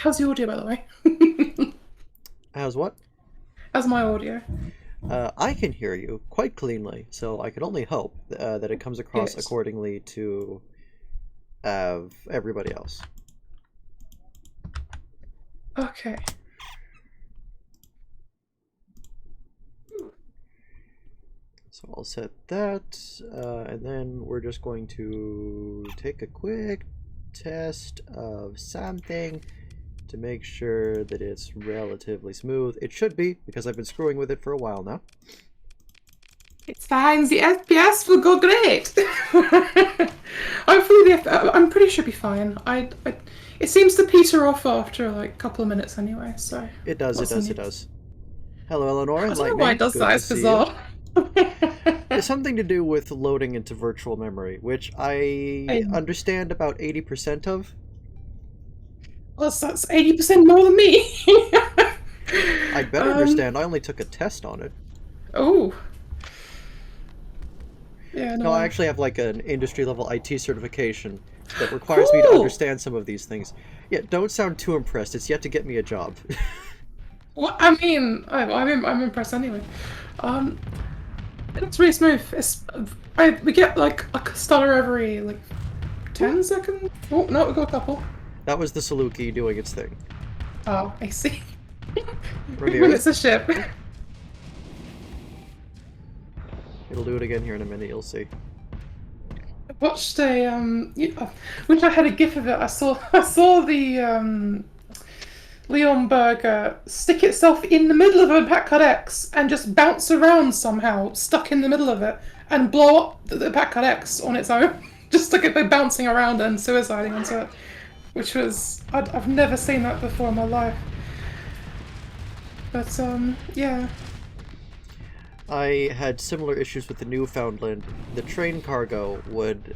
How's the audio, by the way? How's what? How's my audio? I can hear you quite cleanly, so I can only hope that it comes across Good. accordingly to everybody else. Okay. So I'll set that, and then we're just going to take a quick test of something to make sure that it's relatively smooth. It should be, because I've been screwing with it for a while now. It's fine. The FPS will go great. Hopefully, I'm pretty sure it'll be fine. It seems to peter off after like a couple of minutes anyway. So It does, it what's the does, it news? does. Hello, Eleanor, I don't know why it Lightning. does Good that. to It's see you. bizarre. It's something to do with loading into virtual memory, which I I, understand about 80% of. well, that's 80% more than me. I better um. understand. I only took a test on it. Oh. Yeah. No, No. I actually have like an industry level IT certification that requires me to Cool. understand some of these things. Yeah, don't sound too impressed. It's yet to get me a job. Well, I mean, I'm impressed anyway. Um. It's really smooth. We get like a stutter every like 10 seconds. Oh no, we got a couple. That was the Saluki doing its thing. Oh, I see. When Revere, it's a ship. it'll do it again here in a minute, you'll see. I watched a wish I had a gif of it. I saw the Leon Burger stick itself in the middle of a Packard X and just bounce around somehow, stuck in the middle of it, and blow up the Packard X on its own. Just like it by bouncing around and suiciding onto it. Which was I've never seen that before in my life. But yeah. I had similar issues with the Newfoundland. The train cargo would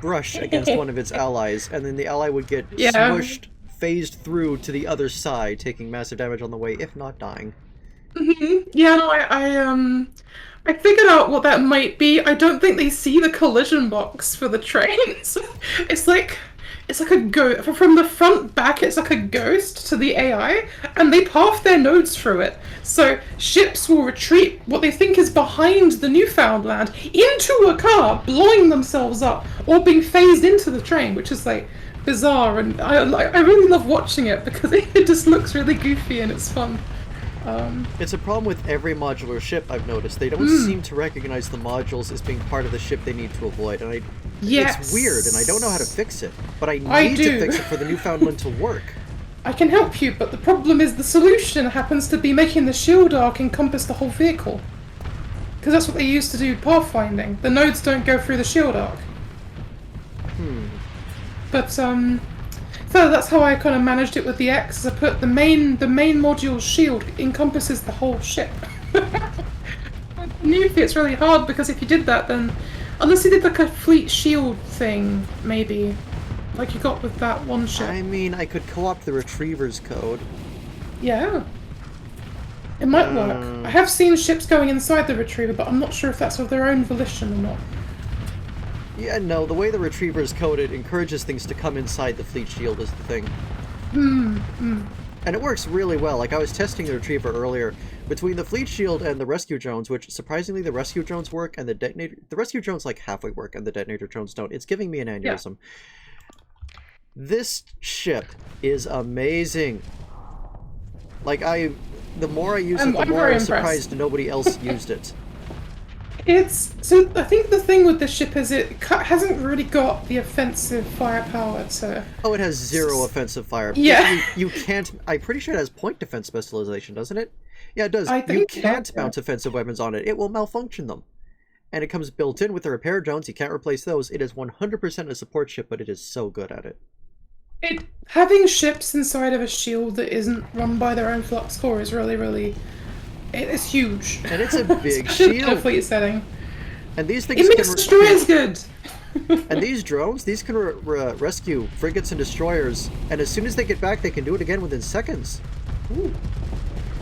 brush against one of its allies, and then the ally would get Yeah. smushed, phased through to the other side, taking massive damage on the way, if not dying. Yeah, no, I figured out what that might be. I don't think they see the collision box for the trains. It's like it's like a go from the front back. It's like a ghost to the AI, and they path their nodes through it. So ships will retreat what they think is behind the Newfoundland into a car, blowing themselves up or being phased into the train, which is like bizarre. And I really love watching it because it just looks really goofy and it's fun. It's a problem with every modular ship, I've noticed. They don't seem to recognize the modules as being part of the ship they need to avoid, and it's weird, and I don't know how to Yes, fix it. But I I need to do. fix it for the Newfoundland to work. I can help you, but the problem is the solution happens to be making the shield arc encompass the whole vehicle. Because that's what they used to do pathfinding. The nodes don't go through the shield arc. But so that's how I kind of managed it with the X. I put the main module's shield encompasses the whole ship. Nuke it's really hard because if you did that, then unless you did like a fleet shield thing, maybe like you got with that one ship. I mean, I could co-opt the Retriever's code. Yeah, it might work. I have seen ships going inside the retriever, but I'm not sure if that's of their own volition or not. Yeah, no, the way the Retriever is coded encourages things to come inside the fleet shield is the thing. And it works really well. Like, I was testing the Retriever earlier. Between the fleet shield and the rescue drones, which, surprisingly, the rescue drones work, and the detonator... The rescue drones, like, halfway work, and the detonator drones don't. It's giving me an Yeah. aneurysm. This ship is amazing. Like, the more I use it, the I'm more very I'm impressed. surprised nobody else used it. It's so. I think the thing with this ship is it hasn't really got the offensive firepower to. Oh, it has zero offensive fire. Yeah, You can't... I'm pretty sure it has point defense specialization, doesn't it? Yeah, it does. I You think can't so. mount offensive weapons on it. It will malfunction them. And it comes built in with the repair drones. You can't replace those. It is 100% a support ship, but it is so good at it. It having ships inside of a shield that isn't run by their own flux core is really. It is huge. And it's a big Especially in a shield. fleet setting. And these things It can... makes destroyers good. And these drones, these can rescue frigates and destroyers. And as soon as they get back, they can do it again within seconds. Ooh.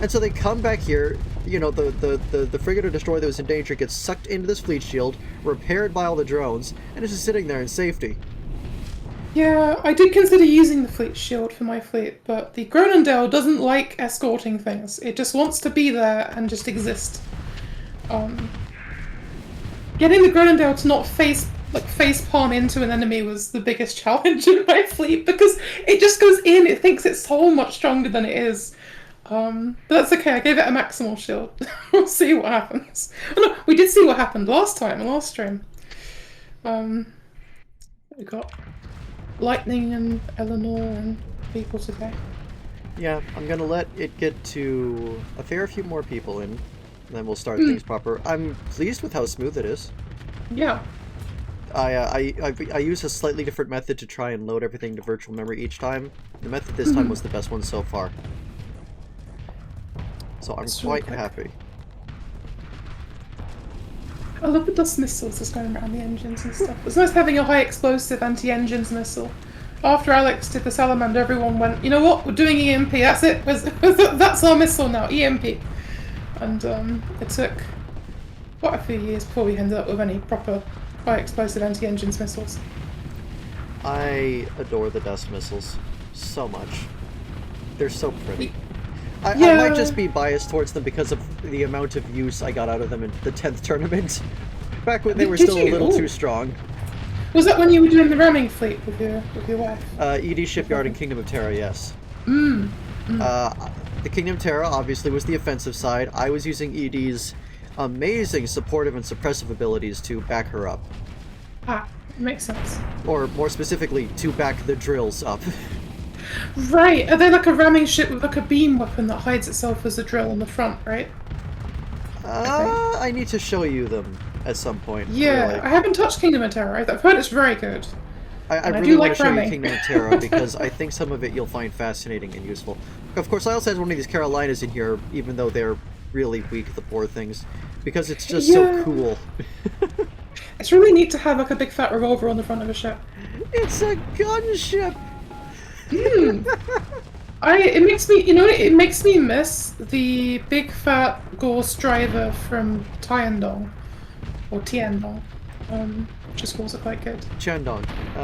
And so they come back here, you know, the frigate or destroyer that was in danger gets sucked into this fleet shield, repaired by all the drones, and it's just sitting there in safety. Yeah, I did consider using the fleet shield for my fleet, but the Gronendale doesn't like escorting things. It just wants to be there and just exist. Um, Getting the Gronendale to not face palm into an enemy was the biggest challenge in my fleet because it just goes in. It thinks it's so much stronger than it is. But that's okay. I gave it a maximal shield. We'll see what happens. Oh, no, we did see what happened last time, last stream. We got Lightning and Eleanor and people today. Yeah, I'm gonna let it get to a fair few more people in, and then we'll start things proper. I'm pleased with how smooth it is. Yeah. I use a slightly different method to try and load everything to virtual memory each time. The method this time was the best one so far. So I'm quite happy. I love the dust missiles that's going around the engines and stuff. It's nice having a high explosive anti-engines missile. After Alex did the Salamander, everyone went, you know what, we're doing EMP, that's it, that's our missile now, EMP. And it took quite a few years before we ended up with any proper high explosive anti-engines missiles. I adore the dust missiles so much. They're so pretty. I might just be biased towards them because of the amount of use I got out of them in the 10th tournament. Back when they were still a little too strong. Was that when you were doing the ramming fleet with your wife? ED Shipyard and Kingdom of Terra, yes. The Kingdom of Terra obviously was the offensive side. I was using ED's amazing supportive and suppressive abilities to back her up. Ah, makes sense. Or more specifically, to back the drills up. Right, are they like a ramming ship with like a beam weapon that hides itself as a drill on the front, right? I need to show you them at some point. Yeah, really. I haven't touched Kingdom of Terror. I've heard it's very good. I really want to show you Kingdom of Terror because I think some of it you'll find fascinating and useful. Of course, I also had one of these Carolinas in here, even though they're really weak, the poor things, because it's just so cool. It's really neat to have like a big fat revolver on the front of a ship. It's a gunship! It makes me, it makes me miss the big fat Gorse driver from Tiandong, or Tiandong. Just calls it quite good. Chandong.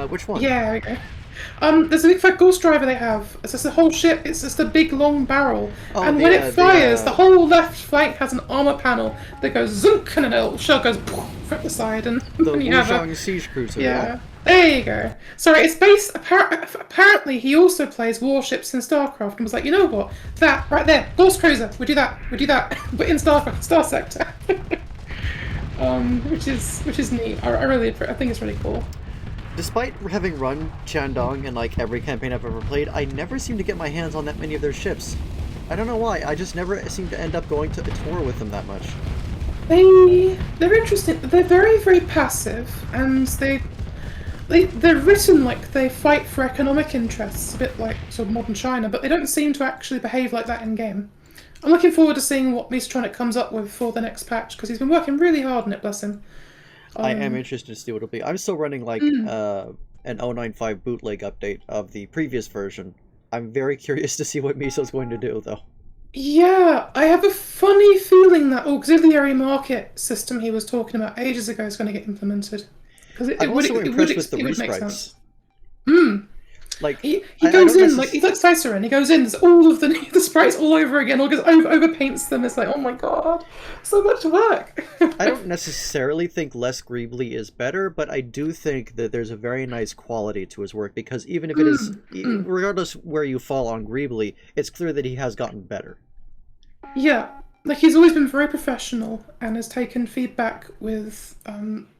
Which one? Yeah, okay. There's a big fat Gorse driver they have. It's just a whole ship. It's just a big long barrel, and when it fires, the whole left flank has an armor panel that goes zunk, and then a little shell goes poof from the side, and the then you have Wuzhong Siege Cruiser. Yeah. There you go. Sorry, it's based. Apparently, he also plays warships in StarCraft and was like, you know what? That right there, Gorse Cruiser. We do that. We do that. But in StarCraft, Starsector. Which is neat. I think it's really cool. Despite having run Chandong in like every campaign I've ever played, I never seem to get my hands on that many of their ships. I don't know why. I just never seem to end up going to a tour with them that much. They're interesting. They're very, very passive, and they're written like they fight for economic interests, a bit like sort of modern China, but they don't seem to actually behave like that in game. I'm looking forward to seeing what Mistronic comes up with for the next patch, because he's been working really hard on it, bless him. I am interested to see what it'll be. I'm still running like an 095 bootleg update of the previous version. I'm very curious to see what Miso's going to do, though. Yeah, I have a funny feeling that auxiliary market system he was talking about ages ago is going to get implemented. I'm also impressed with the resprites. Like he goes in like he's like Cicerin. He goes in, there's all of the sprites all over again, or just overpaints them. It's like, oh my god, so much work. I don't necessarily think less Greebly is better, but I do think that there's a very nice quality to his work, because even if it is, regardless where you fall on Greebly, it's clear that he has gotten better. Yeah, like he's always been very professional and has taken feedback with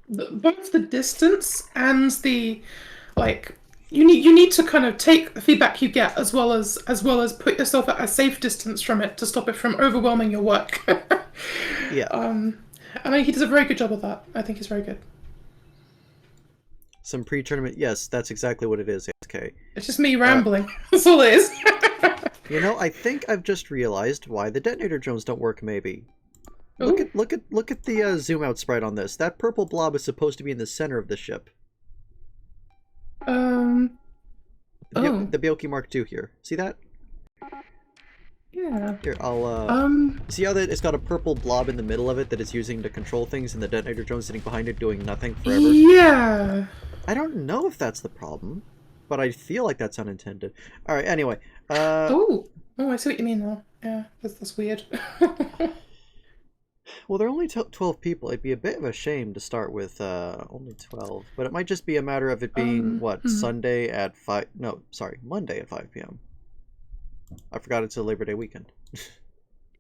both the distance and the like. You need to kind of take the feedback you get as well as put yourself at a safe distance from it to stop it from overwhelming your work. Yeah. I mean, he does a very good job of that. I think he's very good. Some pre-tournament, yes, that's exactly what it is. Okay. It's just me rambling. That's all it is. You know, I think I've just realized why the detonator drones don't work. Maybe. Ooh. Look at the zoom out sprite on this. That purple blob is supposed to be in the center of the ship. The Byoki Mark II here. See that? Yeah. Here, I'll, see how that it's got a purple blob in the middle of it that it's using to control things, and the detonator drone sitting behind it doing nothing forever? Yeah. I don't know if that's the problem. but I feel like that's unintended. All right. Anyway. Oh, I see what you mean now. Yeah, that's weird. Well, there are only 12 people. It'd be a bit of a shame to start with only 12. But it might just be a matter of it being, what, Sunday at 5... No, sorry, Monday at 5 p.m. I forgot it's a Labor Day weekend.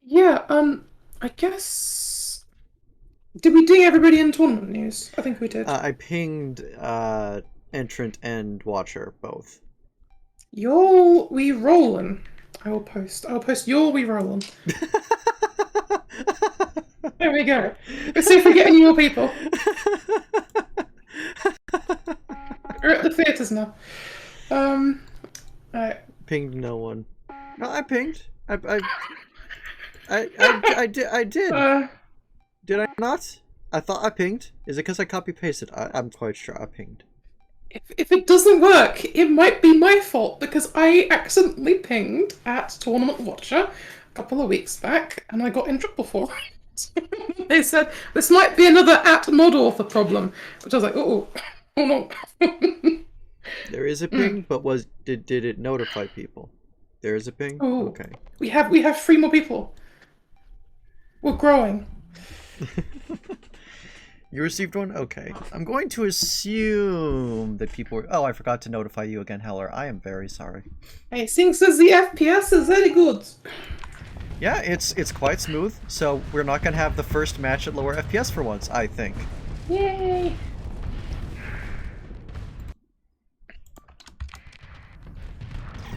Yeah, I guess... Did we ding everybody in tournament news? I think we did. I pinged Entrant and Watcher, both. Y'all, we rollin'. I'll post y'all, we rollin'. There we go. Let's see if we get any more people. We're at the theatres now. Alright. Pinged no one. No, I pinged. I did. Did I not? I thought I pinged. Is it because I copy pasted? I'm quite sure I pinged. If it doesn't work, it might be my fault because I accidentally pinged at Tournament Watcher a couple of weeks back and I got in trouble for it. They said this might be another @mod author problem, which I was like, oh no. There is a ping, but did it notify people? There is a ping? Oh, okay. We have 3 more people. We're growing. You received one? Okay. I'm going to assume that people are... Oh, I forgot to notify you again, Heller. I am very sorry. Hey, Sing says the FPS is very good. Yeah, it's quite smooth, so we're not going to have the first match at lower FPS for once, I think. Yay!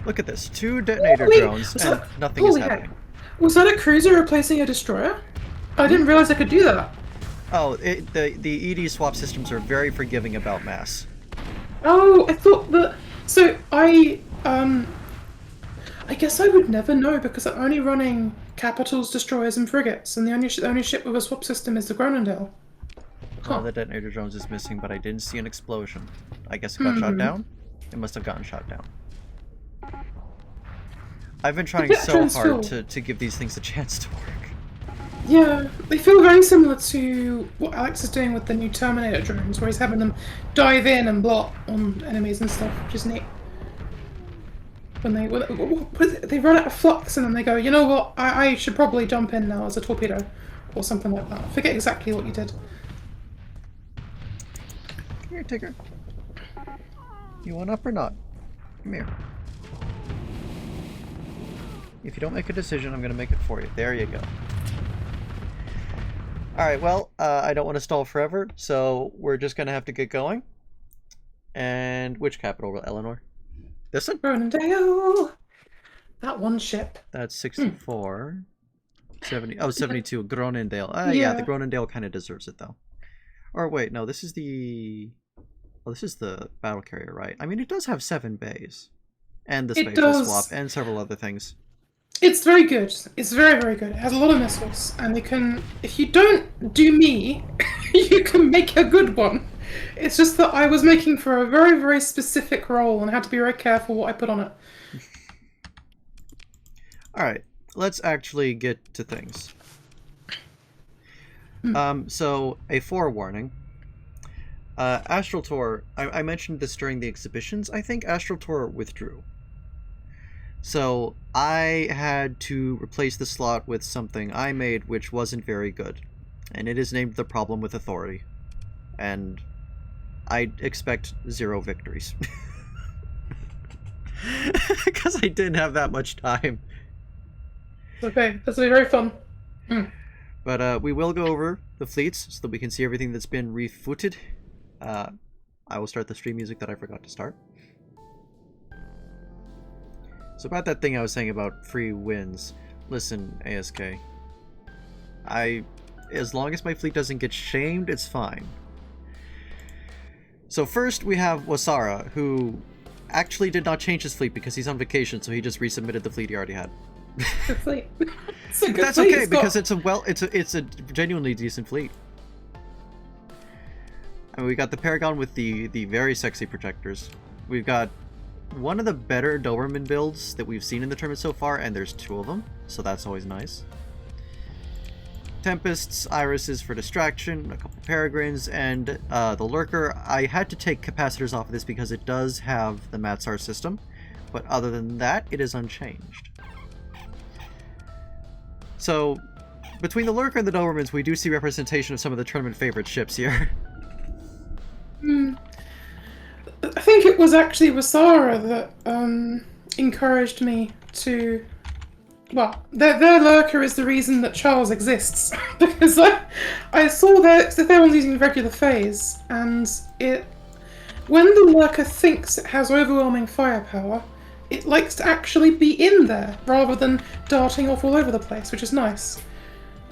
Look at this. 2 detonator drones, and nothing is happening. Was that a cruiser replacing a destroyer? I didn't realize I could do that. Oh, the ED swap systems are very forgiving about mass. Oh, I thought that... So, I guess I would never know because I'm only running capitals, destroyers, and frigates, and the only ship with a swap system is the Groenendael. Huh. The detonator drones is missing, but I didn't see an explosion. I guess it got shot down? It must have gotten shot down. I've been trying so hard to give these things a chance to work. Yeah, they feel very similar to what Alex is doing with the new Terminator drones, where he's having them dive in and block on enemies and stuff, which is neat. When they run out of flux and then they go, you know what, I should probably jump in now as a torpedo, or something like that. I forget exactly what you did. Come here, Tigger. You want up or not? Come here. If you don't make a decision, I'm going to make it for you. There you go. Alright, well, I don't want to stall forever, so we're just going to have to get going. And which capital, Eleanor? This one? Groenendael! That one ship. That's 64. 70. Oh, 72. Groenendael. Yeah, the Groenendael kind of deserves it, though. Or wait, no, this is the... Oh, this is the battle carrier, right? I mean, it does have 7 bays. And the spatial swap, and several other things. It's very good. It's very, very good. It has a lot of missiles, and they can... If you don't do me, you can make a good one. It's just that I was making for a very, very specific role, and I had to be very careful what I put on it. Alright, let's actually get to things. So, a forewarning. Astral Tour, I mentioned this during the exhibitions, I think Astral Tour withdrew. So, I had to replace the slot with something I made which wasn't very good. And it is named The Problem with Authority. And I expect 0 victories. Because I didn't have that much time. Okay, this will be very fun. But we will go over the fleets so that we can see everything that's been refooted. I will start the stream music that I forgot to start. So about that thing I was saying about free wins. Listen, ASK. As long as my fleet doesn't get shamed, it's fine. So first we have Wasara, who actually did not change his fleet because he's on vacation, so he just resubmitted the fleet he already had. Good fleet. It's a good That's fleet. okay because it's a genuinely decent fleet. I mean, we got the Paragon with the very sexy projectors. We've got one of the better Doberman builds that we've seen in the tournament so far, and there's 2 of them, so that's always nice. Tempests, Irises for distraction, a couple Peregrines, and the Lurker. I had to take capacitors off of this because it does have the Matsar system, but other than that, it is unchanged. So, between the Lurker and the Dobermans, we do see representation of some of the tournament favorite ships here. I think it was actually Wasara that encouraged me to. Well, their lurker is the reason that Charles exists, because I saw that they're ones using regular phase, and when the lurker thinks it has overwhelming firepower, it likes to actually be in there rather than darting off all over the place, which is nice.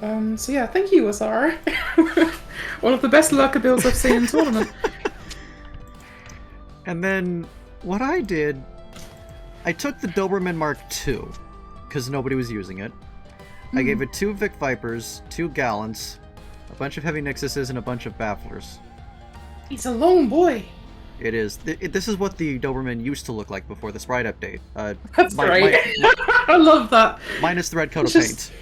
So yeah, thank you, Wasara. One of the best lurker builds I've seen in tournament. And then what I did, I took the Doberman Mark II, because nobody was using it. I gave it 2 Vic Vipers, 2 Gallants, a bunch of Heavy Nixuses, and a bunch of Bafflers. He's a long boy. It is. This is what the Doberman used to look like before this ride update. That's great. I love that. Minus the red coat of Just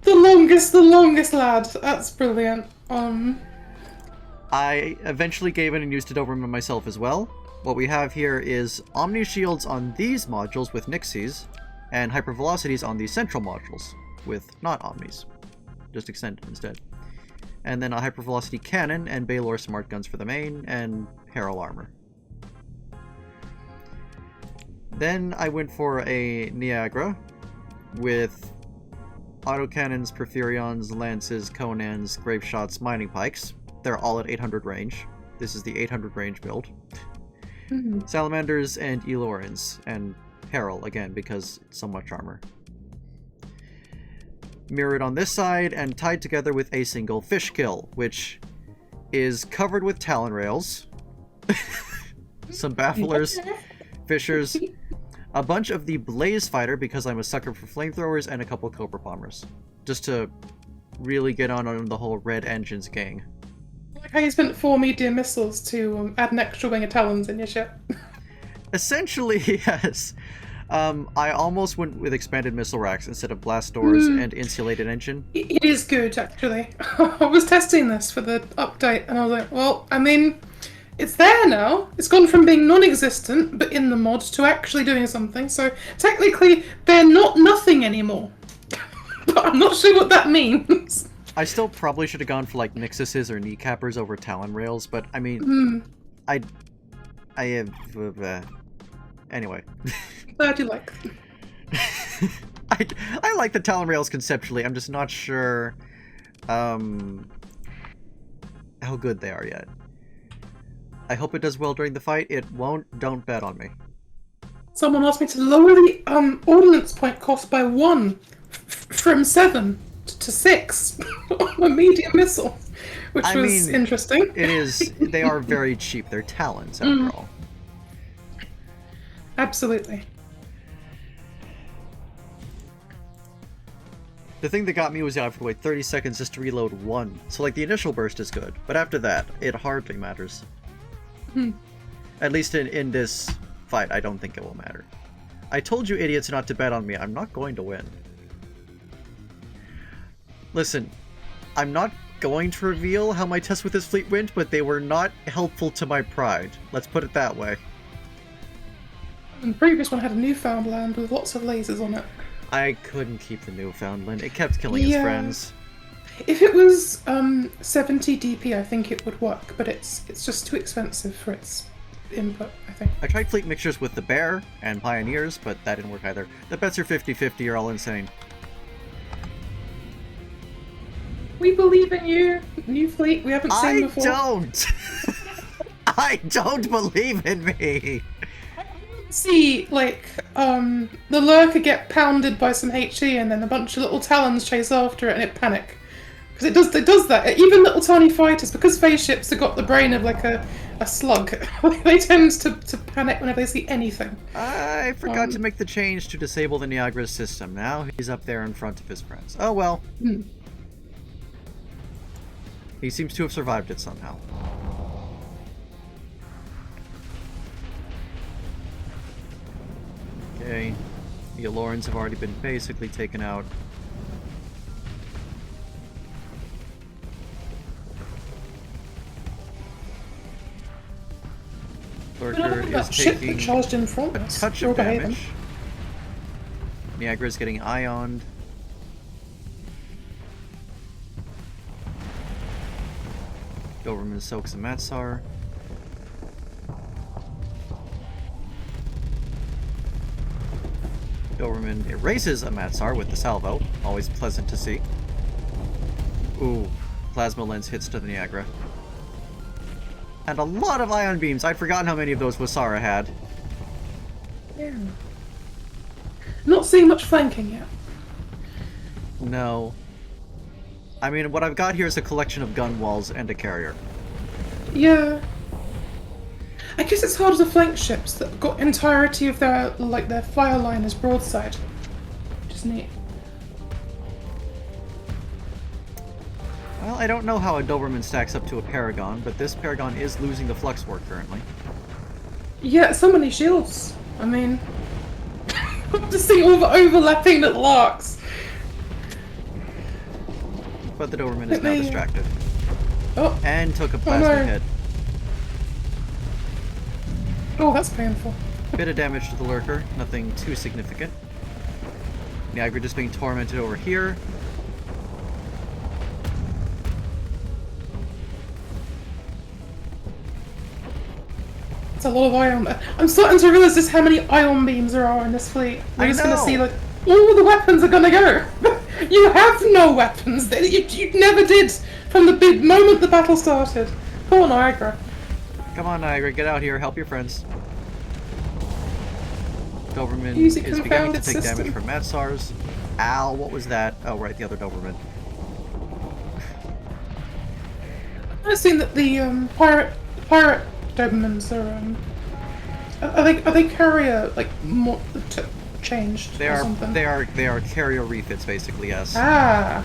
paint. The longest lad. That's brilliant. I eventually gave it and used a Doberman myself as well. What we have here is Omni Shields on these modules with Nixies, and Hypervelocities on these central modules with not Omnis. Just extended instead. And then a Hypervelocity Cannon and Baylor Smart Guns for the main, and Harrow Armor. Then I went for a Niagara with Autocannons, Porphyrions, Lances, Conans, Grave Shots, Mining Pikes. They're all at 800 range. This is the 800 range build. Salamanders and Elorans, and Peril, again, because so much armor. Mirrored on this side and tied together with a single fish kill, which is covered with talon rails, some bafflers, fishers, a bunch of the Blaze Fighter, because I'm a sucker for flamethrowers, and a couple Cobra Bombers, just to really get on the whole Red Engines gang. Like how you spent 4 medium missiles to add an extra wing of talons in your ship. Essentially, yes. I almost went with expanded missile racks instead of blast doors and insulated engine. It is good, actually. I was testing this for the update, and I was like, well, I mean, it's there now. It's gone from being non-existent, but in the mod, to actually doing something. So technically, they're not nothing anymore. But I'm not sure what that means. I still probably should have gone for like Nixuses or kneecappers over Talon rails, but I mean, I have anyway. Glad you like them. I like the Talon rails conceptually. I'm just not sure how good they are yet. I hope it does well during the fight. It won't. Don't bet on me. Someone asked me to lower the ordnance point cost by 1 from 7 to 6 on a medium missile, which was interesting. It is. They are very cheap. They're Talons after all. Absolutely. The thing that got me was I have to wait 30 seconds just to reload 1. So like the initial burst is good, but after that, it hardly matters. At least in this fight, I don't think it will matter. I told you idiots not to bet on me. I'm not going to win. Listen, I'm not going to reveal how my tests with this fleet went, but they were not helpful to my pride. Let's put it that way. And the previous one had a Newfoundland with lots of lasers on it. I couldn't keep the Newfoundland. It kept killing his friends. If it was 70 DP, I think it would work, but it's just too expensive for its input, I think. I tried fleet mixtures with the Bear and Pioneers, but that didn't work either. The bets are 50-50, you're all insane. We believe in you, new fleet we haven't seen before. I don't believe in me! See, like, the Lurker get pounded by some HE and then a bunch of little Talons chase after it and it panic. Because it does that. Even little tiny fighters, because phase ships have got the brain of like a slug, they tend to panic whenever they see anything. I forgot to make the change to disable the Niagara system. Now he's up there in front of his friends. Oh well. He seems to have survived it somehow. Okay. The Alorans have already been basically taken out. Lurker is that ship that taking charged in front of a us. touch We're of behaving. damage. Niagara's getting ioned. Doberman soaks a Matsar. Doberman erases a Matsar with the salvo. Always pleasant to see. Ooh, plasma lens hits to the Niagara. And a lot of ion beams. I'd forgotten how many of those Wasara had. Yeah. Not seeing much flanking yet. No. I mean, what I've got here is a collection of gun walls and a carrier. Yeah. I guess it's harder to flank ships that got entirety of their fire line as broadside. Which is neat. Well, I don't know how a Doberman stacks up to a Paragon, but this Paragon is losing the Flux War currently. Yeah, so many shields. I mean, just seeing all the overlapping little arcs. But the Doberman is now distracted. Oh. And took a plasma hit. Oh, that's painful. Bit of damage to the Lurker, nothing too significant. Niagara just being tormented over here. It's a lot of ion. I'm starting to realize just how many ion beams there are in this fleet. We're just gonna see, like, all the weapons are gonna go. You have no weapons. You never did from the big moment the battle started. Poor Niagara. Come on, Niagara, get out here, help your friends. Doberman is beginning to take damage from Matsars. Ow, what was that? Oh, right, the other Doberman. I've seen that the pirate Dobermans are they carrier more changed or something? They are carrier refits basically, yes. Ah.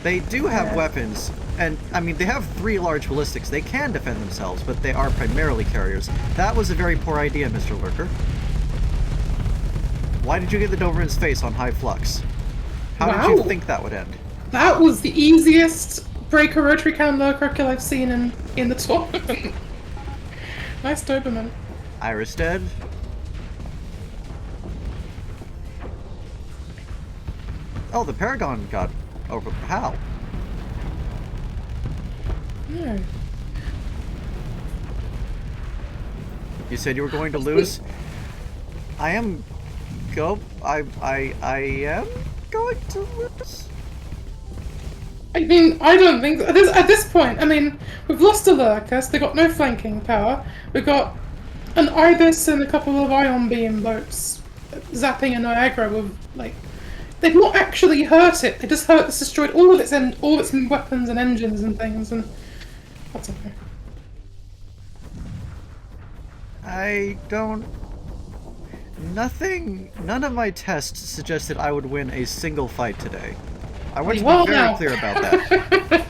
They do have weapons, and I mean they have 3 large ballistics. They can defend themselves, but they are primarily carriers. That was a very poor idea, Mr. Lurker. Why did you get the Doberman's face on high flux? How did you think that would end? That was the easiest breaker rotary cannon lurker kill I've seen in the tournament. Nice Doberman. Iris dead. Oh, the Paragon got over. How? No. You said you were going to lose. I am I am going to lose. I mean, I don't think at this point. I mean, we've lost a lurker, so they got no flanking power. We've got an Ibis and a couple of ion beam boats zapping a Niagara with they've not actually hurt it. They just destroyed all of its weapons and engines and things, and that's okay. None of my tests suggested I would win a single fight today. I want to be very clear about that.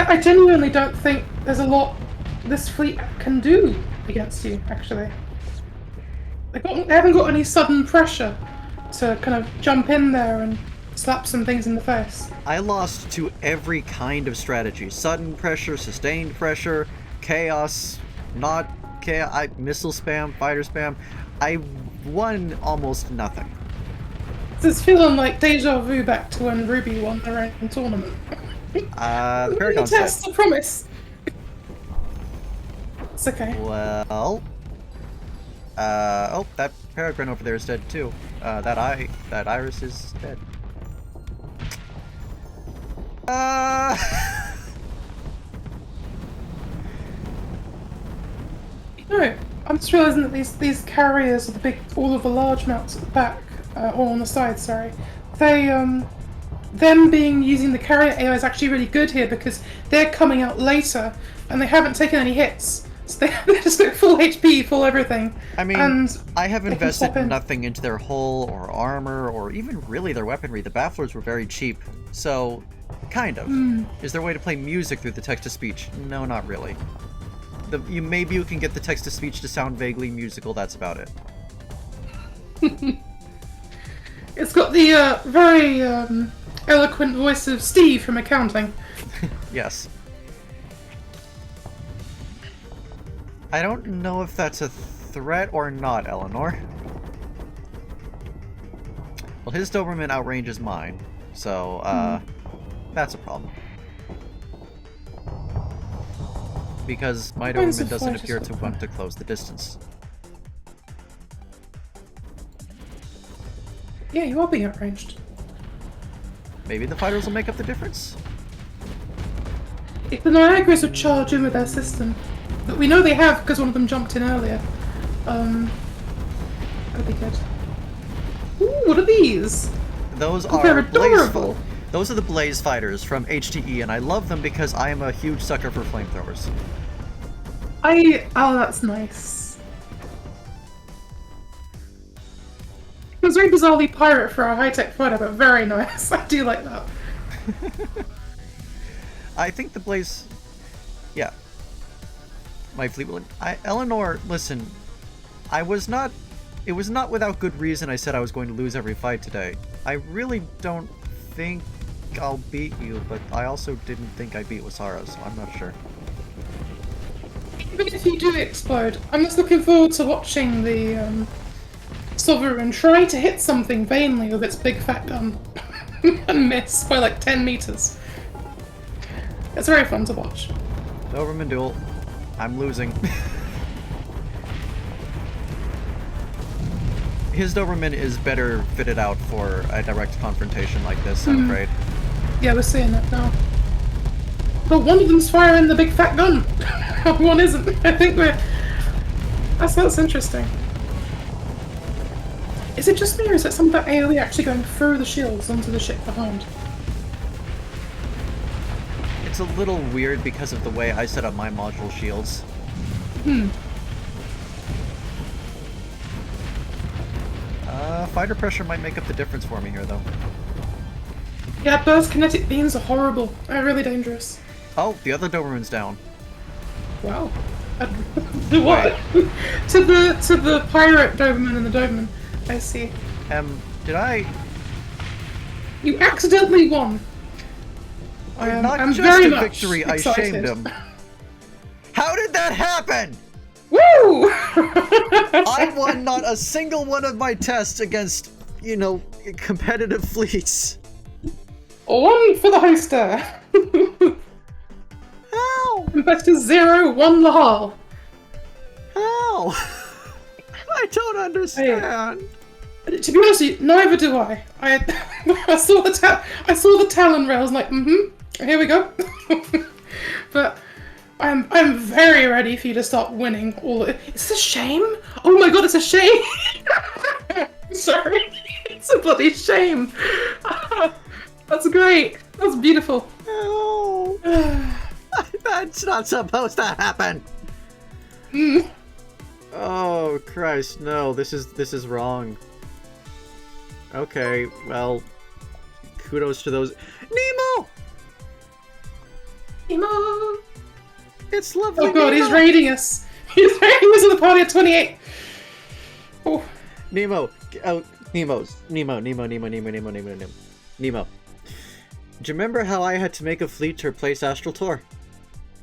I genuinely don't think there's a lot this fleet can do against you, actually. They haven't got any sudden pressure to kind of jump in there and slap some things in the face. I lost to every kind of strategy. Sudden pressure, sustained pressure, chaos, not chaos, missile spam, fighter spam. I won almost nothing. It's feeling like deja vu back to when Ruby won their own tournament. The Paragon's test, I promise. It's okay. Well, oh, that Paragon over there is dead too. That Iris is dead. No, I'm just realizing that these carriers are all of the large mounts at the back, or on the side. Sorry, them using the carrier AI is actually really good here because they're coming out later and they haven't taken any hits. So they're just at full HP, full everything. I mean, and I have invested nothing into their hull or armor or even really their weaponry. The bafflers were very cheap, so kind of. Is there a way to play music through the text-to-speech? No, not really. Maybe you can get the text-to-speech to sound vaguely musical, that's about it. It's got the very eloquent voice of Steve from accounting. Yes. I don't know if that's a threat or not, Eleanor. Well, his Doberman outranges mine, so, that's a problem. Because my Doberman doesn't appear to want to close the distance. Yeah, you are being outranged. Maybe the fighters will make up the difference? If the Niagaras would charge in with their system, that we know they have because one of them jumped in earlier, that'd be good. Ooh, what are these? Those they're are adorable. Those are the Blaze Fighters from HTE, and I love them because I am a huge sucker for flamethrowers. Oh, that's nice. It was very bizarrely pirate for a high-tech fighter, but very nice. I do like that. I think the Blaze... Yeah. My fleet will... Eleanor, listen. It was not without good reason I said I was going to lose every fight today. I really don't think I'll beat you, but I also didn't think I beat Wasara, so I'm not sure. Even if you do explode, I'm just looking forward to watching the Sovereign try to hit something vainly with its big fat gun and miss by like 10 meters. It's very fun to watch. Doberman duel. I'm losing. His Doberman is better fitted out for a direct confrontation like this, I'm afraid. Yeah, we're seeing that now. But one of them's firing the big fat gun. One isn't. I think we're... That's interesting. Is it just me, or is it some of that AoE actually going through the shields onto the ship behind? It's a little weird because of the way I set up my module shields. Fighter pressure might make up the difference for me here, though. Yeah, burst kinetic beams are horrible. They're really dangerous. Oh, the other Doberman's down. Wow. What? to the pirate Doberman and the Doberman. I see. Did I... You accidentally won. I'm just very a much victory, excited. I shamed him. How did that happen? Woo! I won not a single one of my tests against, you know, competitive fleets. One for the hoster. How? Investor 0 won the hull. How? I don't understand. To be honest with you, neither do I. I saw the Talon rails like, here we go. But I'm very ready for you to start winning all of it. It's a shame. Oh my god, it's a shame. Sorry. It's a bloody shame. That's great. That's beautiful. No. That's not supposed to happen. Oh Christ, no, this is wrong. Okay, well, kudos to those. Nemo! Nemo! It's lovely. Oh god, Nemo. he's raiding us. He's raiding us at the party at 28. Oh. Nemo. Oh, Nemo. Do you remember how I had to make a fleet to replace Astral Tor?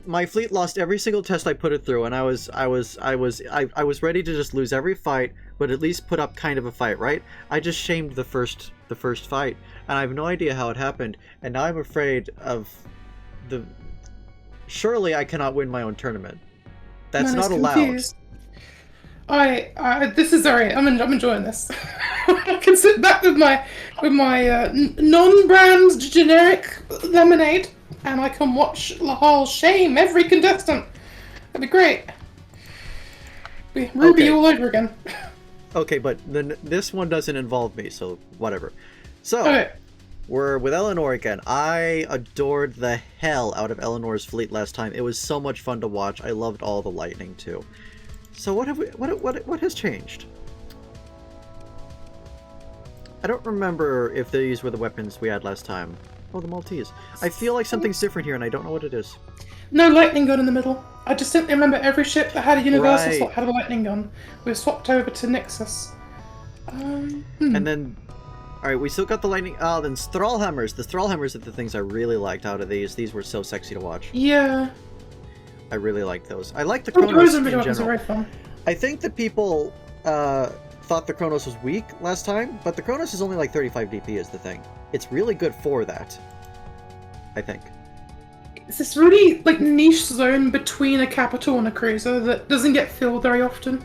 My fleet lost every single test I put it through, and I was ready to just lose every fight, but at least put up kind of a fight, right? I just shamed the first fight, and I have no idea how it happened, and now I'm afraid of the... Surely I cannot win my own tournament. That's not allowed. Confused. This is alright. I'm enjoying this. I can sit back with my non-brand generic lemonade, and I can watch Lahal shame every contestant. That'd be great. Be Ruby Okay. all over again. Okay, but this one doesn't involve me, so whatever. So, Okay. we're with Eleanor again. I adored the hell out of Eleanor's fleet last time. It was so much fun to watch. I loved all the lightning too. So what has changed? I don't remember if these were the weapons we had last time. Oh, the Maltese. I feel like something's different here, and I don't know what it is. No lightning gun in the middle. I distinctly remember every ship that had a universal Right. slot had a lightning gun. We swapped over to Nixus. And then... Alright, we still got the lightning... Oh, then Thrallhammers. The Thrallhammers are the things I really liked out of these. These were so sexy to watch. Yeah. I really like those. I like the Oh, Chronos tourism in video games are general. very fun. I think that people thought the Chronos was weak last time, but the Chronos is only like 35 DP is the thing. It's really good for that, I think. It's this really like niche zone between a capital and a cruiser that doesn't get filled very often,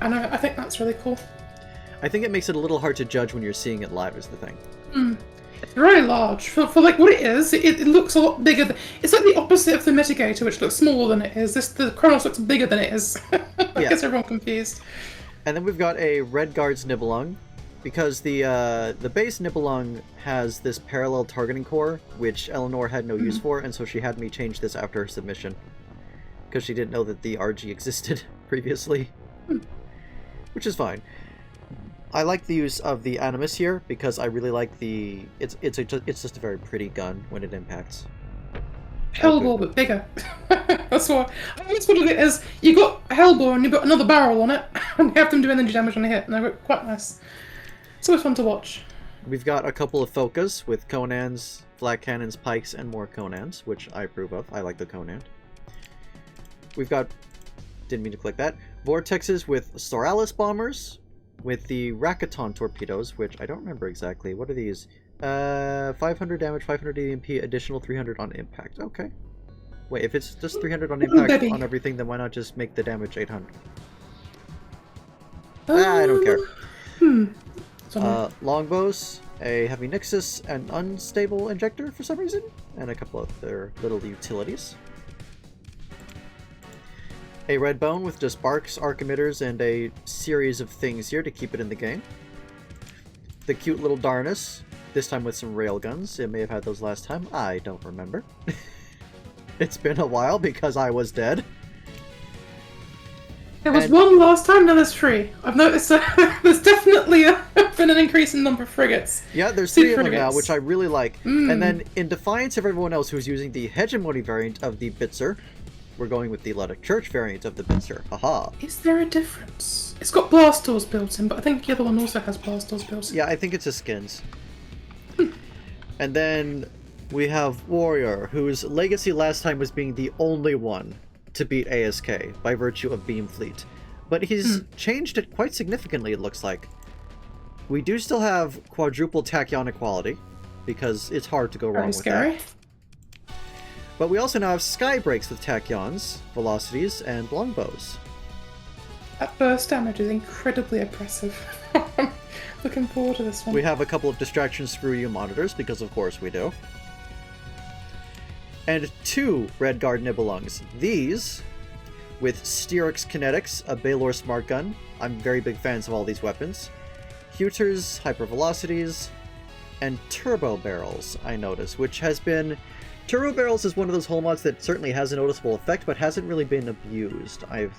and I think that's really cool. I think it makes it a little hard to judge when you're seeing it live is the thing. It's very large for like what it is. It looks a lot bigger. It's like the opposite of the Mitigator, which looks smaller than it is. The Chronos looks bigger than it is. I guess everyone confused. And then we've got a Redguard's Nibelung, because the base Nibelung has this parallel targeting core, which Eleanor had no use for, and so she had me change this after her submission, because she didn't know that the RG existed previously, which is fine. I like the use of the Animus here because I really like the it's just a very pretty gun when it impacts. Hellbore, but bigger. That's what it is. You got a Hellbore and you've got another barrel on it, and you have them do energy damage on a hit, and they're quite nice. It's always fun to watch. We've got a couple of Focus with Conans, Flat Cannons, Pikes, and more Conans, which I approve of. I like the Conan. We've got, didn't mean to click that, Vortexes with Soralis Bombers, with the Racketon Torpedoes, which I don't remember exactly. What are these? 500 damage, 500 EMP, additional 300 on impact. Okay. Wait, if it's just 300 on impact on everything, then why not just make the damage 800? I don't care. Longbows, a Heavy Nixus, an Unstable Injector for some reason, and a couple of their little utilities. A red bone with just barks, arc emitters, and a series of things here to keep it in the game. The cute little Darnus, this time with some railguns. It may have had those last time. I don't remember. It's been a while because I was dead. There was one last time, now there's 3. I've noticed there's definitely been an increase in number of frigates. Yeah, there's 3 of them now, which I really like. And then, in defiance of everyone else who's using the Hegemony variant of the Bitzer, we're going with the Letic Church variant of the Bitzer. Haha. Is there a difference? It's got blast doors built in, but I think the other one also has blast doors built in. Yeah, I think it's a skins. And then we have Warrior, whose legacy last time was being the only one to beat ASK by virtue of Beam Fleet. But he's changed it quite significantly, it looks like. We do still have quadruple tachyon equality, because it's hard to go wrong with that. But we also now have sky breaks with tachyons, velocities, and longbows. That burst damage is incredibly oppressive. I'm looking forward to this one. We have a couple of distraction screw you monitors, because of course we do. And 2 Redguard Nibelungs. These, with Styrex Kinetics, a Baylor Smart Gun. I'm very big fans of all these weapons. Huters, Hypervelocities, and Turbo Barrels, I notice, which has been... Turbo Barrels is one of those hull mods that certainly has a noticeable effect, but hasn't really been abused, I've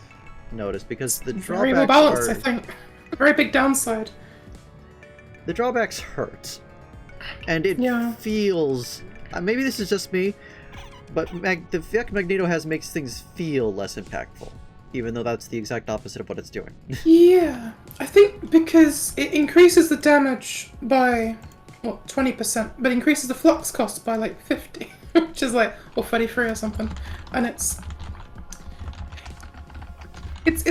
noticed, because the drawbacks very well balanced, I think. A very big downside. The drawbacks hurt. And it feels... maybe this is just me, but the fact Magneto has makes things feel less impactful, even though that's the exact opposite of what it's doing. Yeah, I think because it increases the damage by, what, 20%, but increases the flux cost by like 50, which is like, or 33 or something, and it's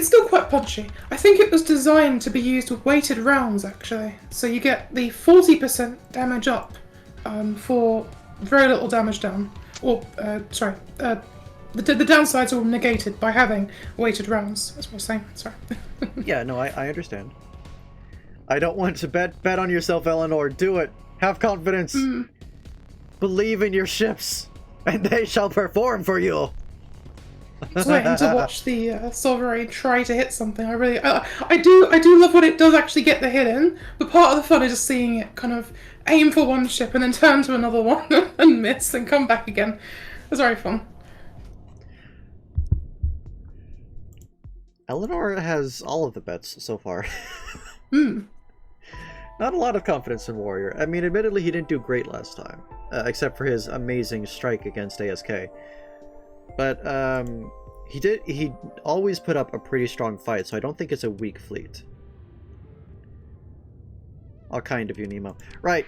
still quite punchy. I think it was designed to be used with weighted rounds, actually, so you get the 40% damage up for very little damage down. Or, sorry, the downsides are all negated by having weighted rounds. That's what I was saying. Sorry. Yeah, no, I understand. I don't want to bet on yourself, Eleanor. Do it. Have confidence. Believe in your ships, and they shall perform for you. Just waiting to watch the Sovereign try to hit something. I do love when it does actually get the hit in, but part of the fun is just seeing it kind of aim for one ship and then turn to another one and miss and come back again. It's very fun. Eleanor has all of the bets so far. Not a lot of confidence in Warrior. I mean, admittedly, he didn't do great last time, except for his amazing strike against ASK. But he always put up a pretty strong fight, so I don't think it's a weak fleet. All kind of you, Nemo. Right.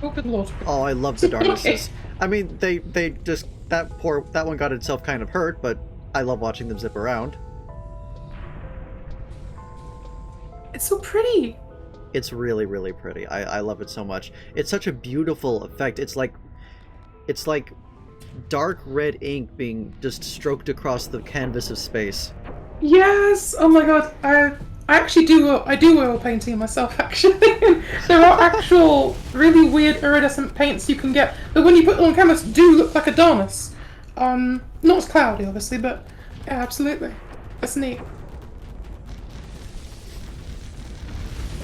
Oh, good lord. Oh, I love the Darknesses. I mean, they just that one got itself kind of hurt, but I love watching them zip around. It's so pretty. It's really, really pretty. I love it so much. It's such a beautiful effect. It's like dark red ink being just stroked across the canvas of space. Yes. Oh my god. I actually do oil painting myself. Actually, there are actual really weird iridescent paints you can get, but when you put them on canvas, do look like a Darkness. Not as cloudy, obviously, but yeah, absolutely. That's neat.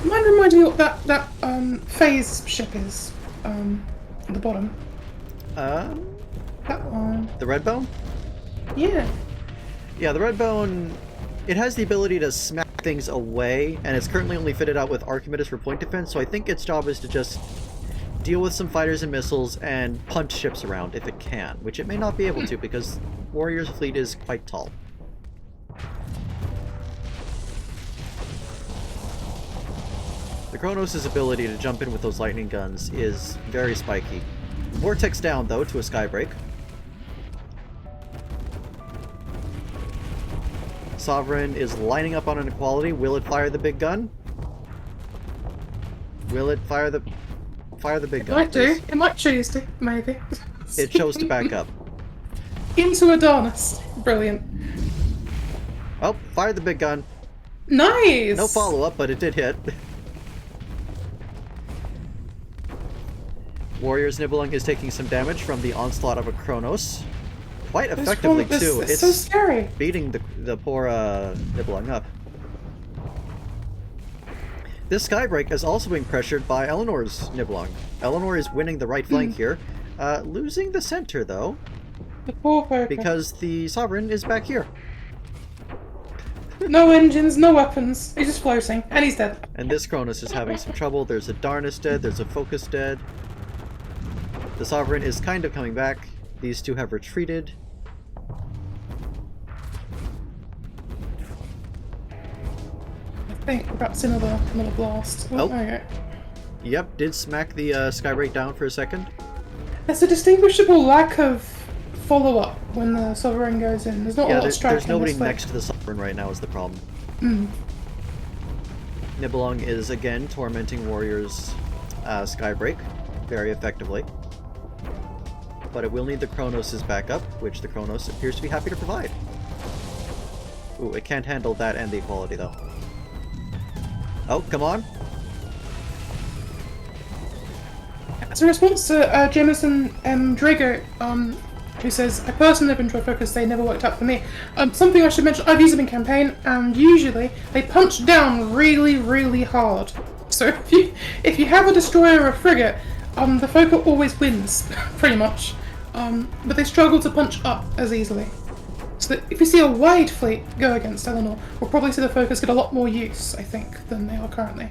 Mind reminding me what that phase ship is at the bottom. That one. The Redbone? Yeah. Yeah, the Redbone, it has the ability to smack things away, and it's currently only fitted out with Archimedes for point defense, so I think its job is to just deal with some fighters and missiles and punch ships around if it can, which it may not be able to because Warrior's fleet is quite tall. The Kronos' ability to jump in with those lightning guns is very spiky. Vortex down, though, to a skybreak. Sovereign is lining up on an equality. Will it fire the big gun? Will it fire the big gun? It might do. It might choose to, maybe. It chose to back up. Into a Darkness. Brilliant. Oh, fired the big gun. Nice! No follow-up, but it did hit. Warrior's Nibelung is taking some damage from the onslaught of a Kronos. Quite effectively, too. It's so scary. Beating the poor Nibelung up. This skybreak is also being pressured by Eleanor's Nibelung. Eleanor is winning the right flank here. Losing the center, though. The poor poker. Because the Sovereign is back here. No engines, no weapons. He's just floating. And he's dead. And this Kronos is having some trouble. There's a Darkness dead. There's a Focus dead. The Sovereign is kind of coming back. These two have retreated. I think we're about to see another blast. Oh. Okay. Yep, did smack the skybreak down for a second. There's a distinguishable lack of follow-up when the Sovereign goes in. There's not a lot of striking. There's nobody next to the Sovereign right now is the problem. Nibelung is again tormenting Warrior's skybreak very effectively. But it will need the Kronos' backup, which the Kronos appears to be happy to provide. Ooh, it can't handle that and the equality, though. Oh, come on! As a response to Jameson M. Drago, who says, I personally have enjoyed Focus, they never worked out for me. Something I should mention, I've used them in campaign, and usually they punch down really, really hard. So if you have a destroyer or a frigate, the Fokker always wins, pretty much. But they struggle to punch up as easily. So that if you see a wide fleet go against Eleanor, we'll probably see the Fokkers get a lot more use, I think, than they are currently.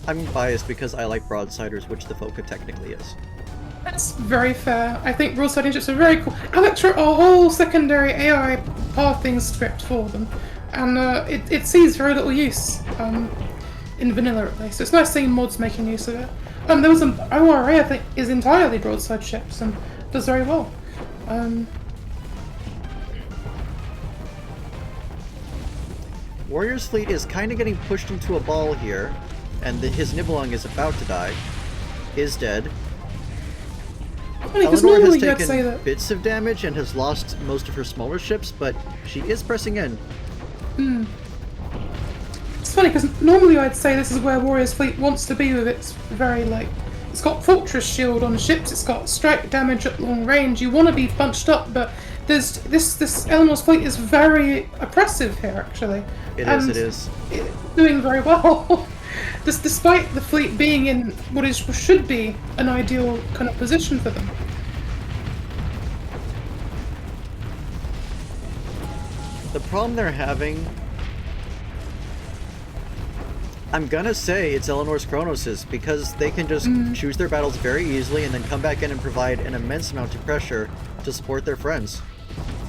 I'm biased because I like broadsiders, which the Fokker technically is. That's very fair. I think broadside ships are very cool. Alex wrote a whole secondary AI pathing script for them, and it sees very little use in vanilla at least. So it's nice seeing mods making use of it. There was an ORA, I think, is entirely broadside ships and does very well. Warrior's fleet is kind of getting pushed into a ball here, and his Nibelung is about to die. Is dead. Funny, Eleanor has you'd say taken that... bits of damage and has lost most of her smaller ships, but she is pressing in. It's funny, because normally I'd say this is where Warrior's fleet wants to be with its very, like... It's got Fortress Shield on ships, it's got strike damage at long range, you want to be bunched up, but there's this Eleanor's fleet is very oppressive here, actually. It is. It's doing very well. Despite the fleet being in what should be an ideal kind of position for them. The problem they're having... I'm gonna say it's Eleanor's Kronos's, because they can just choose their battles very easily and then come back in and provide an immense amount of pressure to support their friends.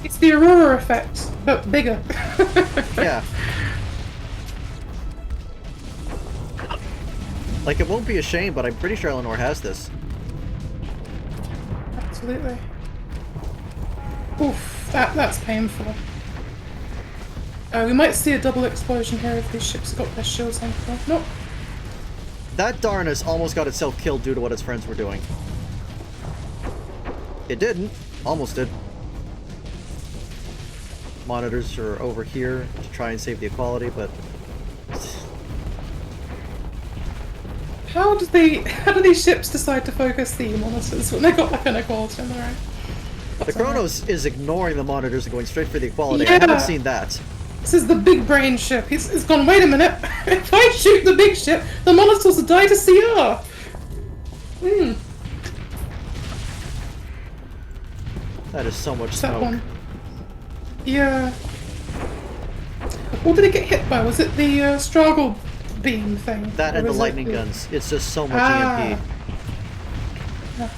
It's the Aurora effect, but bigger. Yeah. Like, it won't be a shame, but I'm pretty sure Eleanor has this. Absolutely. Oof, that's painful. We might see a double explosion here if these ships got their shields on. Nope. That Darnus almost got itself killed due to what its friends were doing. It didn't. Almost did. Monitors are over here to try and save the equality, but... How do these ships decide to focus the monitors when they got like an equality on their own? The Kronos is ignoring the monitors and going straight for the equality. Yeah. I haven't seen that. This is the big brain ship. He's gone, wait a minute. If I shoot the big ship, the monitors will die to CR. That is so much That smoke. one. Yeah. What did it get hit by? Was it the struggle beam thing? That and Or the was lightning it guns. It's just so much EMP. Yeah.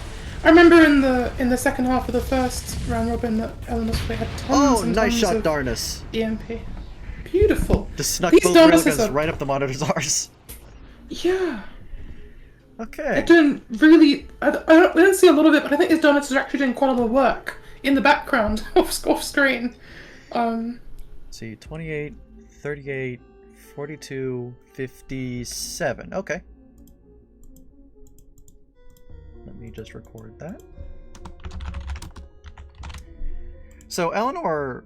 I remember in the second half of the first round robin that Eleanor's fleet had tons Oh, and nice tons shot, of Darnus. EMP. Beautiful. Just snuck These both Darnuses railguns are... right up the monitor's arse. Yeah. Okay. They're doing really... I don't see a lot of it, but I think these Darnuses are actually doing quite a lot of work in the background, off screen. Let's see, 28, 38, 42, 57. Okay. Let me just record that. So Eleanor,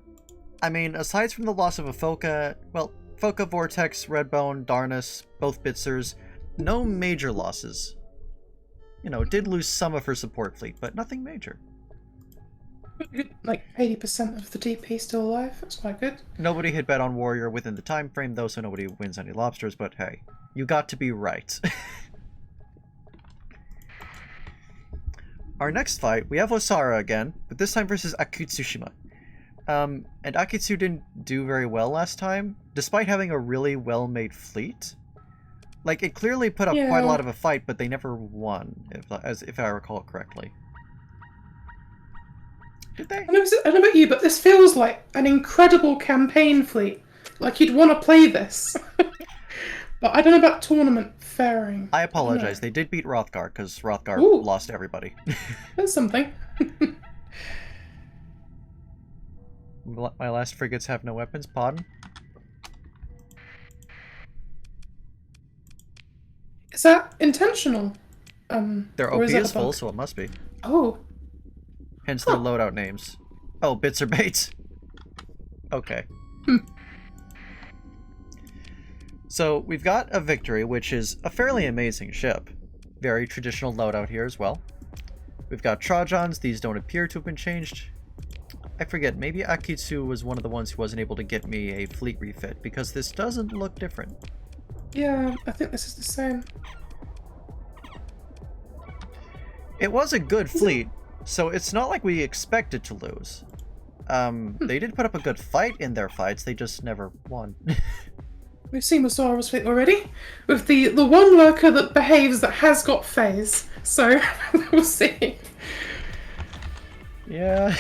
I mean, aside from the loss of a Foca, well, Foca, Vortex, Redbone, Darnus, both Bitzers, no major losses. You know, did lose some of her support fleet, but nothing major. Like 80% of the DP still alive. That's quite good. Nobody had bet on Warrior within the time frame, though, so nobody wins any lobsters, but hey, you got to be right. Our next fight, we have Osara again, but this time versus Akitsushima. And Akitsu didn't do very well last time, despite having a really well-made fleet. Like, it clearly put up quite a lot of a fight, but they never won, if I recall it correctly. Did they? I don't know about you, but this feels like an incredible campaign fleet. Like you'd want to play this. But I don't know about tournament faring. I apologize. They did beat Rothgar, because Rothgar lost everybody. That's something. My last frigates have no weapons. Pardon? Is that intentional? Their OP is full, so it must be. Oh. Hence their loadout names. Oh, bits or baits. Okay. So, we've got a Victory, which is a fairly amazing ship. Very traditional loadout here as well. We've got Trojans. These don't appear to have been changed. I forget, maybe Akitsu was one of the ones who wasn't able to get me a fleet refit, because this doesn't look different. Yeah, I think this is the same. It was a good fleet, so it's not like we expected to lose. They did put up a good fight in their fights, they just never won. We've seen Masara's fleet already, with the one lurker that behaves that has got phase, so we'll see. Yeah.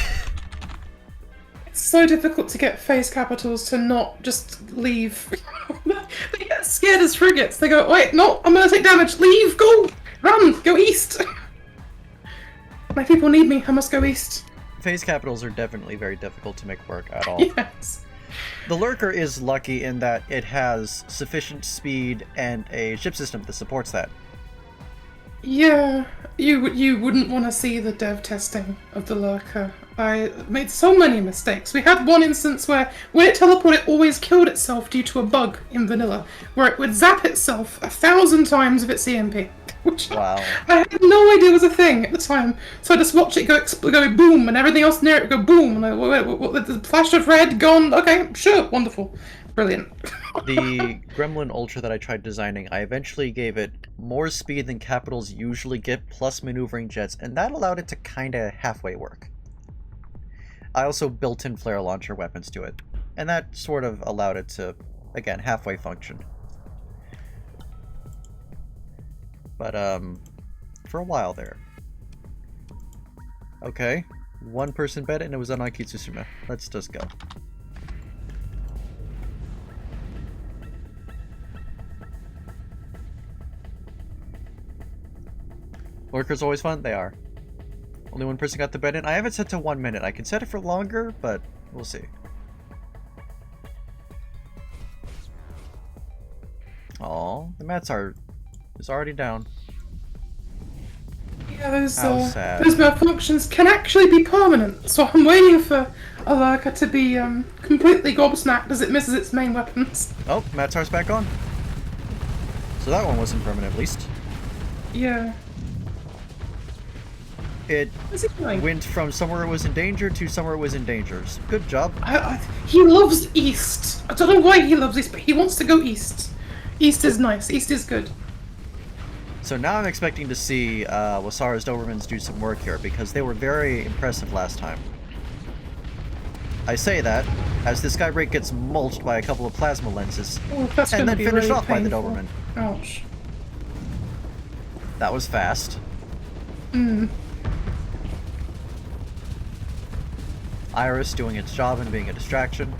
It's so difficult to get phase capitals to not just leave. They get scared as frigates. They go, wait, no, I'm gonna take damage. Leave, go, run, go east. My people need me. I must go east. Phase capitals are definitely very difficult to make work at all. Yes. The Lurker is lucky in that it has sufficient speed and a ship system that supports that. Yeah, you wouldn't want to see the dev testing of the Lurker. I made so many mistakes. We had one instance where when it teleported, it always killed itself due to a bug in vanilla, where it would zap itself 1,000 times with its EMP. Which Wow. I had no idea was a thing at the time. So I just watched it go boom, and everything else near it would go boom, and the flash of red gone. Okay, sure, wonderful. Brilliant. The Gremlin Ultra that I tried designing, I eventually gave it more speed than Capitals usually get, plus maneuvering jets, and that allowed it to kinda halfway work. I also built in flare launcher weapons to it, and that sort of allowed it to, again, halfway function. But, for a while there. Okay, one person bet and it was on Akitsushima. Let's just go. Workers always fun? They are. Only one person got the bed in. I have it set to 1 minute. I can set it for longer, but we'll see. Oh, the Matsar is already down. Yeah, those sad. those malfunctions can actually be permanent. So I'm waiting for a lurker to be completely gobsmacked as it misses its main weapons. Oh, Matsar's back on. So that one wasn't permanent, at least. Yeah. It What's he doing? went from somewhere it was in danger to somewhere it was in danger. Good job. He loves East. I don't know why he loves East, but he wants to go East. East is nice. East is good. So now I'm expecting to see Wasara's Dobermans do some work here, because they were very impressive last time. I say that as this Skybreak gets mulched by a couple of plasma lenses, Oh, that's and gonna then be finished really off by the painful. Doberman. Ouch. That was fast. Hmm. Iris doing its job and being a distraction.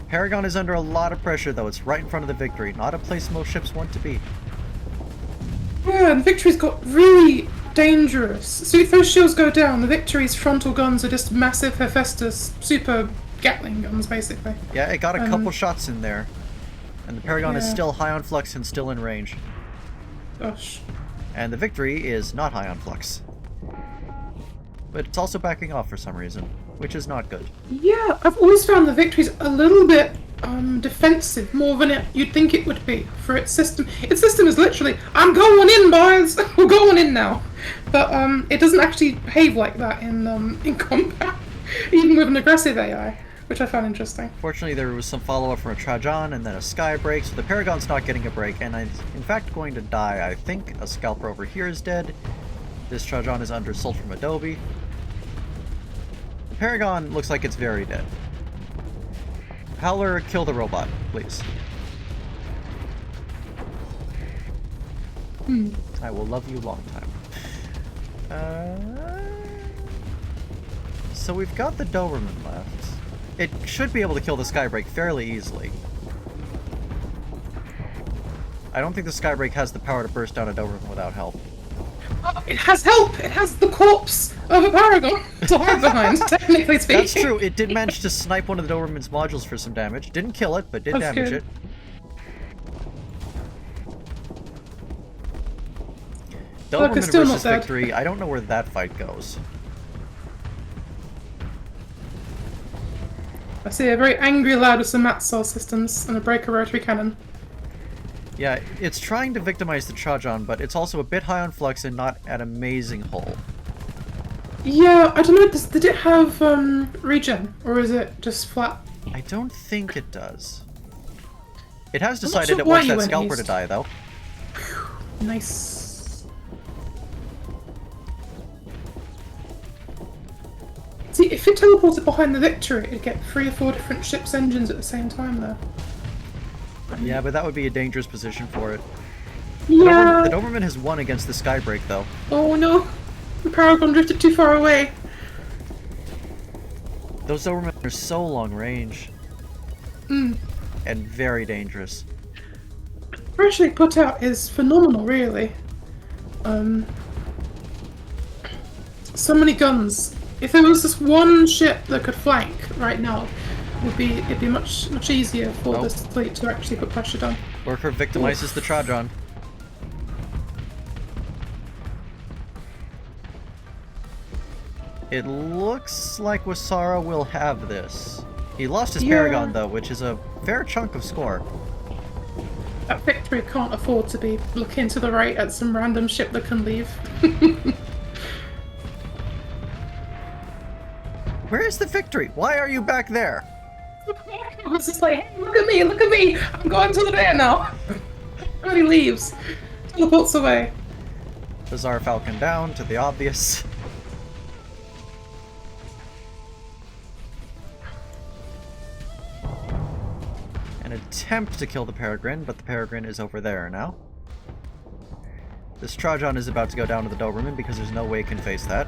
Paragon is under a lot of pressure, though. It's right in front of the Victory, not a place most ships want to be. Yeah, and Victory's got really dangerous. So if those shields go down, the Victory's frontal guns are just massive Hephaestus super Gatling guns, basically. Yeah, it got a couple shots in there. And the Paragon is Yeah. still high on flux and still in range. Gosh. And the Victory is not high on flux. But it's also backing off for some reason, which is not good. Yeah, I've always found the Victory's a little bit defensive, more than you'd think it would be for its system. Its system is literally, I'm going in, boys! We're going in now! But it doesn't actually behave like that in combat, even with an aggressive AI, which I found interesting. Fortunately, there was some follow-up from a Trajan and then a Skybreak, so the Paragon's not getting a break, and it's in fact going to die. I think a Scalper over here is dead. This Trajan is under assault from Adobe. The Paragon looks like it's very dead. Howler, kill the robot, please. I will love you long time. So we've got the Doberman left. It should be able to kill the Skybreak fairly easily. I don't think the Skybreak has the power to burst down a Doberman without help. Oh, it has help! It has the corpse of a Paragon to hide behind, technically speaking. That's true, it did manage to snipe one of the Doberman's modules for some damage. Didn't kill it, but did That's damage good. it. Look, Doberman it's still versus not dead. Victory, I don't know where that fight goes. I see a very angry lad with some Matsar systems and a breaker rotary cannon. Yeah, it's trying to victimize the Trajan, but it's also a bit high on flux and not at amazing hull. Yeah, I don't know, did it have regen, or is it just flat? I don't think it does. It has I'm not decided sure it why wants you that went Scalper to east. die, though. Nice. See, if it teleported behind the Victory, it'd get 3 or 4 different ships' engines at the same time, though. Yeah, but that would be a dangerous position for it. Yeah. The Doberman has won against the Skybreak, though. Oh no, the Paragon drifted too far away. Those Dobermen are so long range. Mm. And very dangerous. The pressure they put out is phenomenal, really. So many guns. If there was just one ship that could flank right now, it'd be much easier for Nope. this fleet to actually put pressure down. Worker victimizes the Trajan. It looks like Wasara will have this. He lost his Yeah. Paragon, though, which is a fair chunk of score. That Victory can't afford to be looking to the right at some random ship that can leave. Where is the Victory? Why are you back there? I was just like, hey, look at me, I'm going to the bear now. And he leaves. Teleports away. Bizarre Falcon down to the obvious. An attempt to kill the Peregrine, but the Peregrine is over there now. This Trajan is about to go down to the Doberman because there's no way it can face that.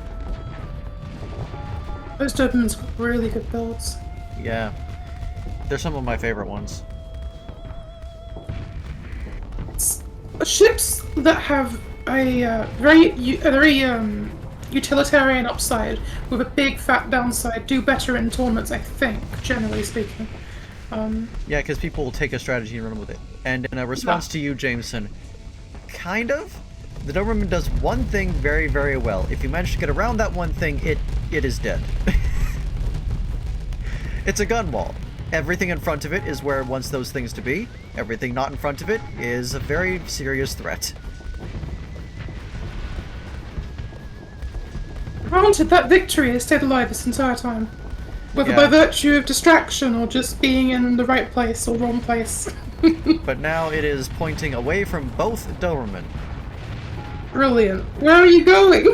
Those Dobermans got really good builds. Yeah. They're some of my favorite ones. Ships that have a very utilitarian upside with a big fat downside do better in tournaments, I think, generally speaking. Yeah, because people will take a strategy and run with it. And in a response to you, Jameson, kind of. The Doberman does one thing very, very well. If you manage to get around that one thing, it is dead. It's a gun wall. Everything in front of it is where it wants those things to be. Everything not in front of it is a very serious threat. Granted, that victory has stayed alive this entire time. Whether by virtue of distraction or just being in the right place or wrong place. But now it is pointing away from both Doberman. Brilliant. Where are you going?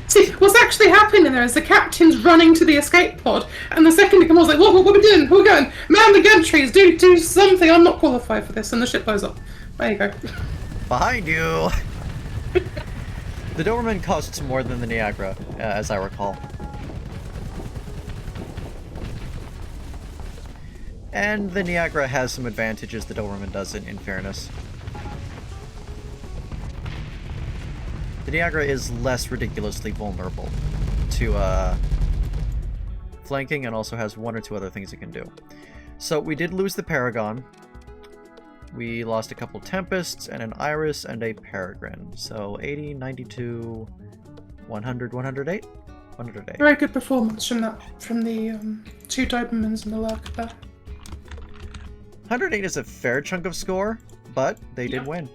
See, what's actually happening there is the captain's running to the escape pod, and the second he comes, like, what are we doing? Who are we going? Man the gantries, do something, I'm not qualified for this, and the ship blows up. There you go. Behind you! The Doberman costs more than the Niagara, as I recall. And the Niagara has some advantages the Doberman doesn't, in fairness. The Niagara is less ridiculously vulnerable to flanking, and also has one or two other things it can do. So we did lose the Paragon. We lost a couple Tempests, and an Iris, and a Peregrine. So 80, 92, 100, 108? 108. Very good performance from the two Dobermans and the Lurk there. 108 is a fair chunk of score, but they did win.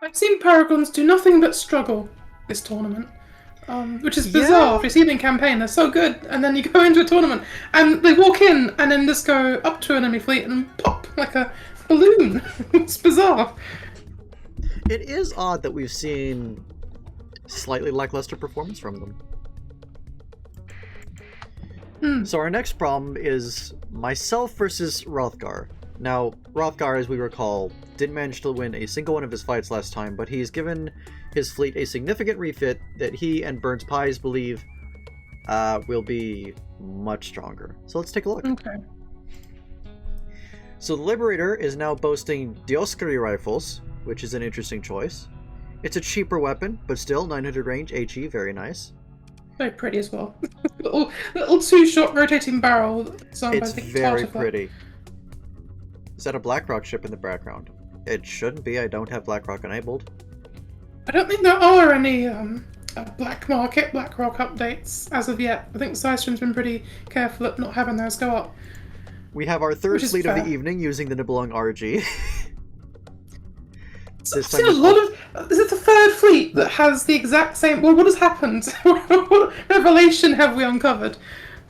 I've seen Paragons do nothing but struggle this tournament, which is bizarre for a seeding campaign. They're so good, and then you go into a tournament, and they walk in, and then just go up to an enemy fleet and pop like a balloon. It's bizarre. It is odd that we've seen slightly lackluster performance from them. So our next problem is myself versus Rothgar. Now, Rothgar, as we recall, didn't manage to win a single one of his fights last time, but he's given his fleet a significant refit that he and Burns Pies believe will be much stronger. So let's take a look. Okay. So the Liberator is now boasting Dioscuri rifles, which is an interesting choice. It's a cheaper weapon, but still 900 range, HE, very nice. Very pretty as well. little two-shot rotating barrel. It's very pretty. Is that a BlackRock ship in the background? It shouldn't be. I don't have BlackRock enabled. I don't think there are any black market BlackRock updates as of yet. I think System's been pretty careful at not having those go up. We have our third fleet of the evening using the Nibelung RG. I've seen a lot of... Is it the third fleet that has the exact same... Well, what has happened? What revelation have we uncovered?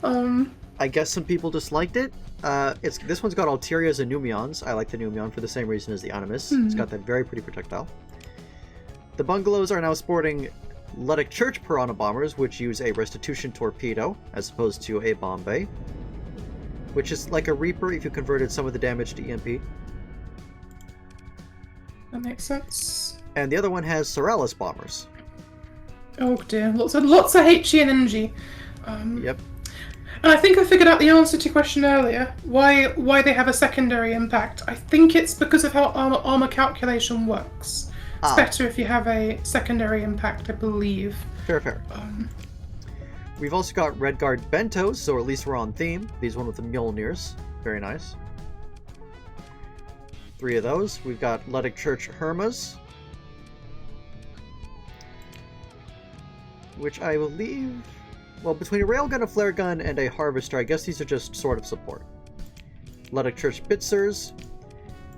I guess some people disliked it. This one's got Alterias and Numions. I like the Numion for the same reason as the Animus. It's got that very pretty projectile. The Bungalows are now sporting Luddic Church Piranha Bombers, which use a Restitution Torpedo, as opposed to a Bomb Bay. Which is like a Reaper if you converted some of the damage to EMP. That makes sense. And the other one has Soralis Bombers. Oh dear, lots of HE and NG. Yep. And I think I figured out the answer to your question earlier, why they have a secondary impact. I think it's because of how armor calculation works. It's better if you have a secondary impact, I believe. Fair. We've also got Redguard Bentos, so at least we're on theme. These one with the Mjolnirs. Very nice. 3 of those. We've got Luddic Church Hermas, which I believe... Well, between a railgun, a flare gun, and a harvester, I guess these are just sort of support. Luddic Church Bitzers.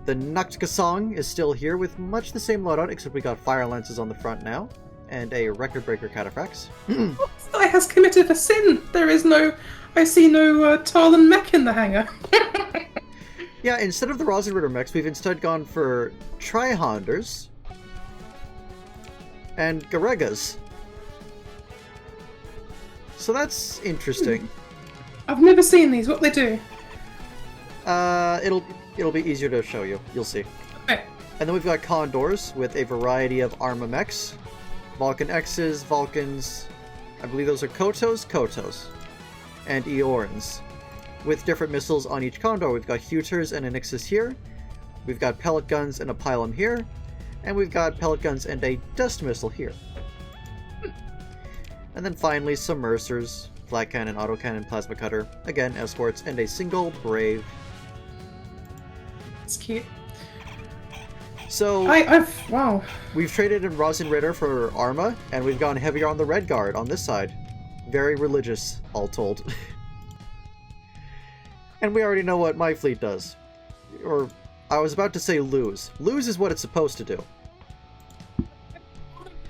The Nachtgesang is still here with much the same loadout, except we got fire lances on the front now. And a Record Breaker Cataphracts. I has committed a sin! I see no Talon mech in the hangar. Yeah, instead of the Rosenritter mechs, we've instead gone for Trihonders and Garegas. So that's interesting. I've never seen these. What they do? It'll be easier to show you. You'll see. Okay. And then we've got Condors with a variety of Arma mechs. Vulcan X's, Vulcans, I believe those are Kotos, and Eorans. with different missiles on each condor. We've got Hooters and a Nixus here. We've got pellet guns and a pylon here. And we've got pellet guns and a dust missile here. And then finally some Mercers, flat cannon, autocannon, plasma cutter, again escorts, and a single Brave. It's cute. So wow. We've traded in Rosin Ritter for Arma, and we've gone heavier on the Red Guard on this side. Very religious, all told. And we already know what my fleet does. Or, I was about to say lose. Lose is what it's supposed to do.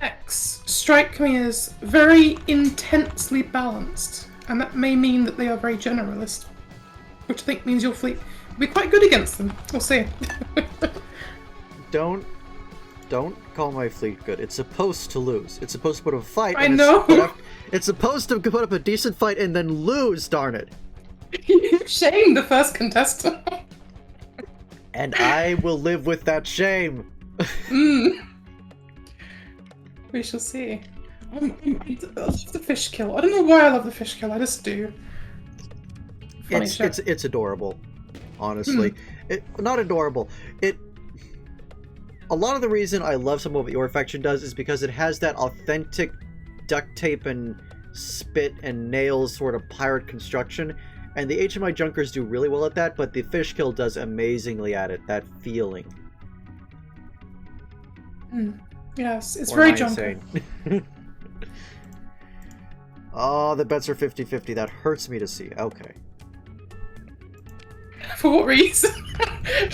X strike me as very intensely balanced, and that may mean that they are very generalist, which I think means your fleet will be quite good against them. We'll see. Don't call my fleet good. It's supposed to lose. It's supposed to put up a fight. I know. It's supposed to put up a decent fight and then lose, darn it. You shamed the first contestant. And I will live with that shame. We shall see. I love the fish kill. I don't know why I love the fish kill. I just do. Funny shit. It's adorable, honestly. Not adorable. A lot of the reason I love some of what your faction does is because it has that authentic duct tape and spit and nails sort of pirate construction, and the HMI Junkers do really well at that, but the fish kill does amazingly at it, that feeling. Yes, it's very junker. Oh, the bets are 50-50. That hurts me to see. Okay. For what reason?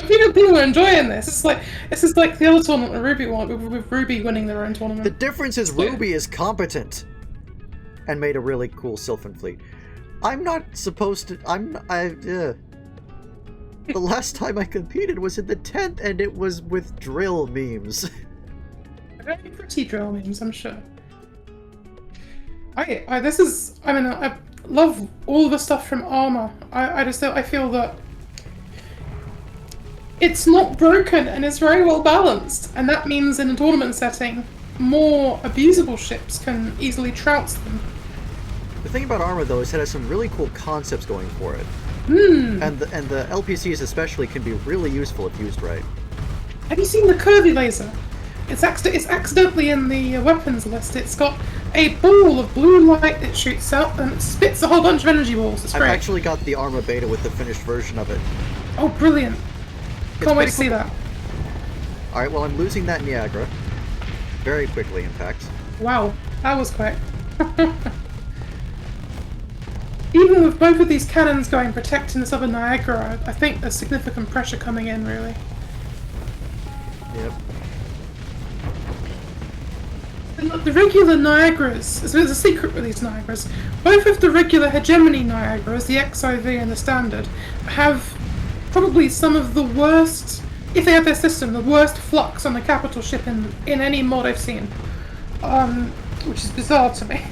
People are enjoying this. This is like the other tournament Ruby won, with Ruby winning their own tournament. The difference is Ruby is competent and made a really cool Sylphan fleet. I'm not supposed to. The last time I competed was in the 10th, and it was with drill memes. Very pretty drill memes, I'm sure. I love all the stuff from Arma. I feel that it's not broken and it's very well balanced, and that means in a tournament setting, more abusable ships can easily trounce them. The thing about Arma, though, is it has some really cool concepts going for it. And the LPCs especially can be really useful if used right. Have you seen the curvy laser? It's accidentally in the weapons list. It's got a ball of blue light that shoots out and it spits a whole bunch of energy balls. It's great. I've actually got the Arma beta with the finished version of it. Oh, brilliant. Can't wait to see that. Alright, well, I'm losing that Niagara. Very quickly, in fact. Wow, that was quick. Even with both of these cannons going protecting the southern Niagara, I think there's significant pressure coming in, really. Yep. The regular Niagaras, there's a secret with these Niagaras. Both of the regular hegemony Niagaras, the XIV and the Standard, have probably some of the worst, if they have their system, the worst flux on the capital ship in any mod I've seen. Which is bizarre to me.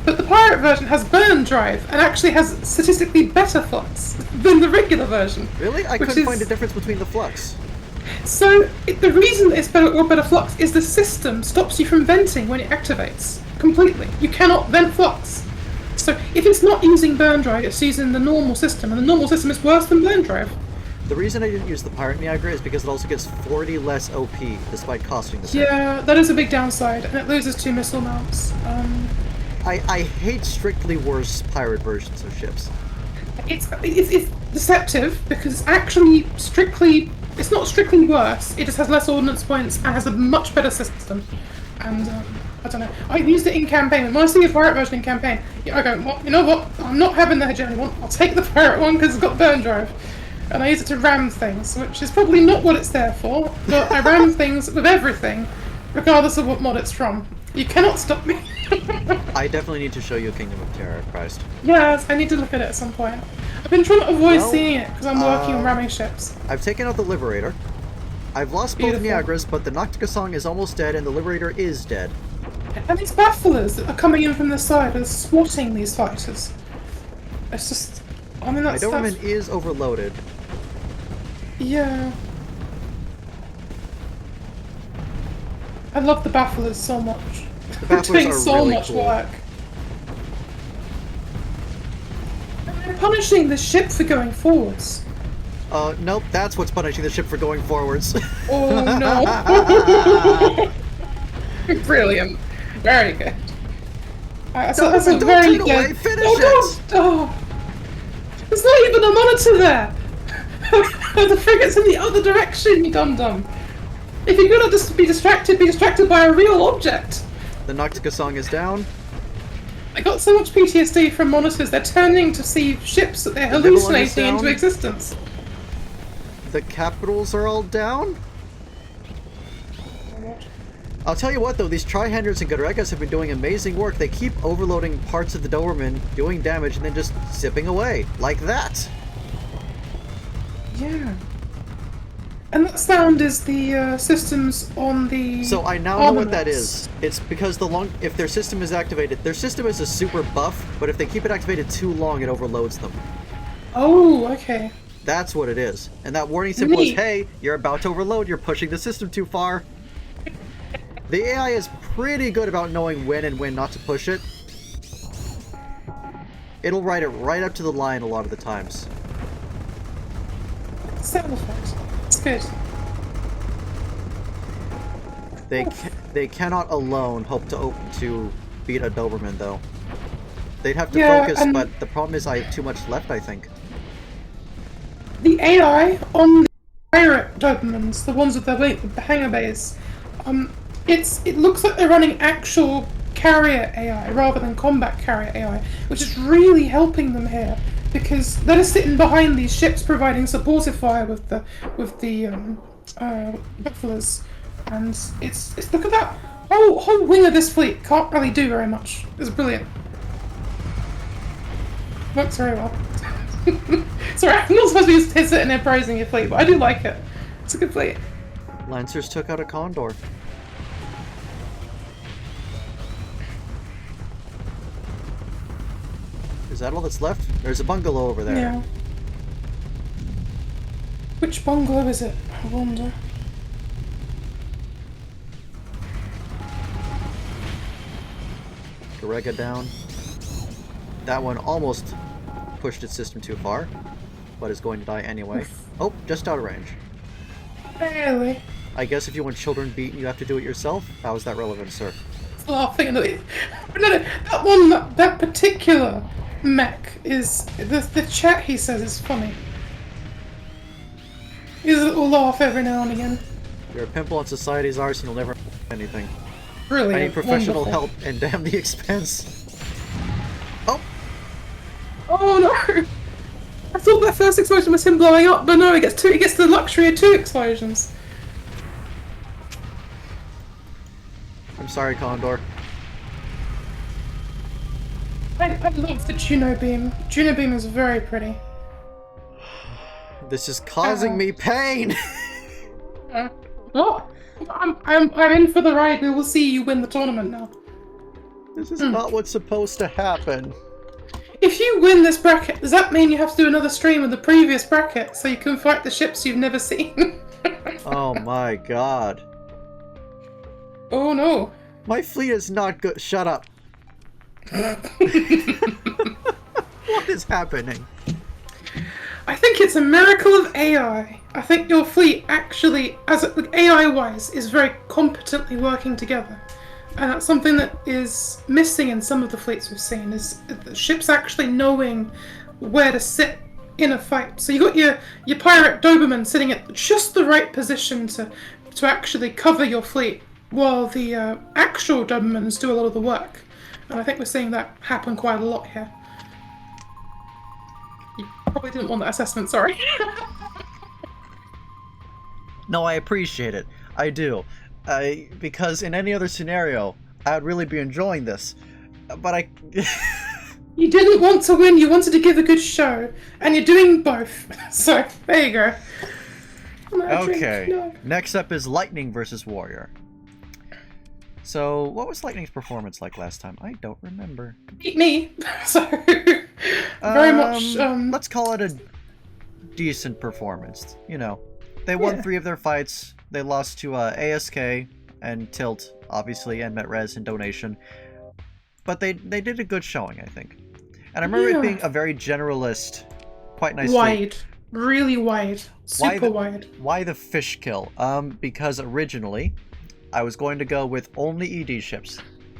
But the pirate version has burn drive and actually has statistically better flux than the regular version. Really? I couldn't find a difference between the flux. So, the reason it's better flux is the system stops you from venting when it activates. Completely. You cannot vent flux. So, if it's not using burn drive, it's using the normal system, and the normal system is worse than burn drive. The reason I didn't use the Pirate Niagara is because it also gets 40 less OP, despite costing the same. Yeah, that is a big downside, and it loses 2 missile mounts. I hate strictly worse pirate versions of ships. It's deceptive, because it's actually it's not strictly worse, it just has less ordnance points and has a much better system. And, I don't know, I used it in campaign, and when I see a pirate version in campaign, I go, well, you know what, I'm not having the hegemony one, I'll take the pirate one because it's got burn drive. And I use it to ram things, which is probably not what it's there for, but I ram things with everything, regardless of what mod it's from. You cannot stop me. I definitely need to show you Kingdom of Terror, Christ. Yes, I need to look at it at some point. I've been trying to avoid seeing it because I'm working on ramming ships. I've taken out the Liberator. I've lost both Niagaras, but the Noctica Song is almost dead and the Liberator is dead. And these bafflers that are coming in from the side are swatting these fighters. It's just... I mean, My Doberman is overloaded. Yeah. I love the bafflers so much. The bafflers are so really much cool. work. punishing the ship for going forwards. Nope, that's what's punishing the ship for going forwards. Oh no! Brilliant. Very good. That's a Don't very take it away, good. finish Oh, it! oh. There's not even a monitor there! The frigate's in the other direction, you dum-dum. If you're gonna just be distracted by a real object. The Nautica song is down. I got so much PTSD from monitors, they're turning to see ships that they're hallucinating into existence. The capitals are all down? I'll tell you what though, these Trihanders and Godregas have been doing amazing work. They keep overloading parts of the Doberman, doing damage, and then just zipping away. Like that! Yeah. And that sound is the systems on the... So I now know what that is. It's because if their system is activated, their system is a super buff, but if they keep it activated too long, it overloads them. Oh, okay. That's what it is. And that warning symbol is, Neat. hey, you're about to overload, you're pushing the system too far. The AI is pretty good about knowing when and when not to push it. It'll write it right up to the line a lot of the times. Sound effect. It's good. They cannot alone hope to beat a Doberman, though. They'd have to Yeah, focus, and- but the problem is I have too much left, I think. The AI on the pirate Dobermans, the ones with the hangar bays, it looks like they're running actual carrier AI rather than combat carrier AI, which is really helping them here because they're just sitting behind these ships providing supportive fire with the buffalers, and it's look at that whole wing of this fleet can't really do very much. It's brilliant. Works very well. Sorry, I'm not supposed to be sitting there praising your fleet, but I do like it. It's a good fleet. Lancers took out a Condor. Is that all that's left? There's a bungalow over there. Yeah. Which bungalow is it? I wonder. Garega down. That one almost pushed its system too far, but is going to die anyway. Oh, just out of range. Really? I guess if you want children beaten, you have to do it yourself? How is that relevant, sir? It's laughing at it. No, that one, that particular mech is the chat he says is funny. He's a little laugh every now and again. You're a pimple on society's arse and you'll never anything. Really? I need professional wonderful. help and damn the expense. Oh! Oh no! I thought that first explosion was him blowing up, but no, he gets the luxury of 2 explosions. I'm sorry, Condor. I love the Juno beam. Juno beam is very pretty. This is causing me pain! What? I'm in for the ride. We will see you win the tournament now. This is not what's supposed to happen. If you win this bracket, does that mean you have to do another stream of the previous bracket so you can fight the ships you've never seen? Oh my god. Oh no. My fleet is not good. Shut up. What is happening? I think it's a miracle of AI. I think your fleet actually, AI-wise, is very competently working together. And that's something that is missing in some of the fleets we've seen, is the ships actually knowing where to sit in a fight. So you got your pirate Doberman sitting at just the right position to actually cover your fleet, while the actual Dobermans do a lot of the work. And I think we're seeing that happen quite a lot here. You probably didn't want that assessment, sorry. No, I appreciate it. I do. Because in any other scenario, I would really be enjoying this. But I... You didn't want to win, you wanted to give a good show. And you're doing both. So, there you go. Okay. No. Next up is Lightning versus Warrior. So, what was Lightning's performance like last time? I don't remember. Beat me. So, very much... Let's call it a decent performance. You know, they won 3 of their fights. They lost to ASK and Tilt, obviously, and Metrez and Donation. But they did a good showing, I think. And I remember it being Yeah. a very generalist, quite nice fleet. Wide. Really wide. Super wide. Why the fish kill? Because originally, I was going to go with only ED ships.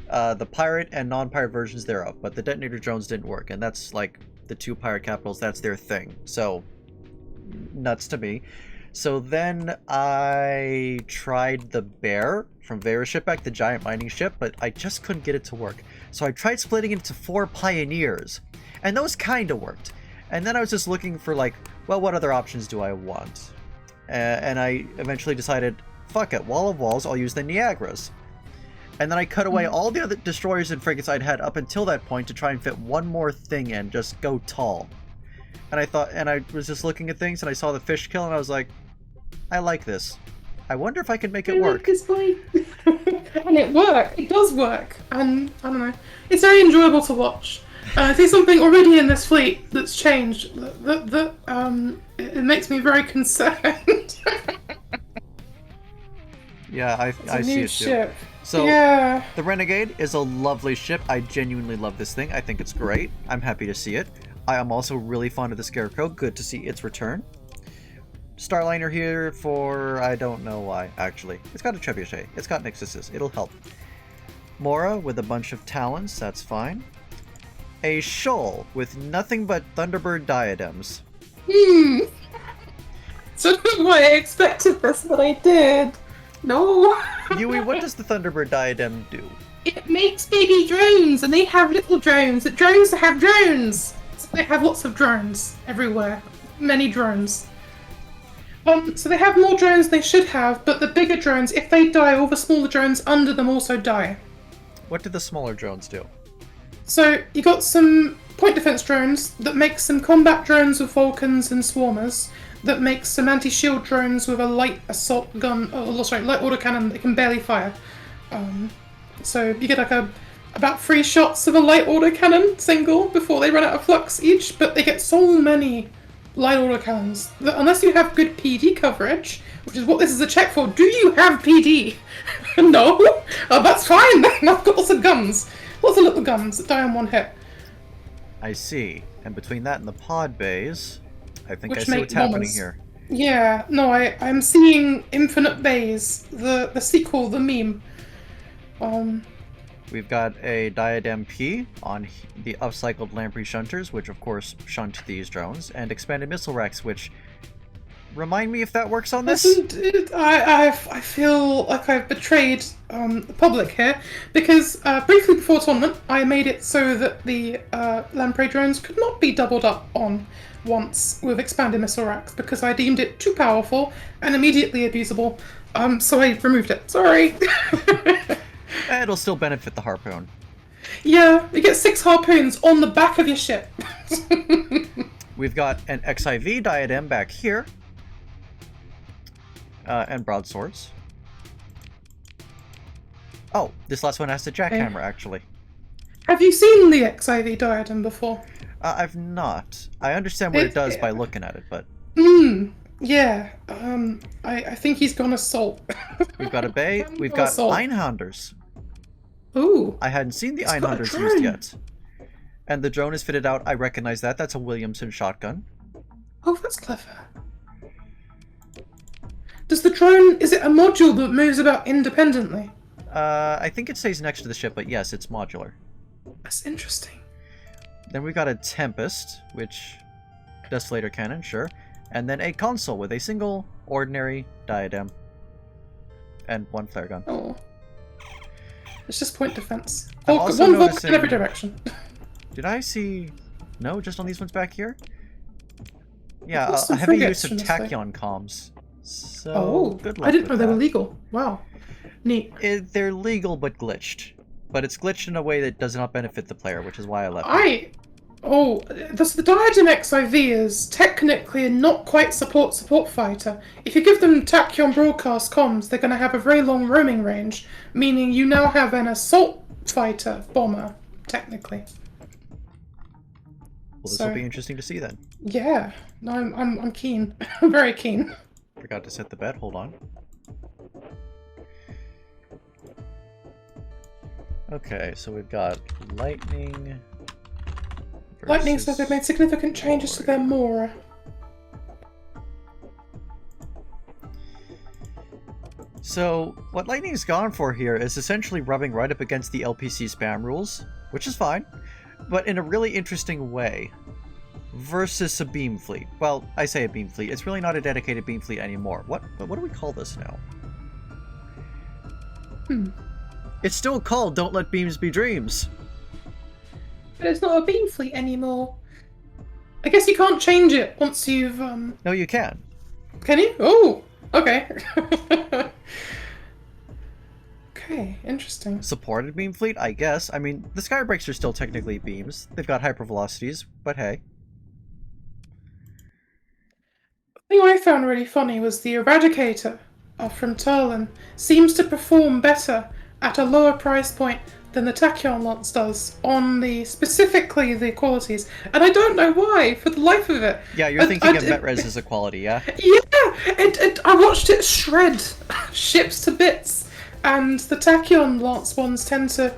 The pirate and non-pirate versions thereof, but the detonator drones didn't work, and that's like the 2 pirate capitals, that's their thing. So, nuts to me. So then I tried the Bear from Vera Shipback, the giant mining ship, but I just couldn't get it to work. So I tried splitting it into 4 Pioneers, and those kinda worked. And then I was just looking for like, well, what other options do I want? And I eventually decided, fuck it, Wall of Walls, I'll use the Niagaras. And then I cut away all the other destroyers and frigates I'd had up until that point to try and fit one more thing in, just go tall. And I was just looking at things and I saw the fish kill and I was like, I like this. I wonder if I can make it work. Like this way. And it worked. It does work. And I don't know. It's very enjoyable to watch. I see something already in this fleet that's changed. It makes me very concerned. Yeah, I see it too. Ship. So, yeah. The Renegade is a lovely ship. I genuinely love this thing. I think it's great. I'm happy to see it. I am also really fond of the Scarecrow. Good to see its return. Starliner here for... I don't know why, actually. It's got a Trebuchet. It's got Nixuses. It'll help. Mora with a bunch of Talons. That's fine. A Shoal with nothing but Thunderbird diadems. So I don't know why I expected this, but I did. No. Yui, what does the Thunderbird diadem do? It makes baby drones, and they have little drones. Drones have drones. So they have lots of drones everywhere. Many drones. So they have more drones than they should have, but the bigger drones, if they die, all the smaller drones under them also die. What do the smaller drones do? So you got some point defense drones that make some combat drones with Vulcans and Swarmers, that makes some anti-shield drones with a light assault gun, light autocannon that can barely fire. So you get like about 3 shots of a light autocannon single before they run out of flux each, but they get so many light autocannons that unless you have good PD coverage, which is what this is a check for, do you have PD? No? Oh, that's fine then, I've got lots of guns. Lots of little guns that die on 1 hit. I see. And between that and the pod bays, I think Which I see what's happening bombers. here. Yeah, no, I'm seeing Infinite Bays, the sequel, the meme. We've got a Diadem P on the upcycled Lamprey Shunters, which of course shunt these drones, and expanded missile racks, which... Remind me if that works on this? I feel like I've betrayed the public here, because briefly before tournament, I made it so that the Lamprey drones could not be doubled up on once with expanded missile racks, because I deemed it too powerful and immediately abusable, so I removed it. Sorry. It'll still benefit the Harpoon. Yeah, you get 6 harpoons on the back of your ship. We've got an XIV Diadem back here. And broadswords. Oh, this last one has a jackhammer, actually. Have you seen the XIV diadem before? I've not. I understand what it does by looking at it, but... Yeah. I think he's gone assault. We've got a bay. We've got Einhounders. Ooh. I hadn't seen the Einhounders used yet. And the drone is fitted out. I recognize that. That's a Williamson shotgun. Oh, that's clever. Does the drone... Is it a module that moves about independently? I think it stays next to the ship, but yes, it's modular. That's interesting. Then we've got a Tempest, which... Desolator cannon, sure. And then a console with a single, ordinary diadem. And 1 flare gun. Oh. It's just point defense. I'm Oh, also one noticing... in every direction. Did I see... No, just on these ones back here? Yeah, What's a the heavy use frigates of from this thing? tachyon comms. So, Oh, good luck I didn't know with they were that. legal. Wow. Neat. They're legal but glitched. But it's glitched in a way that does not benefit the player, which is why I left it. The Diadem XIV is technically not quite support fighter. If you give them tachyon broadcast comms, they're going to have a very long roaming range, meaning you now have an assault fighter bomber, technically. Well, this will be interesting to see then. Yeah, no, I'm keen. I'm very keen. Forgot to set the bed. Hold on. Okay, so we've got lightning. Lightning says they've made significant changes to their Mora. So, what Lightning's gone for here is essentially rubbing right up against the LPC spam rules, which is fine, but in a really interesting way. Versus a beam fleet. Well, I say a beam fleet. It's really not a dedicated beam fleet anymore. What do we call this now? It's still called Don't Let Beams Be Dreams. But it's not a beam fleet anymore. I guess you can't change it once you've, No, you can. Can you? Oh! Okay. Okay, interesting. Supported beam fleet, I guess. I mean, the Skybreaks are still technically beams. They've got hypervelocities, but hey. The thing I found really funny was the Eradicator from Turlin seems to perform better at a lower price point than the Tachyon Lance does on specifically the qualities, and I don't know why for the life of it. Yeah, you're thinking of Metrez as a quality, yeah? Yeah, I watched it shred ships to bits, and the Tachyon Lance ones tend to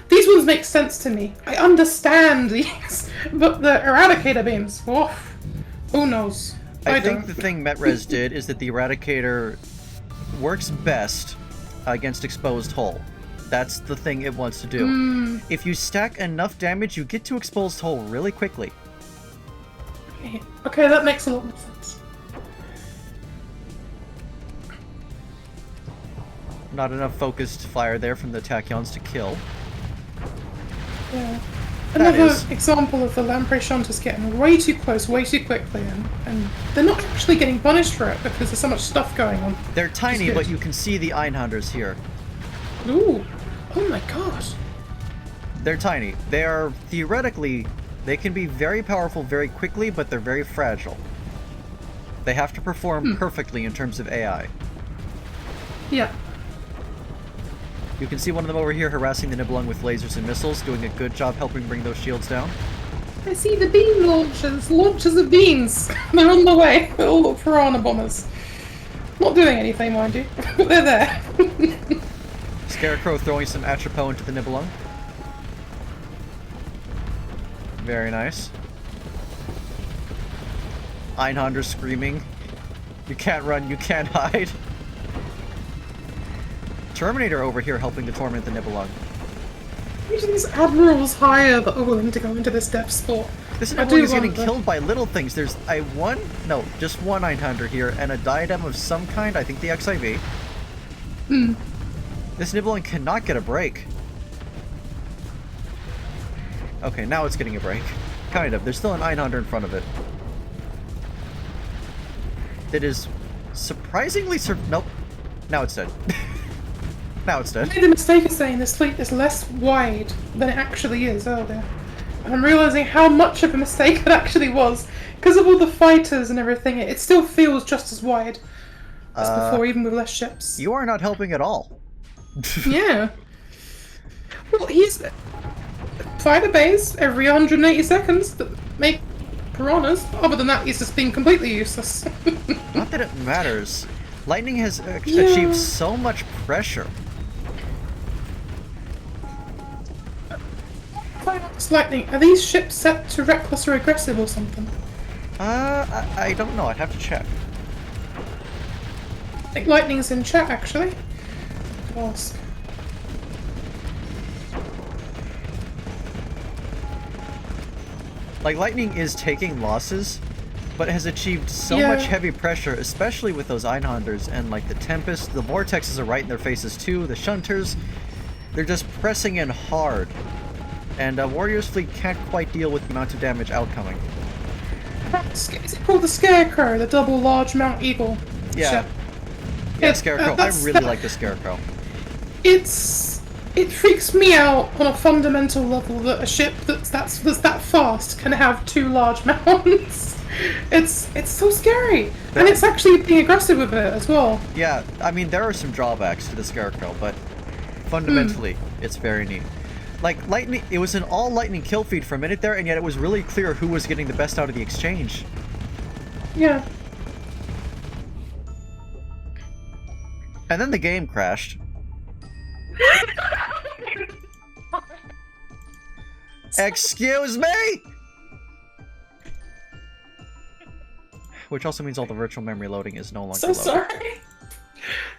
these ones make sense to me. I understand these, but the Eradicator beams, who knows? I think the thing Metrez did is that the Eradicator works best against exposed hull. That's the thing it wants to do. If you stack enough damage, you get to exposed hull really quickly. Okay, that makes a lot more sense. Not enough focused fire there from the Tachyons to kill. Yeah. Another example of the Lamprey Shunters getting way too close, way too quickly, and they're not actually getting punished for it because there's so much stuff going on. They're tiny, but you can see the Einhanders here. Ooh. Oh my god. They're tiny. They are, theoretically, they can be very powerful very quickly, but they're very fragile. They have to perform perfectly in terms of AI. Yeah. You can see one of them over here harassing the Nibelung with lasers and missiles, doing a good job helping bring those shields down. I see the beam launchers of beams. They're on the way. They're all piranha bombers. Not doing anything, mind you, but they're there. Scarecrow throwing some Atropos into the Nibelung. Very nice. Einhander screaming. You can't run, you can't hide. Terminator over here helping to torment the Nibelung. These admirals hire that are willing to go into this depth sport. This Nibelung is getting killed by little things. There's just one Einhander here, and a diadem of some kind, I think the XIV. This Nibelung cannot get a break. Okay, now it's getting a break. Kind of. There's still an Einhander in front of it. It is surprisingly nope. Now it's dead. Now it's dead. I made the mistake of saying this fleet is less wide than it actually is earlier. And I'm realising how much of a mistake it actually was. Because of all the fighters and everything, it still feels just as wide as before, even with less ships. You are not helping at all. Yeah. Well, he's fighter bays every 180 seconds that make piranhas. Other than that, he's just been completely useless. Not that it matters. Lightning has achieved so much pressure. Lightning, are these ships set to reckless or aggressive or something? I don't know. I'd have to check. I think Lightning's in chat, actually. I'll ask. Like, Lightning is taking losses, but has achieved so much heavy pressure, especially with those Einhanders and, like, the Tempest. The Vortexes are right in their faces, too. The Shunters, they're just pressing in hard. And Warrior's fleet can't quite deal with the amount of damage outcoming. Is it called the Scarecrow, the double large Mount Eagle ship? Yeah, Scarecrow. I really like the Scarecrow. It freaks me out on a fundamental level that a ship that's that fast can have two large mounts. It's so scary, and it's actually being aggressive with it as well. Yeah, I mean there are some drawbacks to the Scarecrow, but fundamentally it's very neat. Like Lightning, it was an all Lightning kill feed for a minute there, and yet it was really clear who was getting the best out of the exchange. Yeah. And then the game crashed. Excuse me? which also means all the virtual memory loading is no longer So loaded. sorry.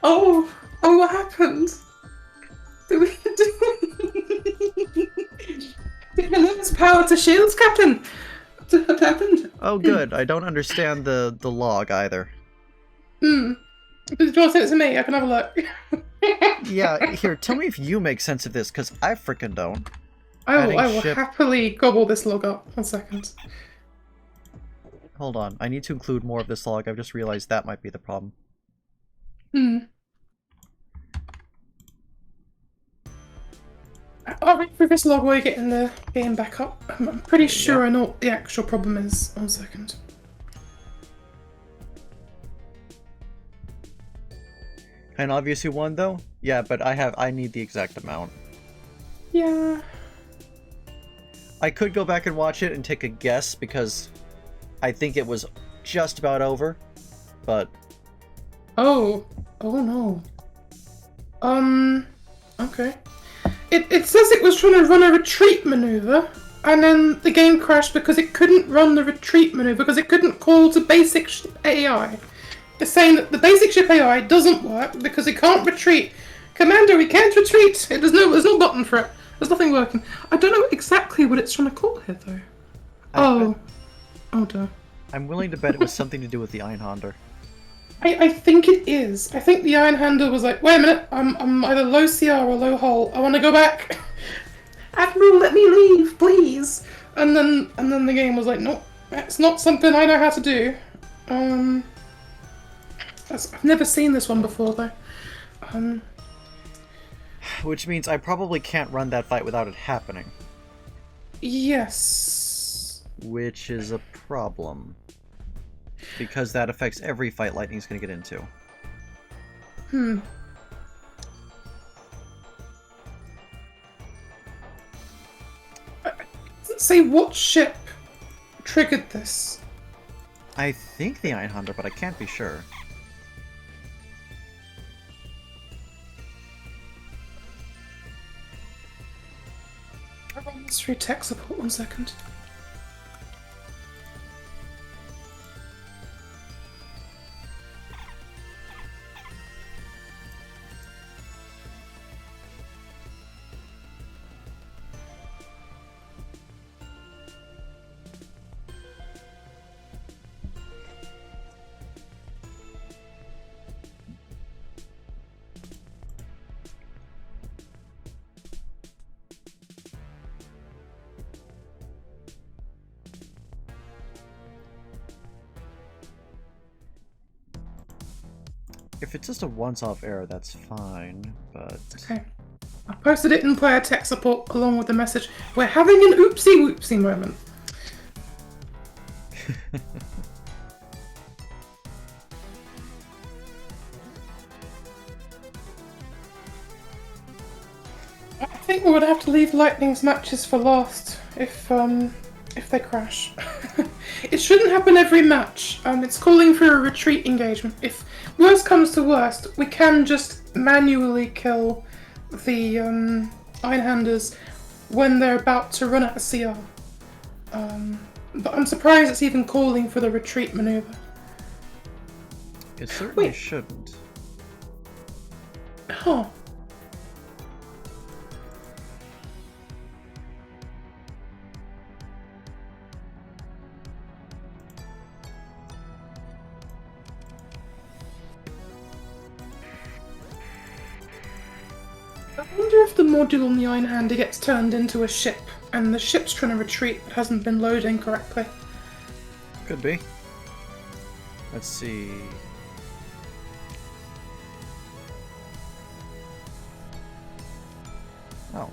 Oh, what happened? Did we Did we lose power to shields, Captain? What happened? Oh, good. I don't understand the log either. Hmm. Did you want to send it to me? I can have a look. Yeah, here, tell me if you make sense of this, because I frickin' don't. I Adding will ship- happily gobble this log up. 1 second. Hold on, I need to include more of this log. I've just realized that might be the problem. I'll read through this log while you're getting the game back up. I'm pretty sure I know what the actual problem is. 1 second. An obvious who won, though? Yeah, but I need the exact amount. Yeah. I could go back and watch it and take a guess, because I think it was just about over, but... Oh no. Okay. It says it was trying to run a retreat maneuver, and then the game crashed because it couldn't run the retreat maneuver because it couldn't call to basic ship AI. It's saying that the basic ship AI doesn't work because it can't retreat. Commander, we can't retreat! There's no button for it. There's nothing working. I don't know exactly what it's trying to call here, though. Oh dear. I'm willing to bet it was something to do with the Einhander. I think it is. I think the Iron Handler was like, wait a minute, I'm either low CR or low hull. I want to go back. Admiral, let me leave, please. And then the game was like, nope, that's not something I know how to do. I've never seen this one before though. Which means I probably can't run that fight without it happening. Yes. Which is a problem. Because that affects every fight Lightning's gonna get into. Doesn't say what ship triggered this. I think the Einhander, but I can't be sure. I'll run this through tech support. 1 second. If it's just a once-off error, that's fine, but... Okay. I posted it in player tech support along with the message, we're having an oopsie whoopsie moment. I think we would have to leave Lightning's matches for last if they crash. It shouldn't happen every match. It's calling for a retreat engagement. If worst comes to worst, we can just manually kill the Einhanders when they're about to run out of CR. But I'm surprised it's even calling for the retreat maneuver. It certainly shouldn't. Huh. I wonder if the module on the Einhander gets turned into a ship, and the ship's trying to retreat but hasn't been loading correctly. Could be. Let's see... Oh.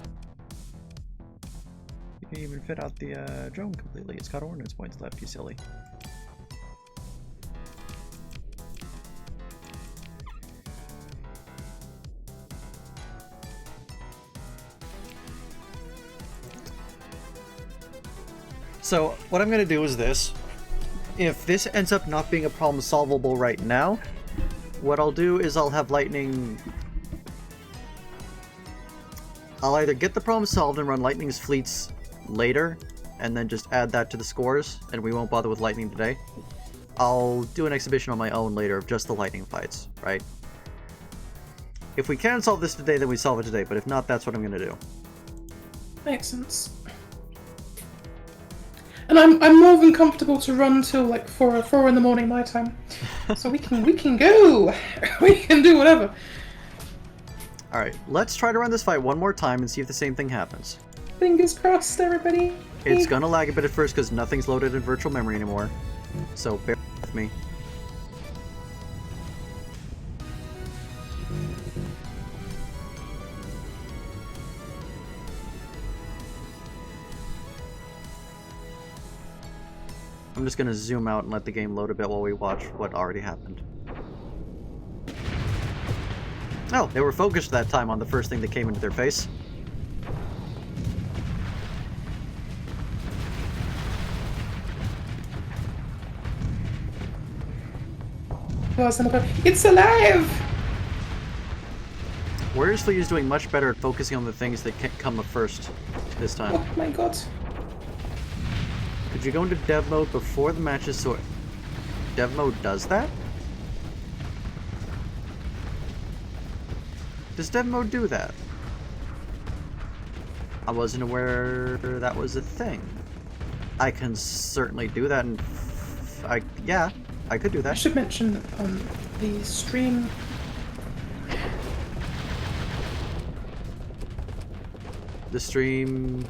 You can even fit out the drone completely. It's got ordnance points left, you silly. So, what I'm going to do is this. If this ends up not being a problem solvable right now, what I'll do is I'll have Lightning... I'll either get the problem solved and run Lightning's fleets later, and then just add that to the scores, and we won't bother with Lightning today. I'll do an exhibition on my own later of just the lightning fights, right? If we can solve this today, then we solve it today, but if not, that's what I'm gonna do. Makes sense. And I'm more than comfortable to run till like 4 in the morning my time. So we can go. We can do whatever. Alright, let's try to run this fight one more time and see if the same thing happens. Fingers crossed, everybody. It's gonna lag a bit at first because nothing's loaded in virtual memory anymore. So bear with me. I'm just gonna zoom out and let the game load a bit while we watch what already happened. Oh, they were focused that time on the first thing that came into their face. It's alive! Warriors Fleet is doing much better at focusing on the things that can't come up first this time. Oh my god. Could you go into dev mode before the matches so dev mode does that? Does dev mode do that? I wasn't aware that was a thing. I can certainly do that and yeah, I could do that. I should mention the stream. The stream.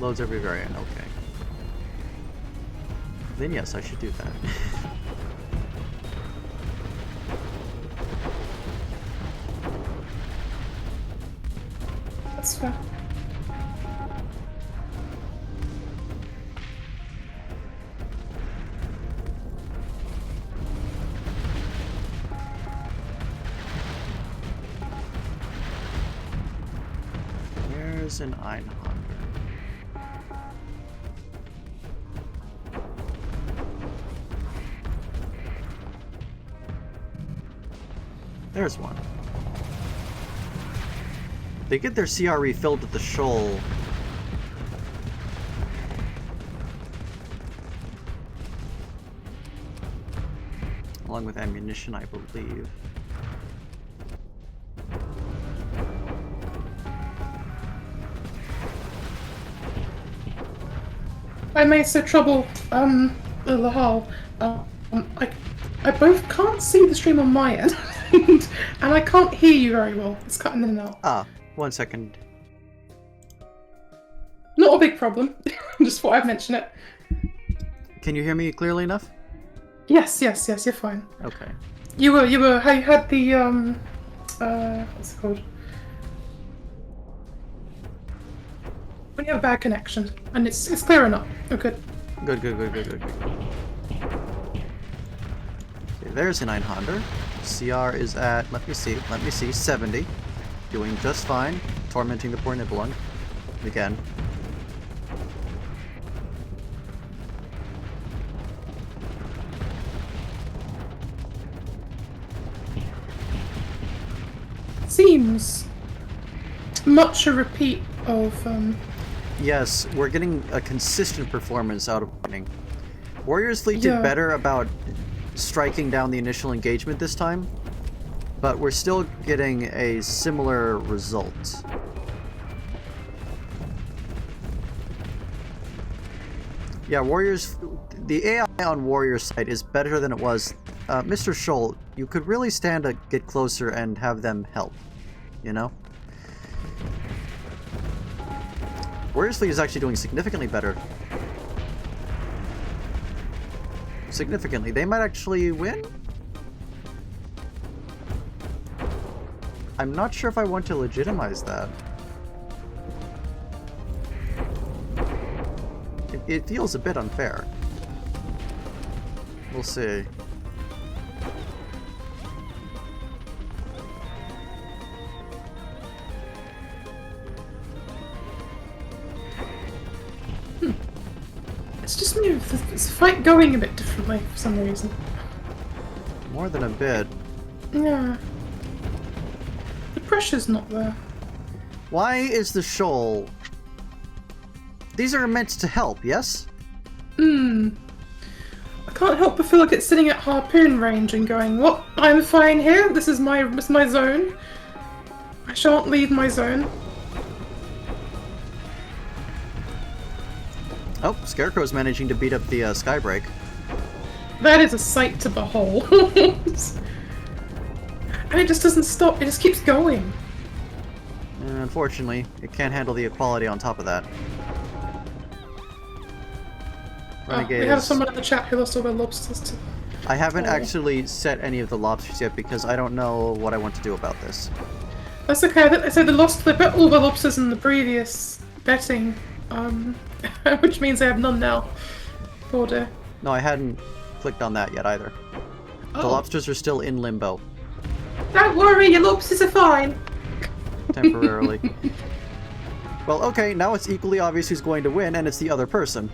Loads every variant, okay. Then yes, I should do that. That's fair. There's an Einhander. There's one. They get their CR refilled at the shoal. Along with ammunition, I believe. I may so trouble Lahal. I both can't see the stream on my end, and I can't hear you very well. It's cutting in and out. Ah, 1 second. Not a big problem. Just thought I'd mention it. Can you hear me clearly enough? Yes, you're fine. Okay. You had the what's it called? When you have a bad connection, and it's clear enough. Oh, good. Good. Okay, there's an Einhander. CR is at, let me see, 70. Doing just fine. Tormenting the poor Nibelung. Again. Seems much a repeat of Yes, we're getting a consistent performance out of winning. Warriors Fleet did better about striking down the initial engagement this time, but we're still getting a similar result. Yeah, Warriors... The AI on Warriors' side is better than it was. Mr. Scholl, you could really stand to get closer and have them help, you know? Warriors Fleet is actually doing significantly better. Significantly. They might actually win? I'm not sure if I want to legitimize that. It feels a bit unfair. We'll see. it's just me. It's a fight going a bit differently for some reason. More than a bit. Yeah. pressure's not there? Why is the shoal... These are meant to help, yes? I can't help but feel like it's sitting at harpoon range and going, what? I'm fine here? This is my zone. I shan't leave my zone. Oh, Scarecrow's managing to beat up the Skybreak. That is a sight to behold. And it just doesn't stop, it just keeps going. And unfortunately, it can't handle the equality on top of that. Renegade we have someone in the chat who lost all their lobsters too. I haven't actually set any of the lobsters yet because I don't know what I want to do about this. That's okay, I think they said they bet all the lobsters in the previous betting, which means they have none now. Poor dear. No, I hadn't clicked on that yet either. The lobsters are still in limbo. Don't worry, your lobsters are fine. Temporarily. Well, okay, now it's equally obvious who's going to win, and it's the other person.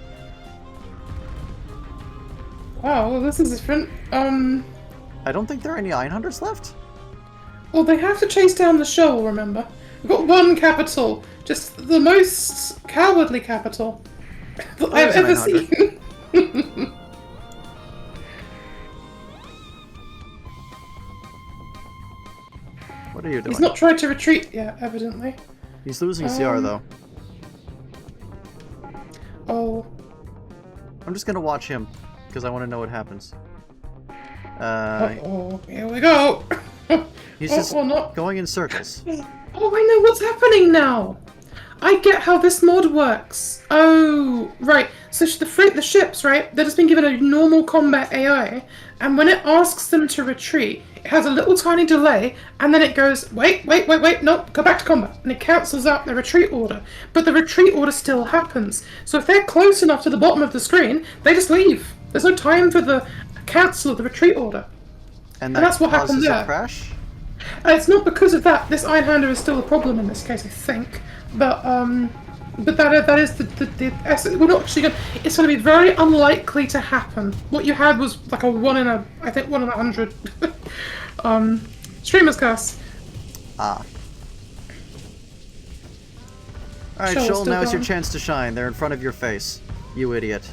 Wow, well, this is different. I don't think there are any Iron Hunters left. Well, they have to chase down the shoal, remember? We've got one capital. Just the most cowardly capital that I've ever seen. What are you doing? He's not tried to retreat yet, evidently. He's losing CR, though. Oh. I'm just gonna watch him, because I want to know what happens. Uh-oh, here we go! He's just going in circles. Oh, I know what's happening now! I get how this mod works. Oh, right. So the ships, right, they're just been given a normal combat AI, and when it asks them to retreat, it has a little tiny delay, and then it goes, wait, no, go back to combat, and it cancels out the retreat order. But the retreat order still happens. So if they're close enough to the bottom of the screen, they just leave. There's no time for the cancel of the retreat order. And that's what happened there. A crash? It's not because of that. This Ironhander is still a problem in this case, I think. But that is the essence. We're not actually going. It's going to be very unlikely to happen. What you had was like a 1 in 100. Streamer's curse. Ah. Alright, Shoal, now's your chance to shine. They're in front of your face. You idiot.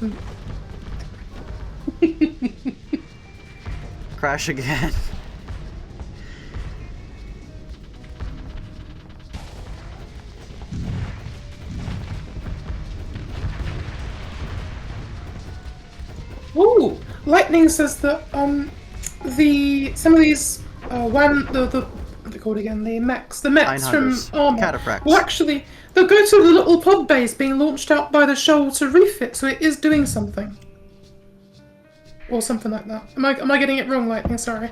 Crash again. Ooh, Lightning says that some of these what are they called again? The mechs from Armor. Cataphracts. Well, actually, they'll go to the little pod base being launched out by the shoal to refit, so it is doing something, or something like that. Am I getting it wrong, Lightning? Sorry.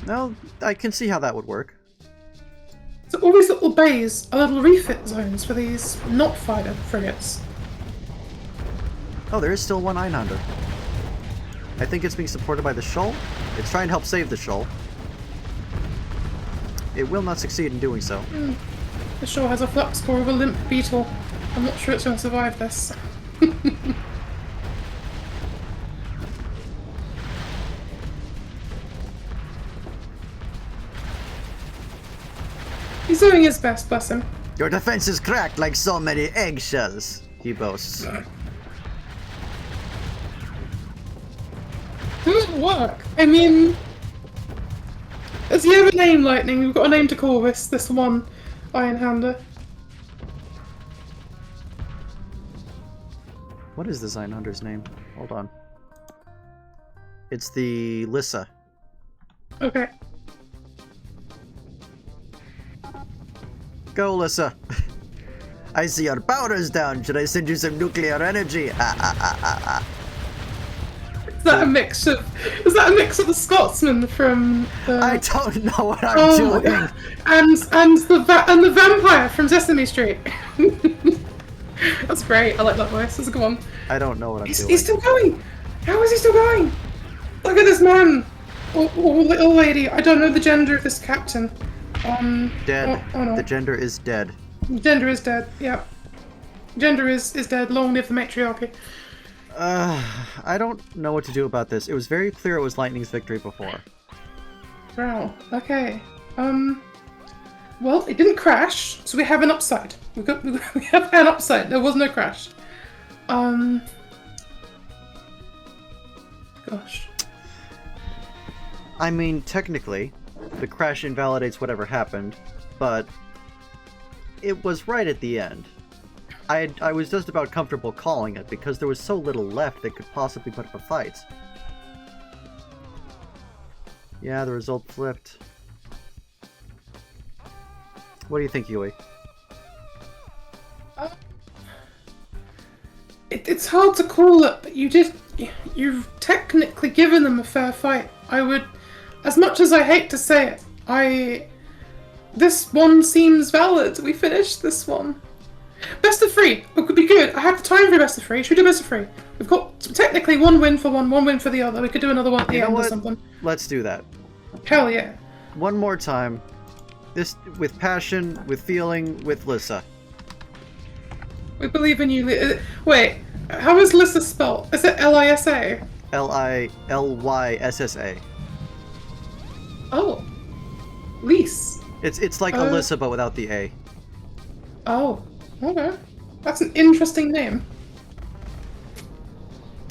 No, I can see how that would work. So all these little bays are little refit zones for these not fighter frigates. Oh, there is still one Einhander. I think it's being supported by the Shoal. It's trying to help save the Shoal. It will not succeed in doing so. The shoal has a flux core of a limp beetle. I'm not sure it's going to survive this. He's doing his best, bless him. Your defense is cracked like so many eggshells, he boasts. Doesn't work. I mean, does he have a name, Lightning? We've got a name to call this one Ironhander. What is this Einhander's name? Hold on. It's the Lissa. Okay. Go, Lissa. I see your power's down. Should I send you some nuclear energy? Is that a mix of the Scotsman from the... I don't know what I'm doing. And the vampire from Sesame Street. That's great. I like that voice. That's a good one. I don't know what I'm doing. He's still going. How is he still going? Look at this man. Or little lady. I don't know the gender of this captain. Dead. Oh no. The gender is dead. Gender is dead. Yeah. Gender is dead. Long live the matriarchy. I don't know what to do about this. It was very clear it was Lightning's victory before. Wow. Okay. Um, well, it didn't crash, so we have an upside. We have an upside. There was no crash. Gosh. I mean, technically, the crash invalidates whatever happened, but it was right at the end. I was just about comfortable calling it because there was so little left that could possibly put up a fight. Yeah, the result flipped. What do you think, Yui? It's hard to call it, but you've technically given them a fair fight. I would, as much as I hate to say it, this one seems valid. We finished this one. Best of 3. It could be good. I have the time for best of 3. Should we do best of 3? We've got technically one win for one win for the other. We could do another one at the end or something. Let's do that. Hell yeah. One more time. This with passion, with feeling, with Lissa. We believe in you. Wait, how is Lissa spelled? Is it Lisa? Lillyssa. Oh, Lise. It's like Alyssa but without the A. Oh, okay. That's an interesting name.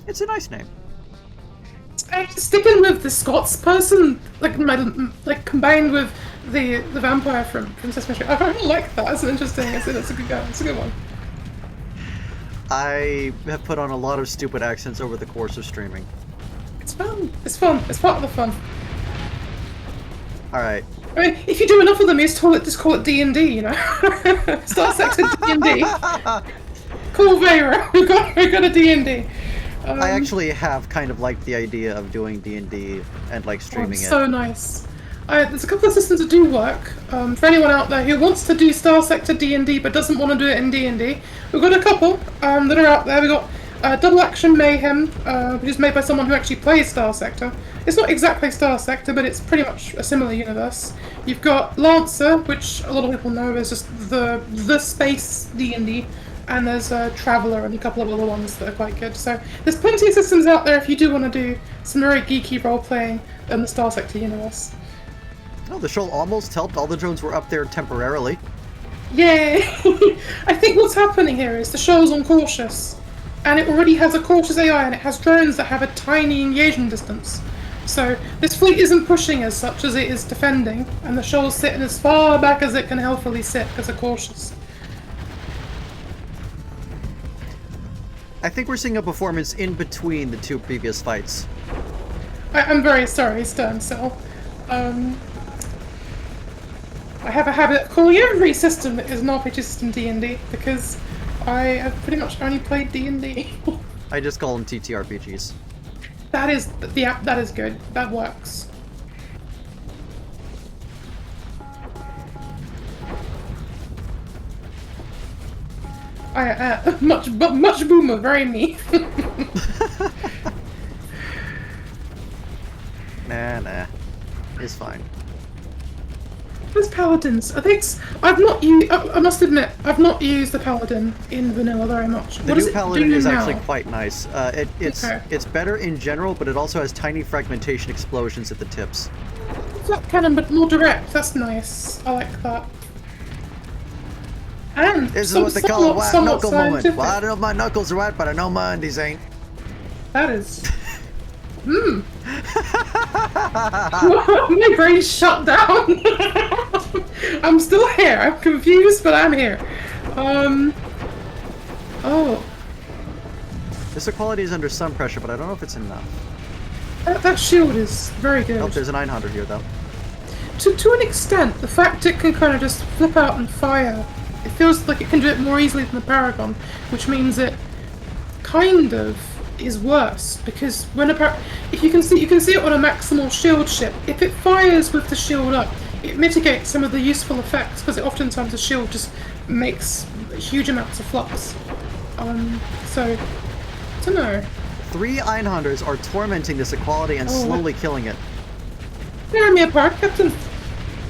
It's a nice name. Sticking with the Scots person, like combined with the vampire from Princess Mystery. I really like that. That's an interesting. It's a good guy. It's a good one. I have put on a lot of stupid accents over the course of streaming. It's fun. It's fun. It's part of the fun. All right. I mean, if you do enough of them, you just call it D&D. You know, Starsector D&D. Cool, Vera. We got a D&D. I actually have kind of liked the idea of doing D&D and like streaming it. So nice. There's a couple of systems that do work. For anyone out there who wants to do Starsector D&D but doesn't want to do it in D&D, we've got a couple that are out there. We've got Double Action Mayhem, which is made by someone who actually plays Starsector. It's not exactly Starsector, but it's pretty much a similar universe. You've got Lancer, which a lot of people know is just the space D&D. And there's Traveller and a couple of other ones that are quite good. So there's plenty of systems out there if you do want to do some very geeky role-playing in the Starsector universe. Oh, the show almost helped. All the drones were up there temporarily. Yay! I think what's happening here is the show's on cautious. And it already has a cautious AI and it has drones that have a tiny engagement distance. So this fleet isn't pushing as such as it is defending. And the show's sitting as far back as it can healthily sit because they're cautious. I think we're seeing a performance in between the two previous fights. I'm very sorry, Stern Cell. I have a habit of calling every system that is an RPG system D&D because I have pretty much only played D&D. I just call them TTRPGs. That is good. That works. Much boomer, very me. Nah. It's fine. Those paladins, I think I've not used. I must admit, I've not used the paladin in vanilla very much. The new paladin is actually quite nice. It's better in general, but it also has tiny fragmentation explosions at the tips. Flat cannon, but more direct. That's nice. I like that. And this is what they call a white knuckle moment. Well, I don't know if my knuckles are white, but I know mine these ain't. That is. My brain shut down. I'm still here. I'm confused, but I'm here. Oh. This equality is under some pressure, but I don't know if it's enough. That shield is very good. Oh, there's a 900 here, though. To an extent, the fact it can kind of just flip out and fire, it feels like it can do it more easily than the Paragon, which means it kind of is worse because when if you can see it on a maximal shield ship, if it fires with the shield up, it mitigates some of the useful effects because oftentimes the shield just makes huge amounts of flux. So I don't know. 3 Einhanders are tormenting this equality and slowly killing it. Tear me apart, Captain.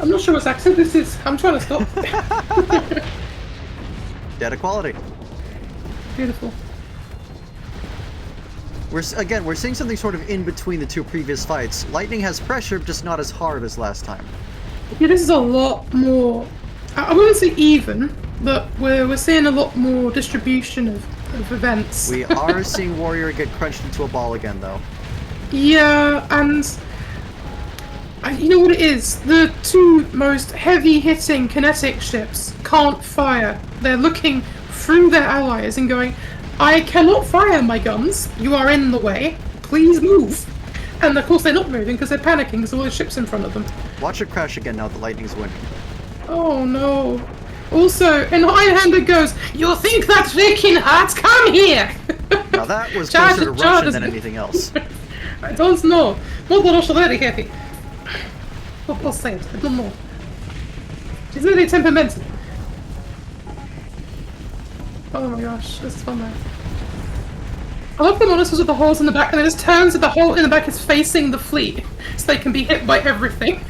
I'm not sure what accent this is. I'm trying to stop. Dead equality. Beautiful. We're seeing something sort of in between the two previous fights. Lightning has pressure, just not as hard as last time. Yeah, this is a lot more. I wouldn't say even, but we're seeing a lot more distribution of events. We are seeing Warrior get crunched into a ball again, though. Yeah, and you know what it is? The two most heavy-hitting kinetic ships can't fire. They're looking through their allies and going, I cannot fire my guns. You are in the way. Please move. And of course they're not moving because they're panicking because all the ships in front of them. Watch it crash again now that Lightning's winning. Oh no. Also, in High-Hand it goes, you think that's freaking hard? Come here! Now that was closer to Russian than anything else. I don't know. Not the Russian very heavy. What was said? I don't know. She's really temperamental. Oh my gosh, this is fun though. I love the monitors with the holes in the back, and it just turns that the hole in the back is facing the fleet, so they can be hit by everything.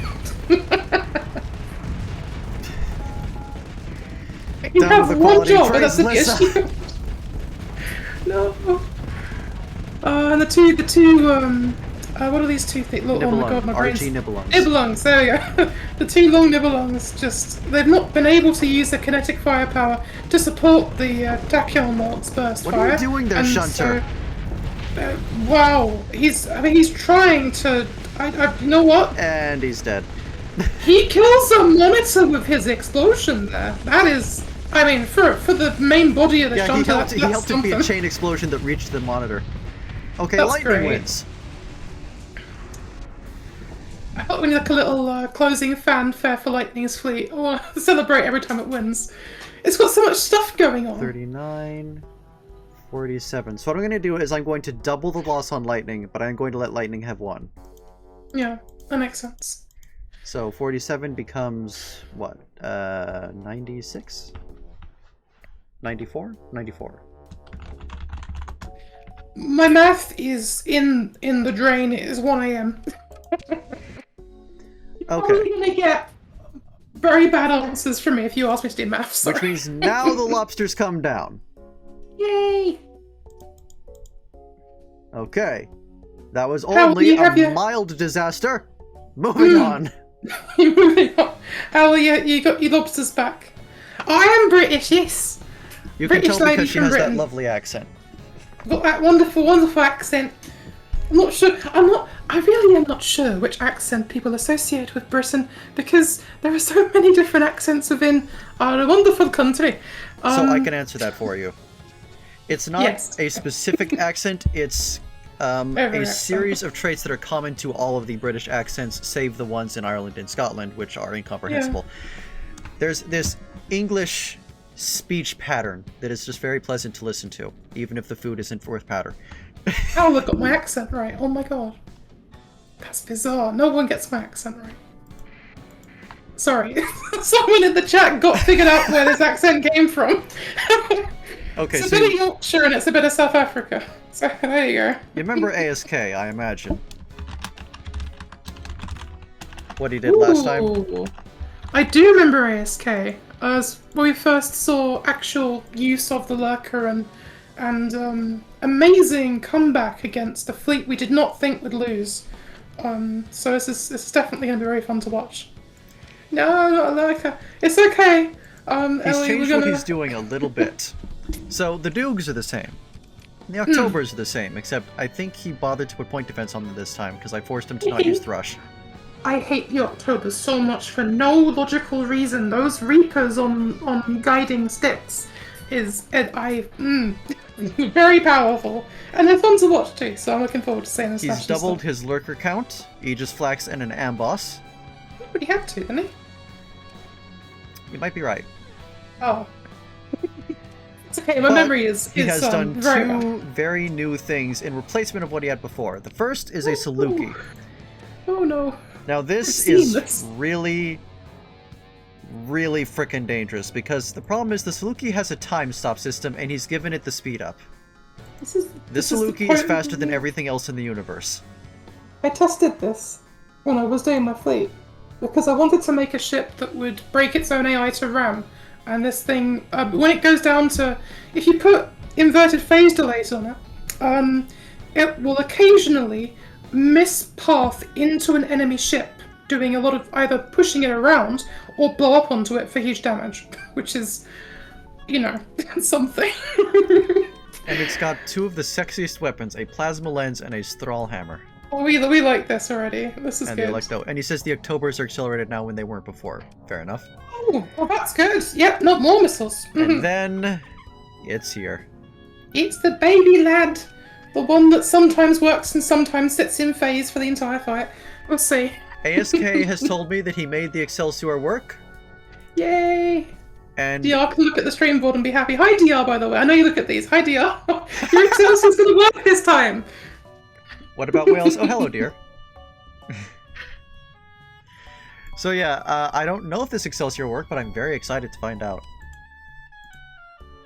You have one job, and that's the issue. No. And the two, what are these two things? Oh my god, my brain's... RG Nibelungs. Nibelungs, there we go. The two long Nibelungs they've not been able to use their kinetic firepower to support the Tachyon Lord's burst fire. What are you doing there, Shunter? So, wow, he's trying to, you know what? And he's dead. He kills a monitor with his explosion there. That is, I mean, for the main body of the Shunter, he helped it be a chain explosion that reached the monitor. Okay, that's Lightning great. wins. I thought we need like a little closing fanfare for Lightning's fleet. I want to celebrate every time it wins. It's got so much stuff going on. 39, 47. So what I'm going to do is I'm going to double the loss on Lightning, but I'm going to let Lightning have one. Yeah, that makes sense. So 47 becomes, what, 96? 94? 94. My math is in the drain. It is 1 AM. You're probably gonna get very bad answers from me if you ask me to do math. Sorry. Which means now the lobsters come down. Yay! Okay. That was only a mild disaster. Moving on. Moving on. How you got your lobsters back? I am British, yes. You British can tell lady because she from has Britain. that lovely accent. Got that wonderful, wonderful accent. I'm not sure. I really am not sure which accent people associate with Britain because there are so many different accents within our wonderful country. So I can answer that for you. It's not Yes. a specific accent. It's a series of traits that are common to all of the British accents, save the ones in Ireland and Scotland, which are incomprehensible. Yeah. There's this English speech pattern that is just very pleasant to listen to, even if the food isn't worth powder. Oh, I got my accent right. Oh my god. That's bizarre. No one gets my accent right. Sorry. Someone in the chat figured out where this accent came from. Okay, it's a bit of Yorkshire and it's a bit of South Africa. So there you go. You remember ASK, I imagine. What he did last time? I do remember ASK. As when we first saw actual use of the Lurker and amazing comeback against a fleet we did not think would lose. So this is definitely going to be very fun to watch. No, not a Lurker. It's okay. He's Ellie, changed what he's doing a little bit. So the Doogs are the same. The Octobers are the same, except I think he bothered to put point defense on them this time because I forced him to not use Thrush. I hate the Octobers so much for no logical reason. Those Reapers on guiding sticks is very powerful, and they're fun to watch too. So I'm looking forward to seeing this. He's doubled his Lurker count, Aegis Flax, and an Amboss. But he had to, didn't he? You might be right. Oh. It's okay, my memory is he has done two bad. very new things in replacement of what he had before. The first is a Saluki. Oh no. Now this is really frickin' dangerous because the problem is the Saluki has a time stop system and he's given it the speed up. This Saluki is faster than everything else in the universe. I tested this when I was doing my fleet because I wanted to make a ship that would break its own AI to ram. And this thing, when it goes down to, if you put inverted phase delays on it will occasionally miss path into an enemy ship doing a lot of either pushing it around or blow up onto it for huge damage, which is, you know, something. And it's got two of the sexiest weapons, a plasma lens and a Thrall hammer. Oh, we like this already. This is And good. and he says the Octobers are accelerated now when they weren't before. Fair enough. Oh, well, that's good. Yep, not more missiles. And then it's here. It's the baby lad. The one that sometimes works and sometimes sits in phase for the entire fight. We'll see. ASK has told me that he made the Excelsior work. Yay! And DR can look at the stream board and be happy. Hi DR, by the way. I know you look at these. Hi DR. Your Excelsior's gonna work this time. what about Wales? Oh, hello, dear. So yeah, I don't know if this Excelsior worked, but I'm very excited to find out.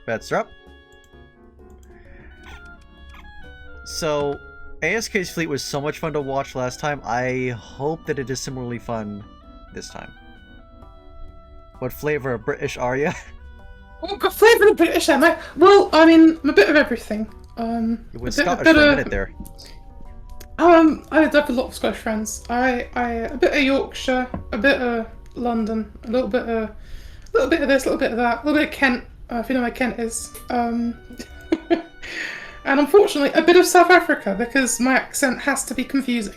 Bedstrap. So, ASK's fleet was so much fun to watch last time. I hope that it is similarly fun this time. What flavor of British are you? Oh, got flavour of British, am I? Well, I mean, I'm a bit of everything. You went Scottish for a minute there. I have a lot of Scottish friends. A bit of Yorkshire, a bit of London, a little bit of this, a little bit of that, a little bit of Kent, if you know where Kent is. And unfortunately, a bit of South Africa, because my accent has to be confusing.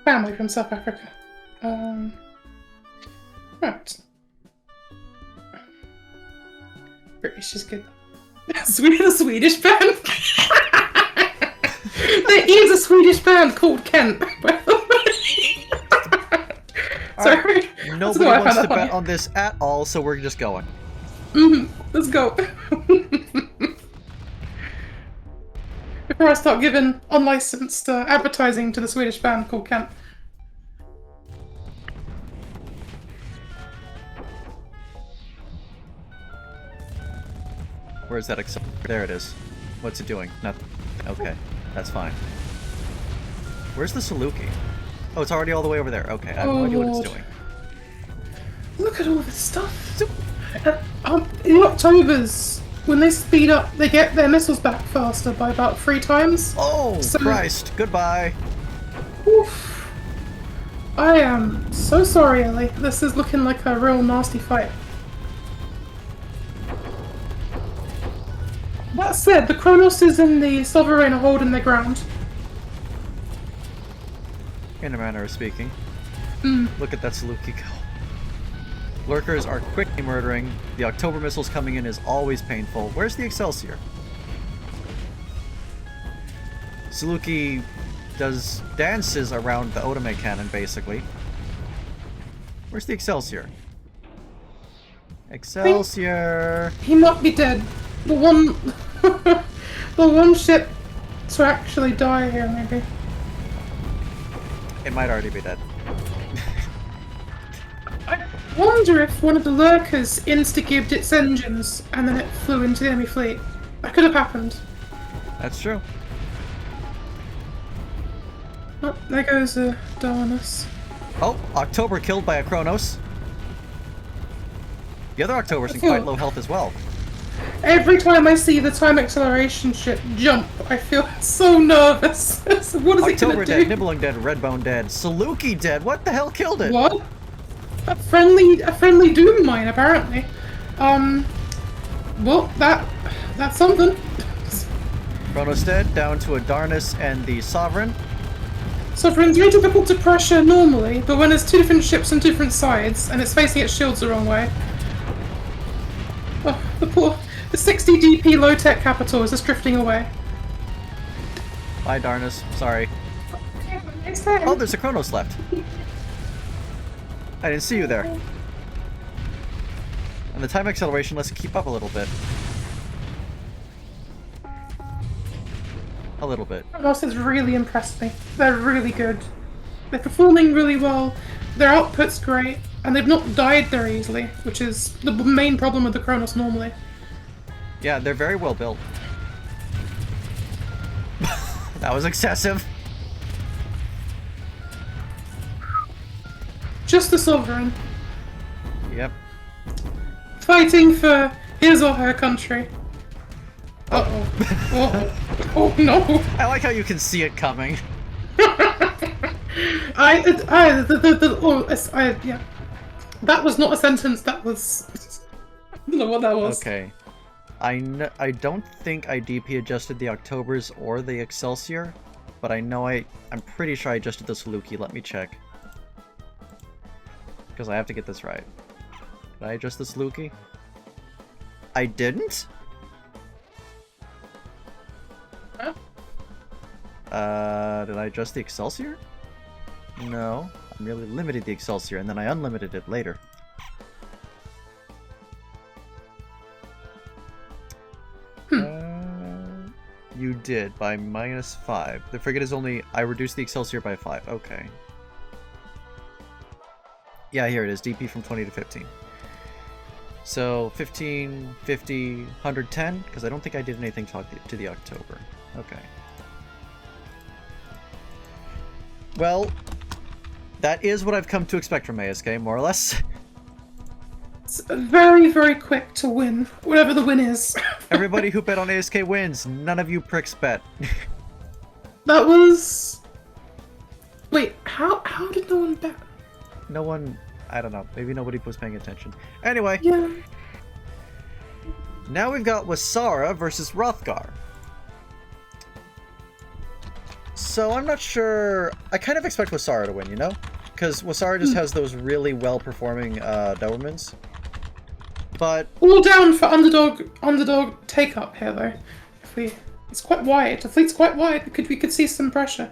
Family from South Africa. Right. British is good. Swedish band. There is a Swedish band called Kent. Sorry. Right. Nobody wants to bet on this at all, so we're just going. Let's go. Before I start giving unlicensed advertising to the Swedish band called Kent. Where's that accelerator? There it is. What's it doing? Nothing. Okay, that's fine. Where's the Saluki? Oh, it's already all the way over there. Okay, I have no idea what it's doing. Look at all this stuff. In Octobers, when they speed up, they get their missiles back faster by about 3 times. Oh, Christ. Goodbye. Oof. I am so sorry, Ellie. This is looking like a real nasty fight. That said, the Kronos and the Sovereign are holding their ground. In a manner of speaking. Look at that Saluki go. Lurkers are quickly murdering. The October missiles coming in is always painful. Where's the Excelsior? Saluki does dances around the Otome cannon, basically. Where's the Excelsior? Excelsior! He might be dead. The one ship to actually die here, maybe. It might already be dead. I wonder if one of the lurkers insta-gibbed its engines and then it flew into the enemy fleet. That could have happened. That's true. Oh, there goes Darnus. Oh, October killed by a Kronos. The other October's in quite low health as well. Every time I see the time acceleration ship jump, I feel so nervous. What is it October gonna dead, do? Nibbling dead, Redbone dead, Saluki dead. What the hell killed it? What? A friendly Doom mine, apparently. Well, that's something. Kronos dead, down to a Darnus and the Sovereign. Sovereign's very difficult to pressure normally, but when there's 2 different ships on different sides and it's facing its shields the wrong way. Oh, the 60 DP low-tech capital is just drifting away. Bye, Darnus. Sorry. Oh, there's a Kronos left. I didn't see you there. And the time acceleration lets it keep up a little bit. A little bit. Kronos has really impressed me. They're really good. They're performing really well. Their output's great. And they've not died very easily, which is the main problem with the Kronos normally. Yeah, they're very well built. That was excessive. Just the Sovereign. Yep. Fighting for his or her country. Uh-oh. Oh no. I like how you can see it coming. Yeah. That was not a sentence. That was. I don't know what that was. Okay. I don't think I DP adjusted the Octobers or the Excelsior, but I'm pretty sure I adjusted the Saluki. Let me check. Because I have to get this right. Did I adjust the Saluki? I didn't? Huh? Did I adjust the Excelsior? No. I merely limited the Excelsior, and then I unlimited it later. You did, by -5. The frigate is only... I reduced the Excelsior by 5. Okay. Yeah, here it is. DP from 20 to 15. So, 15, 50, 110? Because I don't think I did anything to the October. Okay. Well, that is what I've come to expect from ASK, more or less. It's very, very quick to win, whatever the win is. Everybody who bet on ASK wins. None of you pricks bet. That was... Wait, how did no one bet? No one... I don't know. Maybe nobody was paying attention. Anyway. Yeah. Now we've got Wasara versus Hrothgar. So I'm not sure... I kind of expect Wasara to win, you know? Because Wasara just has those really well-performing Dobermans. But... All down for underdog take-up here, though. It's quite wide. The fleet's quite wide. We could see some pressure.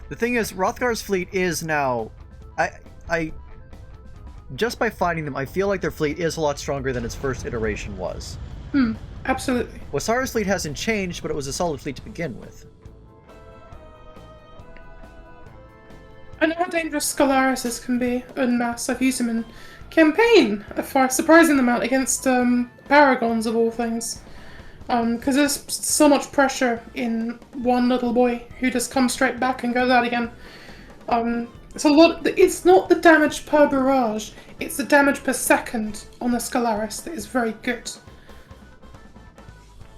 The thing is, Hrothgar's fleet is now... Just by fighting them, I feel like their fleet is a lot stronger than its first iteration was. Absolutely. Wasara's fleet hasn't changed, but it was a solid fleet to begin with. I know how dangerous Scalaris can be en masse. I've used them in campaign a far surprising amount against Paragons of all things. Because there's so much pressure in one little boy who just comes straight back and goes out again. It's a lot. It's not the damage per barrage; it's the damage per second on the Scalaris that is very good.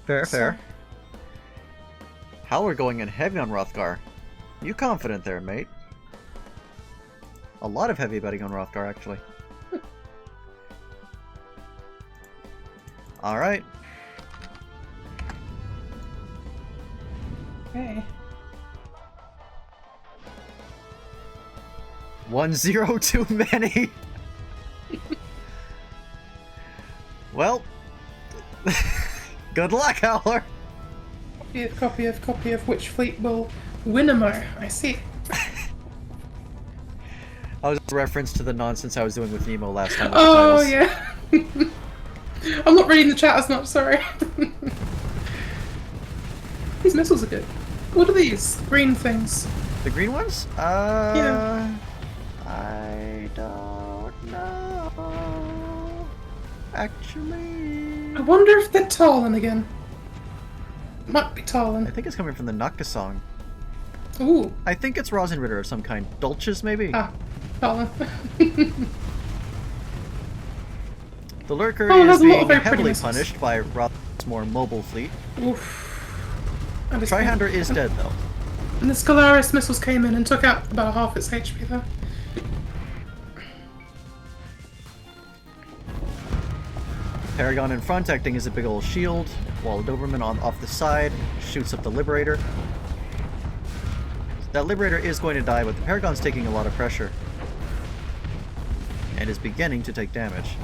Fair. Howler going in heavy on Hrothgar. You confident there, mate? A lot of heavy betting on Hrothgar, actually. Alright. Okay. 1-0 too many! Well... good luck, Howler! Copy of which fleet will Winamo. I see. I was a reference to the nonsense I was doing with Nemo last time. Oh, yeah. I'm not reading the chat as much, sorry. These missiles are good. What are these? Green things. The green ones? Yeah. I don't know. Actually... I wonder if they're Talon again. Might be I Talon. think it's coming from the Naka song. Ooh. I think it's Rosenritter of some kind. Dulces, maybe? Ah, Talon. The Lurker Oh, is there's a lot being of very pretty heavily missiles. punished by Roth's more mobile fleet. Oof. Trihander is dead, though. And the Scalaris missiles came in and took out about half its HP there. Paragon in front acting as a big old shield, while Doberman off the side shoots up the Liberator. That Liberator is going to die, but the Paragon's taking a lot of pressure. And is beginning to take damage.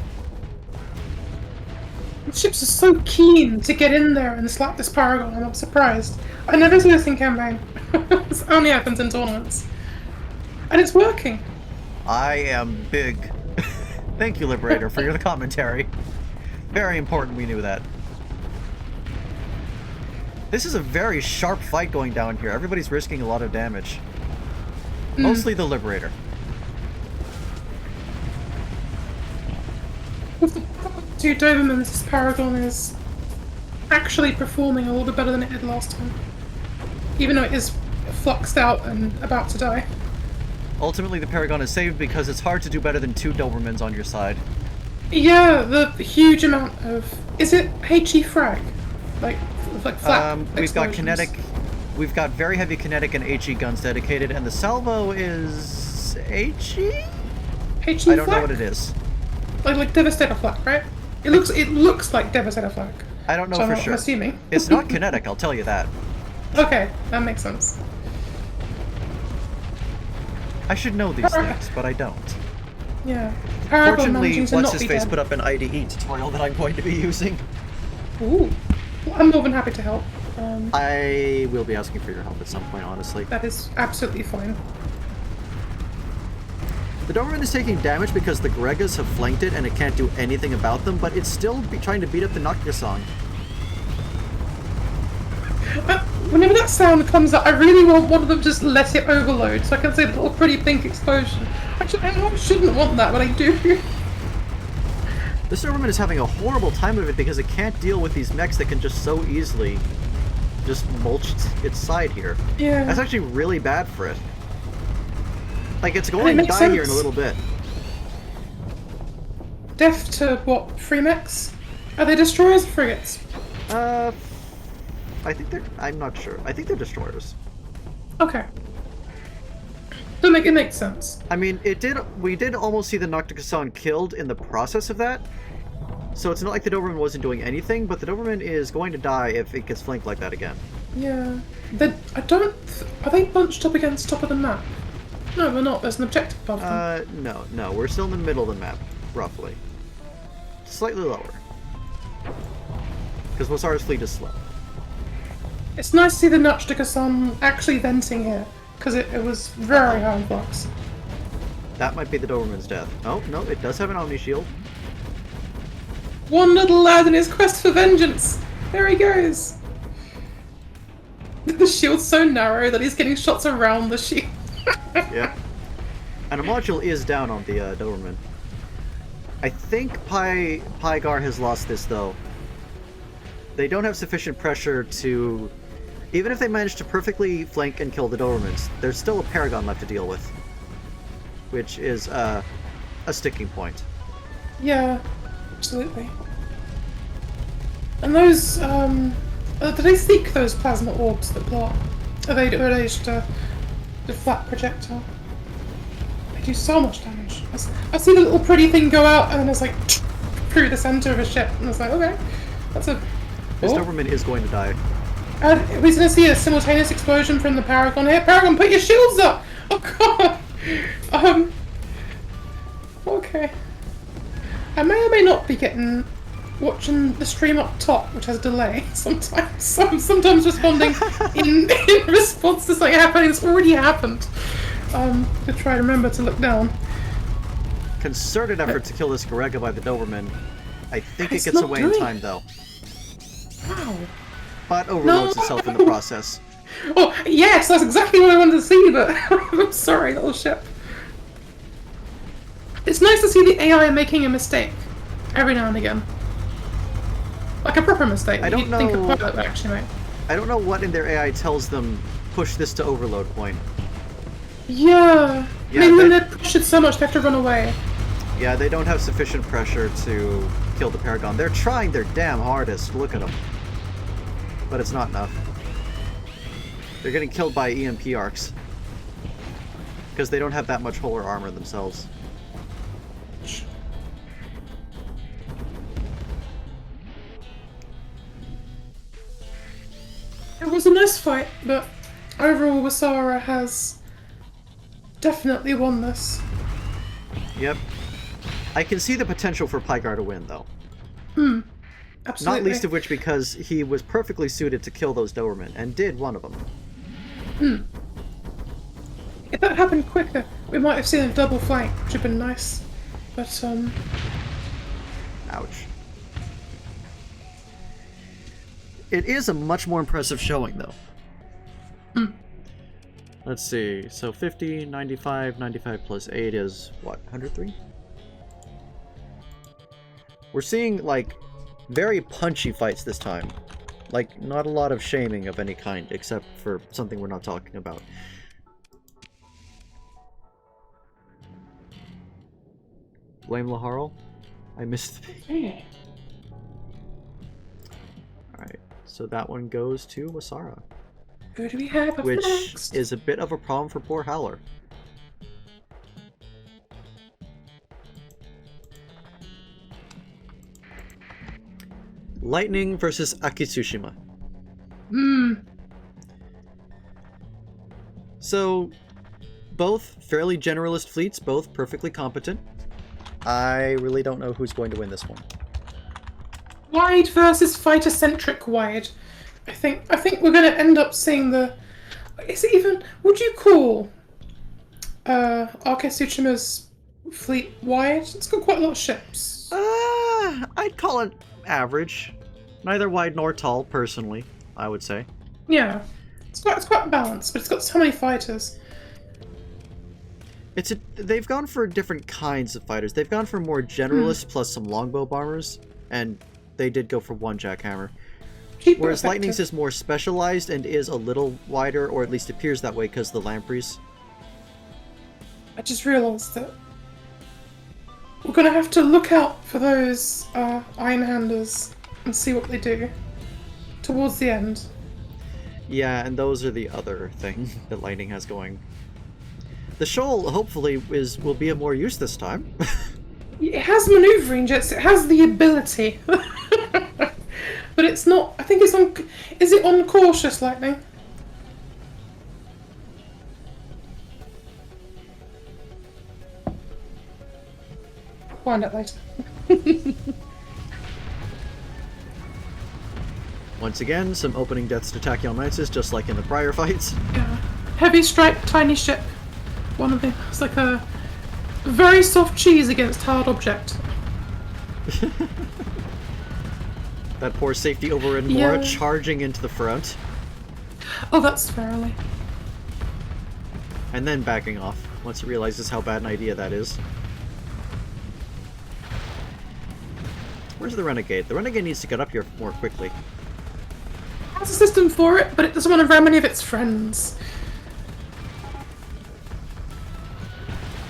The ships are so keen to get in there and slap this Paragon, and I'm surprised. I never see this in campaign. This only happens in tournaments. And it's working. I am big. Thank you, Liberator, for your commentary. Very important we knew that. This is a very sharp fight going down here. Everybody's risking a lot of damage. Mostly the Liberator. With the two Doberman, this Paragon is actually performing a little bit better than it did last time. Even though it is fluxed out and about to die. Ultimately, the Paragon is saved because it's hard to do better than 2 Dobermans on your side. Yeah, the huge amount of... Is it HE frag? Like flak we've got explosions? kinetic We've got very heavy kinetic and HE guns dedicated, and the salvo is HE? HE I don't know flak? what it is. Like Devastator flak, right? It looks like Devastator flak. I don't know So for I'm sure. assuming. It's not kinetic, I'll tell you that. Okay, that makes sense. I should know these things, but I don't. Yeah. Paragon Fortunately, managing to what's not his be face dead. put up an IDE tutorial that I'm going to be using. Ooh. Well, I'm more than happy to help. I will be asking for your help at some point, honestly. That is absolutely fine. The Doberman is taking damage because the Gregas have flanked it and it can't do anything about them, but it's still trying to beat up the Noctisong. Whenever that sound comes up, I really want one of them to just let it overload so I can see the little pretty pink explosion. Actually, I know I shouldn't want that, but I do. This Doberman is having a horrible time of it because it can't deal with these mechs that can just so easily just mulch its side here. Yeah. That's actually really bad for it. Like, it's going to die here in a little bit. Death to what? Free mechs? Are they destroyers or frigates? I think they're... I'm not sure. I think they're destroyers. Okay. It makes sense. I mean, we did almost see the Noctisong killed in the process of that. So it's not like the Doberman wasn't doing anything, but the Doberman is going to die if it gets flanked like that again. Yeah. Are they bunched up against the top of the map? No, we're not. There's an objective above them. No. We're still in the middle of the map, roughly. Slightly lower. Because Wasara's fleet is slow. It's nice to see the Noctisong actually venting here, because it was very high flux. That might be the Doberman's death. Oh, no, it does have an Omni Shield. One little lad in his quest for vengeance! There he goes! The shield's so narrow that he's getting shots around the shield. Yeah. And a module is down on the Doberman. I think Pygar has lost this, though. They don't have sufficient pressure to... Even if they manage to perfectly flank and kill the Dobermans, there's still a Paragon left to deal with. Which is a sticking point. Yeah, absolutely. And those, do they seek those plasma orbs that blow up? Are they just a flat projectile? They do so much damage. I see the little pretty thing go out and then it's like through the center of a ship, and it's like, okay, that's a... This Doberman is going to die. We're going to see a simultaneous explosion from the Paragon here. Paragon, put your shields up! Oh god! Okay. I may or may not be watching the stream up top, which has delay sometimes. So I'm sometimes responding in response to something happening that's already happened. To try to remember to look down. Concerted effort to kill this Garega by the Doberman. I think it gets away in time, though. Wow. But overloads itself in the process. Oh, yes, that's exactly what I wanted to see, but I'm sorry, little ship. It's nice to see the AI making a mistake every now and again. Like a proper mistake. I don't know. Think a pilot would actually make. I don't know what in their AI tells them push this to overload point. Yeah. Yeah, Maybe when they push it so much they have to run away. Yeah, they don't have sufficient pressure to kill the Paragon. They're trying their damn hardest. Look at them. But it's not enough. They're getting killed by EMP arcs. Because they don't have that much huller armor themselves. It was a nice fight, but overall Wasara has definitely won this. Yep. I can see the potential for Pygar to win, though. Absolutely. Not least of which because he was perfectly suited to kill those Dobermen, and did one of them. If that happened quicker, we might have seen a double flank, which would have been nice. But, Ouch. It is a much more impressive showing, though. Let's see. So 50, 95, 95 plus 8 is, what, 103? We're seeing, like, very punchy fights this time. Like, not a lot of shaming of any kind, except for something we're not talking about. Blame Laharl? I missed the... Alright, so that one goes to Wasara. Who do we have up which next? is a bit of a problem for poor Howler. Lightning versus Akitsushima. Hmm. So, both fairly generalist fleets, both perfectly competent. I really don't know who's going to win this one. Wide versus fighter-centric wide. I think we're going to end up seeing the. Is it even? Would you call Akitsushima's fleet wide? It's got quite a lot of ships. I'd call it average. Neither wide nor tall, personally, I would say. Yeah, it's quite balanced, but it's got so many fighters. They've gone for different kinds of fighters. They've gone for more generalist plus some longbow bombers, and they did go for one jackhammer. Cheaper, Whereas effective. Lightning's is more specialized and is a little wider, or at least appears that way because of the lampreys. I just realised that we're going to have to look out for those Ironhanders and see what they do towards the end. Yeah, and those are the other thing that Lightning has going. The shoal, hopefully, will be of more use this time. It has maneuvering jets. It has the ability, but it's not. I think it's on. Is it on cautious Lightning? Find out later. Once again, some opening deaths to Tachyon just like in the prior fights. Yeah. Heavy strike, tiny ship. One of them. It's like a very soft cheese against hard object. That poor safety overridden Yeah. Mora charging into the front, Oh, that's fairly. and then backing off once he realizes how bad an idea that is. Where's the Renegade? The Renegade needs to get up here more quickly. It has a system for it, but it doesn't want to ram any of its friends.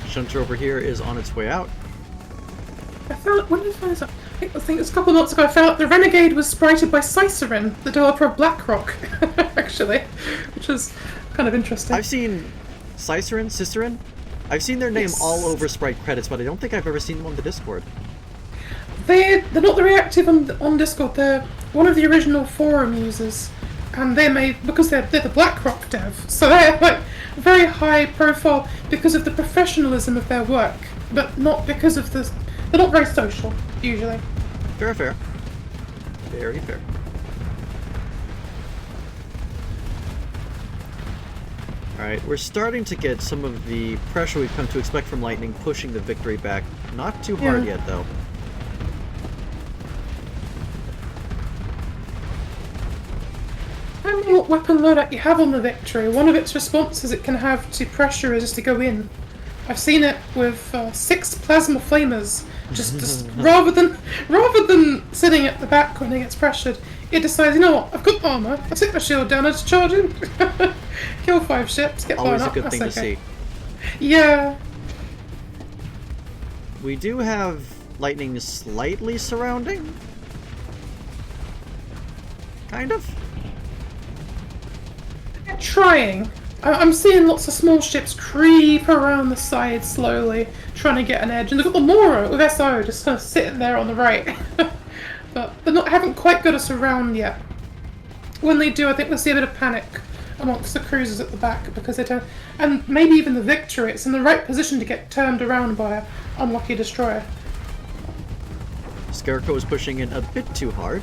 Shunter over here is on its way out. I found. When did I find this out? I think it was a couple of months ago. I found out the Renegade was sprited by Cicerin, the developer of Blackrock, actually, which was kind of interesting. I've seen Cicerin. I've seen their name Yes. all over Sprite credits, but I don't think I've ever seen them on the Discord. They're not very active on Discord. They're one of the original forum users, and they made because they're the BlackRock dev, so they're like very high profile because of the professionalism of their work, but not because of the. They're not very social usually. Fair. Very fair. Alright, we're starting to get some of the pressure we've come to expect from Lightning pushing the victory back. Not too hard Yeah. yet, though. Tell me what weapon loadout you have on the Victory. One of its responses it can have to pressure is just to go in. I've seen it with 6 plasma flamers. Just rather than sitting at the back when it gets pressured, it decides, you know what, I've got armor. I take my shield down. I just charge in, kill 5 ships, get blown Always a up. good That's thing okay. to see. Yeah. We do have Lightning slightly surrounding. Kind of. They're trying. I'm seeing lots of small ships creep around the side slowly, trying to get an edge. And they've got the Mora with SO just kind of sitting there on the right. But haven't quite got us around yet. When they do, I think we'll see a bit of panic amongst the cruisers at the back because they don't. And maybe even the Victory, it's in the right position to get turned around by an unlucky destroyer. Scarecrow is pushing in a bit too hard.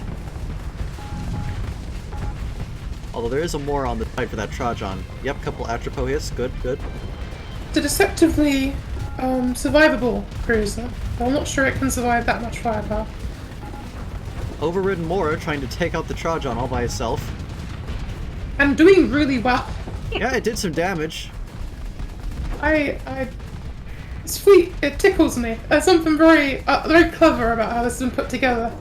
Although there is a more on the side for that Trajan. Yep, couple Atropo hits. Good. It's a deceptively survivable cruiser, but I'm not sure it can survive that much firepower. Overridden Mora trying to take out the Trajan all by itself. And doing really well. Yeah, it did some damage. It's sweet. It tickles me. There's something very clever about how this has been put together.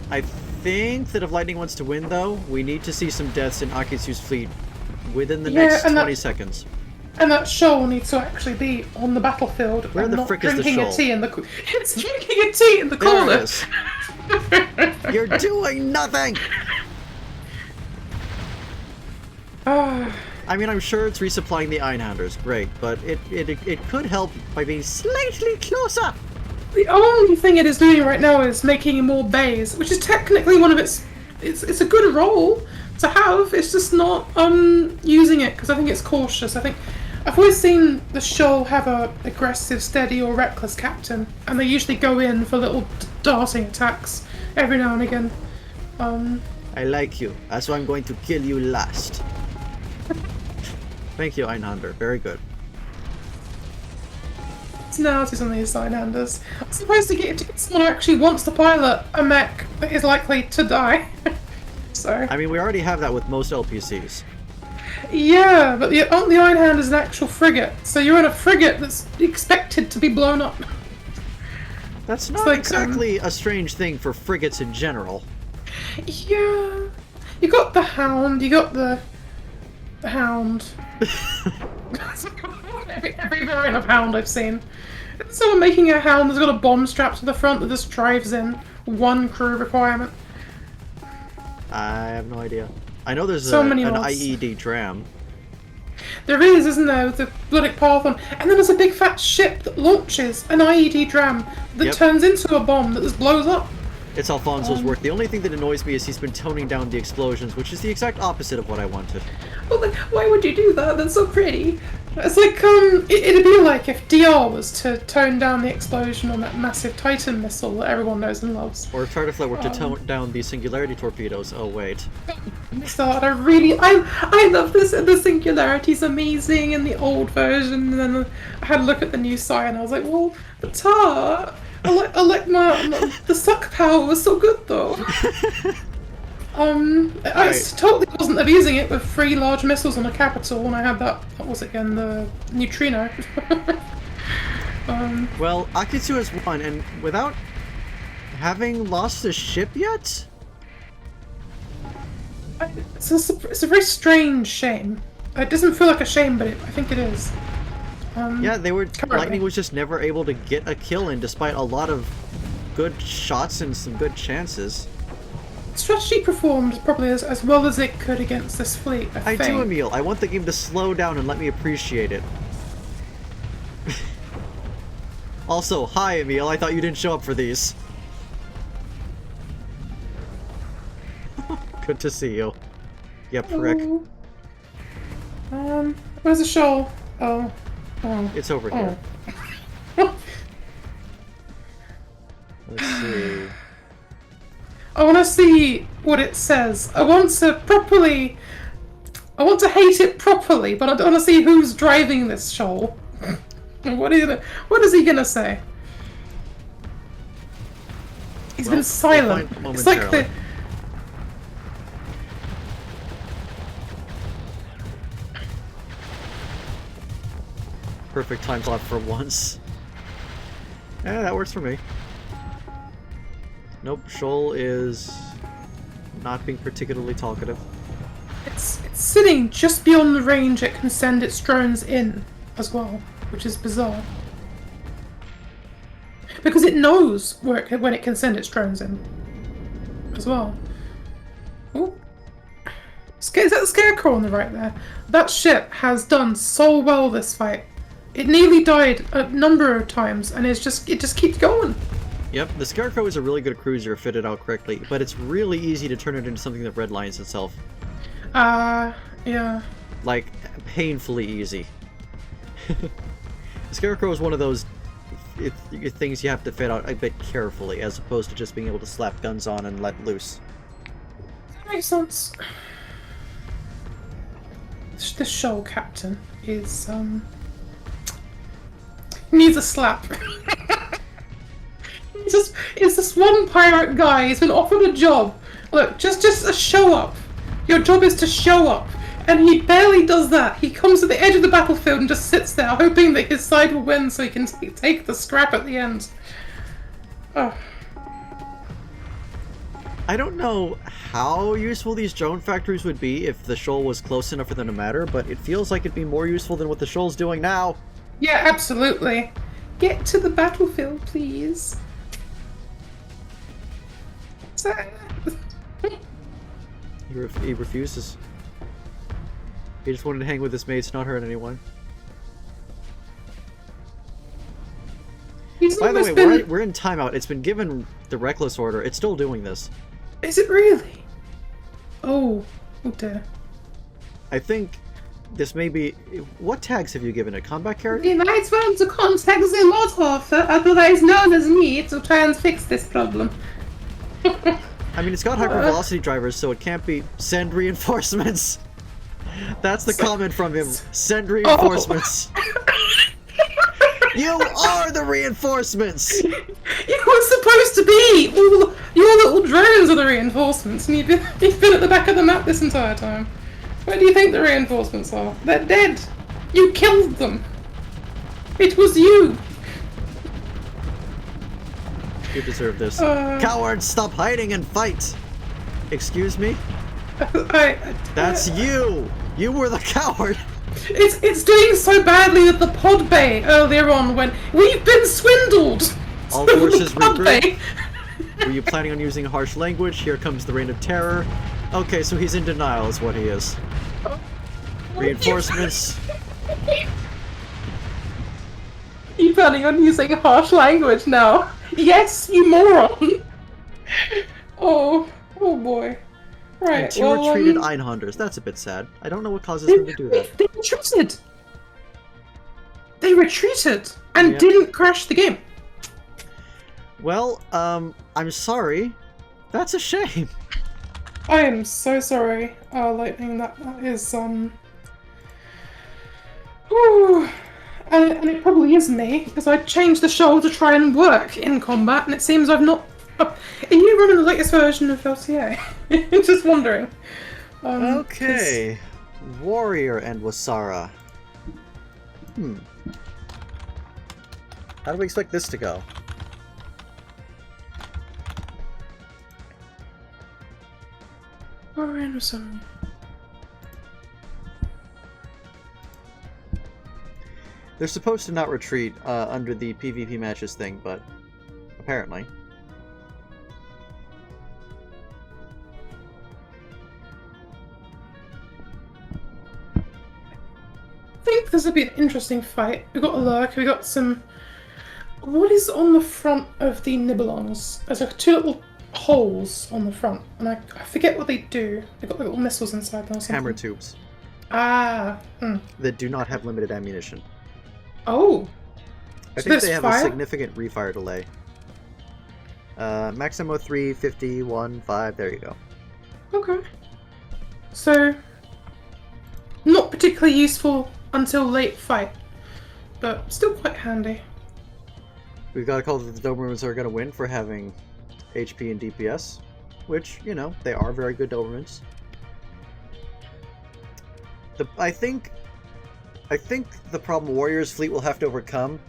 I think that if Lightning wants to win, though, we need to see some deaths in Akitsu's fleet within the next 20 seconds. And that shoal needs to actually be on the battlefield. Where and the not frick is the drinking shoal? a tea in the It's drinking a tea in the There corner. it is. You're doing nothing! Ah. I mean, I'm sure it's resupplying the Einhanders, great, but it could help by being slightly closer. The only thing it is doing right now is making more bays, which is technically one of it's a good role to have. It's just not using it because I think it's cautious. I think I've always seen the show have a aggressive, steady, or reckless captain, and they usually go in for little darting attacks every now and again. I like you. That's why I'm going to kill you last. Thank you, Einhander. Very good. Personalities on these Signhanders. I'm supposed to get someone who actually wants to pilot a mech that is likely to die. So. I mean, we already have that with most LPCs. Yeah, but the Einhand is an actual frigate, so you're in a frigate that's expected to be blown up. That's not like, exactly a strange thing for frigates in general. Yeah, you got the Hound. You got the Hound. every variant of Hound I've seen. Someone making a Hound that's got a bomb strapped to the front that just drives in. One crew requirement. I have no idea. I know there's so an mods. IED tram. There is, isn't there, with the Bloodic Path on. And then there's a big fat ship that launches an IED dram that turns into a bomb that just blows up. It's Alfonso's work. The only thing that annoys me is he's been toning down the explosions, which is the exact opposite of what I wanted. Well, like, why would you do that? That's so pretty. It's like, it'd be like if DR was to tone down the explosion on that massive Titan missile that everyone knows and loves. Or if Tartiflet were to tone down the Singularity torpedoes. Oh, wait. I love this. The Singularity's amazing in the old version, and then I had a look at the new Psi, and I was like, well, the tar. I like the suck power was so good though. I totally wasn't abusing it with 3 large missiles on a capital when I had that. What was it again? The neutrino. Well, Akitsu has won, and without having lost a ship yet. It's a very strange shame. It doesn't feel like a shame, but I think it is. Yeah, Lightning was just never able to get a kill in, despite a lot of good shots and some good chances. Strategy performed probably as well as it could against this fleet, I think. do, Emil. I want the game to slow down and let me appreciate it. Also, hi, Emil. I thought you didn't show up for these. Good to see you. Yeah, prick. Where's the shoal? Oh. It's over here. Let's see. I want to see what it says. I want to hate it properly, but I don't want to see who's driving this shoal. What is he gonna say? He's been silent. It's like the... Perfect time slot for once. Yeah, that works for me. Nope, Shoal is not being particularly talkative. It's sitting just beyond the range it can send its drones in as well, which is bizarre. Because it knows when it can send its drones in as well. Ooh. Is that the Scarecrow on the right there? That ship has done so well this fight. It nearly died a number of times, and it just keeps going. Yep, the Scarecrow is a really good cruiser fitted out correctly, but it's really easy to turn it into something that redlines itself. Yeah. Like, painfully easy. The Scarecrow is one of those things you have to fit out a bit carefully, as opposed to just being able to slap guns on and let loose. That makes sense. This shoal captain is, needs a slap. It's this one pirate guy. He's been offered a job. Look, just a show up. Your job is to show up, and he barely does that. He comes to the edge of the battlefield and just sits there, hoping that his side will win, so he can take the scrap at the end. Oh. I don't know how useful these drone factories would be if the shoal was close enough for them to matter, but it feels like it'd be more useful than what the shoal's doing now. Yeah, absolutely. Get to the battlefield, please. He refuses. He just wanted to hang with his mates, not hurt anyone. By the way, we're in timeout. It's been given the reckless order. It's still doing this. Is it really? Oh dear. I think this may be... What tags have you given it? Combat character? We might want to contact the Lord, otherwise known as me, to try and fix this problem. I mean, it's got hypervelocity drivers, so it can't be send reinforcements. That's the comment from him. Send reinforcements. You are the reinforcements! You were supposed to be! All your little drones are the reinforcements, and you've been at the back of the map this entire time. Where do you think the reinforcements are? They're dead! You killed them! It was you! You deserve this. Cowards, stop hiding and fight! Excuse me? That's you! You were the coward! It's doing so badly with the pod bay earlier on when we've been swindled! All forces regroup. Were you planning on using harsh language? Here comes the reign of terror. Okay, so he's in denial is what he is. Reinforcements. You planning on using harsh language now? Yes, you moron! Oh boy. Right, and two retreated Einhunders. That's a bit sad. I don't know what causes them to do that. They retreated! They retreated and didn't crash the game. Well, I'm sorry. That's a shame. I am so sorry, Lightning. That is, Whew. And it probably is me, because I changed the show to try and work in combat, and it seems I've not... Are you running the latest version of LCA? Just wondering. Okay. Warrior and Wasara. How do we expect this to go? Warrior and Wasara. They're supposed to not retreat under the PvP matches thing, but apparently. I think this would be an interesting fight. We've got a lurk, we've got some... What is on the front of the Nibelungs? There's like two little holes on the front, and I forget what they do. They've got little missiles inside them or something. Hammer tubes. That do not have limited ammunition. Oh! I think they have a significant refire delay. Maximo 3, 50, 1, 5, there you go. Okay. So, not particularly useful until late fight, but still quite handy. We've got to call that the Dobermans are going to win for having HP and DPS, which, you know, they are very good Dobermans. I think the problem Warrior's fleet will have to overcome,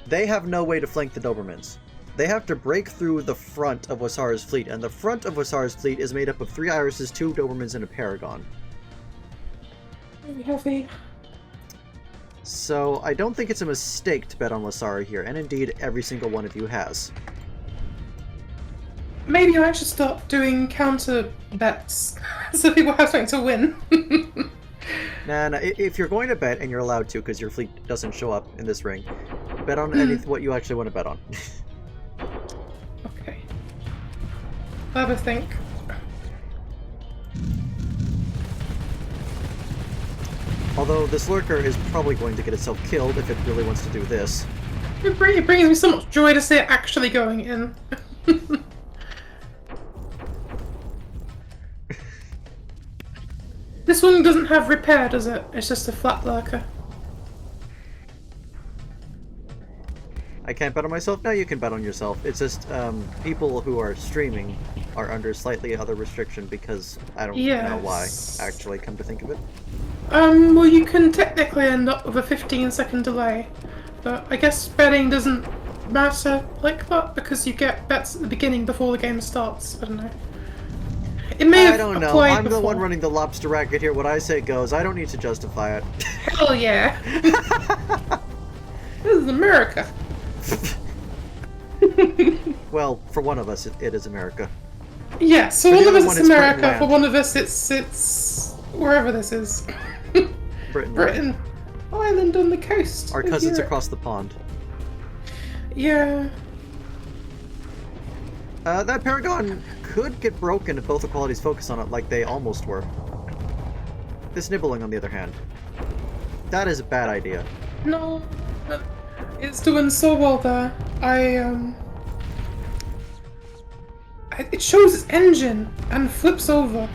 they have no way to flank the Dobermans. They have to break through the front of Wasara's fleet, and the front of Wasara's fleet is made up of 3 Irises, 2 Dobermans, and a Paragon. Very heavy. So I don't think it's a mistake to bet on Wasara here, and indeed every single one of you has. Maybe I should start doing counter bets so people have something to win. Nah, if you're going to bet, and you're allowed to because your fleet doesn't show up in this ring, bet on what you actually want to bet on. Okay. I'll have a think. Although this lurker is probably going to get itself killed if it really wants to do this. It brings me so much joy to see it actually going in. This one doesn't have repair, does it? It's just a flat lurker. I can't bet on myself? No, you can bet on yourself. It's just people who are streaming are under slightly other restriction because I don't know why, actually, come to think of it. Well, you can technically end up with a 15-second delay, but I guess betting doesn't matter like that because you get bets at the beginning before the game starts. I don't know. It may have I don't know. I'm the one running the lobster racket here. What I say goes. I don't need to justify it. Hell yeah. This is America. Well, for one of us, it is America. Yeah, so one of us it's America, for one of us it's wherever this is. Britain. Britain. Island on the coast. Our of cousins Europe. across the pond. Yeah. That Paragon could get broken if both equalities focus on it like they almost were. This Nibbling, on the other hand. That is a bad idea. No. It's doing so well there. It shows its engine and flips over.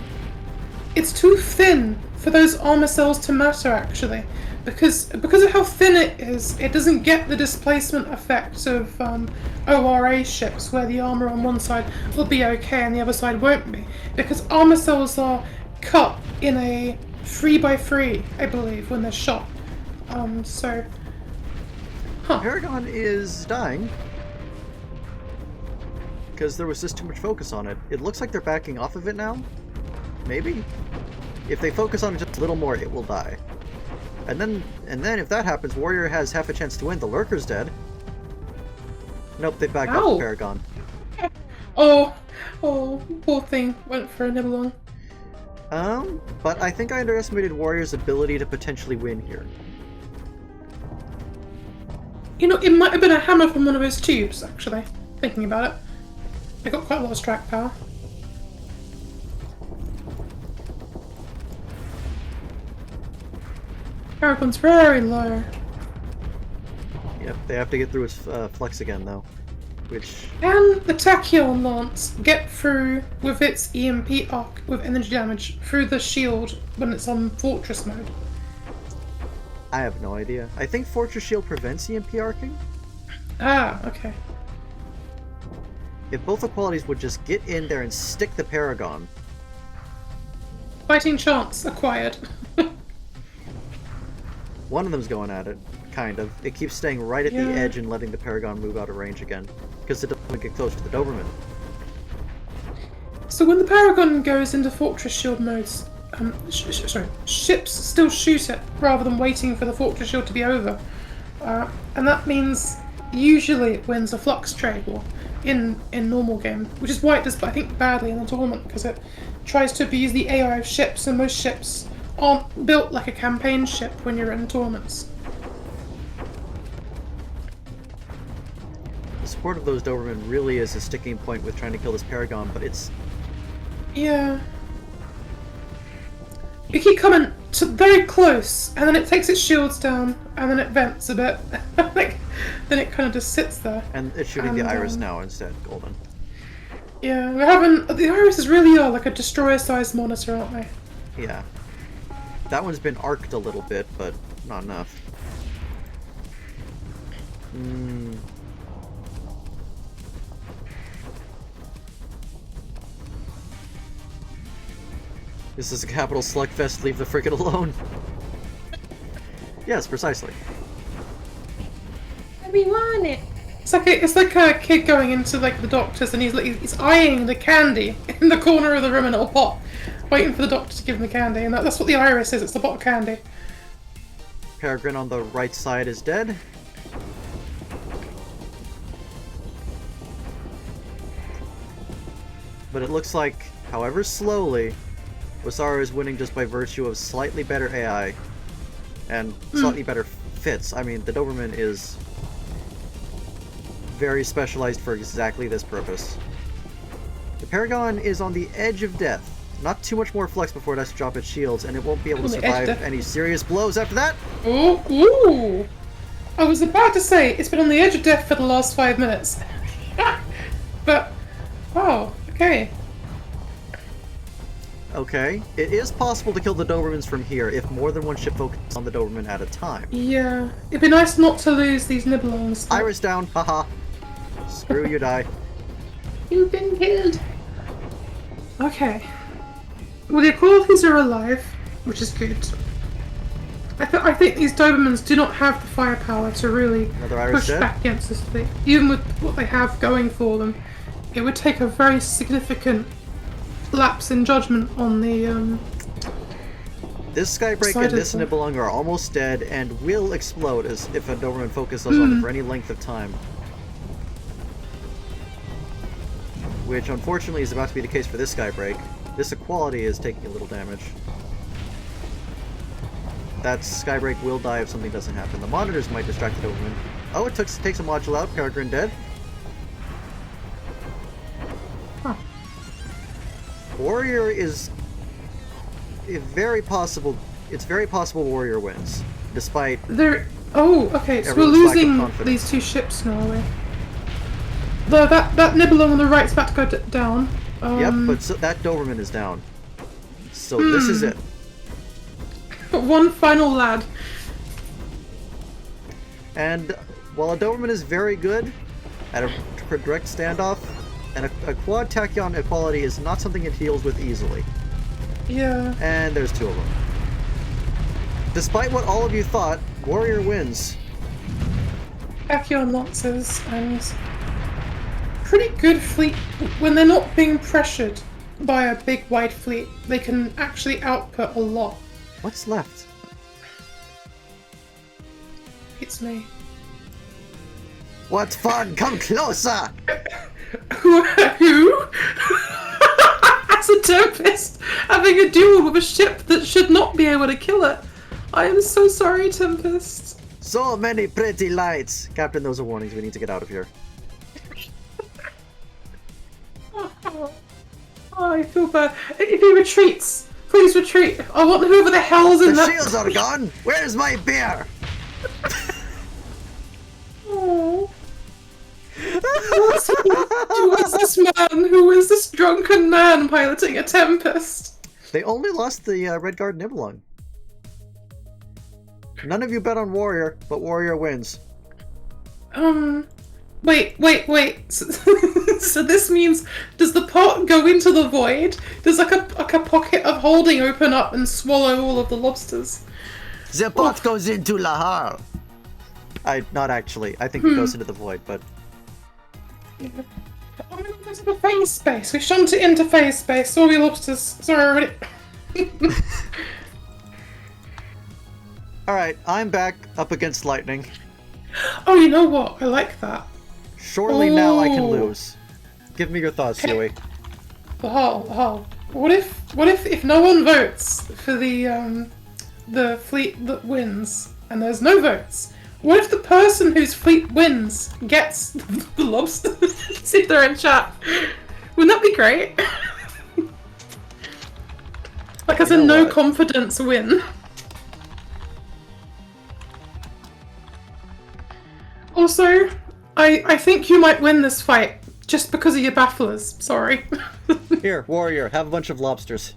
It's too thin for those armor cells to matter, actually. Because of how thin it is, it doesn't get the displacement effect of ORA ships, where the armor on one side will be okay and the other side won't be. Because armor cells are cut in a 3x3, I believe, when they're shot. So... Huh. Paragon is dying. Because there was just too much focus on it. It looks like they're backing off of it now. Maybe? If they focus on it just a little more, it will die. And then if that happens, Warrior has half a chance to win. The Lurker's dead. Nope, they backed off the Paragon. Oh, poor thing. Went for a nibble on. But I think I underestimated Warrior's ability to potentially win here. You know, it might have been a hammer from one of his tubes, actually. Thinking about it. I got quite a lot of strike power. Paragon's very low. Yep, they have to get through its flex again, though. Which... Can the Tachyon Lance get through with its EMP arc with energy damage through the shield when it's on Fortress mode? I have no idea. I think Fortress Shield prevents EMP arcing. Ah, okay. If both equalities would just get in there and stick the Paragon. Fighting chance acquired. One of them's going at it, kind of. It keeps staying right at the edge and letting the Paragon move out of range again, because it doesn't get close to the Doberman. So when the Paragon goes into Fortress Shield modes, ships still shoot it rather than waiting for the Fortress Shield to be over. And that means usually it wins a flux trade war in normal game, which is why it does, I think, badly in the tournament, because it tries to abuse the AI of ships, and most ships aren't built like a campaign ship when you're in tournaments. The support of those Doberman really is a sticking point with trying to kill this Paragon, but it's... Yeah. You keep coming very close, and then it takes its shields down, and then it vents a bit. Then it kind of just sits there. And it's shooting the Iris now instead, Golden. Yeah, we're having... The Irises really are like a destroyer-sized monitor, aren't they? Yeah. That one's been arced a little bit, but not enough. This is a capital slugfest, leave the frickin' alone. Yes, precisely. We want it. It's like a kid going into like the doctor's and he's eyeing the candy in the corner of the room in a little pot, waiting for the doctor to give him the candy, and that's what the Iris is. It's the pot of candy. Peregrine on the right side is dead. But it looks like, however slowly, Wasaru is winning just by virtue of slightly better AI and slightly better fits. I mean, the Doberman is very specialized for exactly this purpose. The Paragon is on the edge of death. Not too much more flex before it has to drop its shields, and it won't be able to survive any serious blows after that. Ooh! I was about to say, it's been on the edge of death for the last 5 minutes. But, wow, okay. Okay, it is possible to kill the Dobermans from here if more than one ship focuses on the Doberman at a time. Yeah, it'd be nice not to lose these Nibelungs. Iris down, haha. Screw you, die. You've been killed. Okay. Well, the equalities are alive, which is good. I think these Dobermans do not have the firepower to really push back against this thing. Even with what they have going for them, it would take a very significant lapse in judgment on the This Skybreak and this Nibelung are almost dead and will explode as if a Doberman focuses on them for any length of time. Which unfortunately is about to be the case for this Skybreak. This equality is taking a little damage. that Skybreak will die if something doesn't happen. The monitors might distract the Doberman. Oh, it takes a module out. Peregrine dead. Huh. Warrior is very possible. It's very possible Warrior wins, despite. Oh, okay. So we're everyone's lack of losing confidence. these two ships now, are we? That Nibelung on the right's about to go down. Yep, but that Doberman is down. So this is it. One final lad. And while a Doberman is very good at a direct standoff, and a quad tachyon equality is not something it deals with easily. Yeah. And there's two of them. Despite what all of you thought, Warrior wins. Tachyon lancers and pretty good fleet when they're not being pressured by a big wide fleet. They can actually output a lot. What's left? It's me. What's fun? Come closer! Who? As a Tempest, having a duel with a ship that should not be able to kill it. I am so sorry, Tempest. So many pretty lights! Captain, those are warnings. We need to get out of here. Oh, I feel bad. If he retreats, please retreat. I want whoever the hell's in The that. shields are gone! Where's my beer? Oh. Who is this man? Who is this drunken man piloting a Tempest? They only lost the Red Guard Nibelung. None of you bet on Warrior, but Warrior wins. Wait. So this means, does the pot go into the void? Does like a pocket of holding open up and swallow all of the lobsters? The pot goes into Lahar. Not actually. I think it goes into the void, but... Yeah. I'm gonna go to the phase space. We shunt it into phase space. Sorry, lobsters. Sorry, already. Alright, I'm back up against lightning. Oh, you know what? I like that. Surely now I can Ooh. lose. Give me your thoughts, Huey. The hull. What if no one votes for the fleet that wins and there's no votes? What if the person whose fleet wins gets the lobster? See if they're in chat. Wouldn't that be great? Like as a no confidence win. Also, I think you might win this fight just because of your bafflers. Sorry. Here, Warrior, have a bunch of lobsters.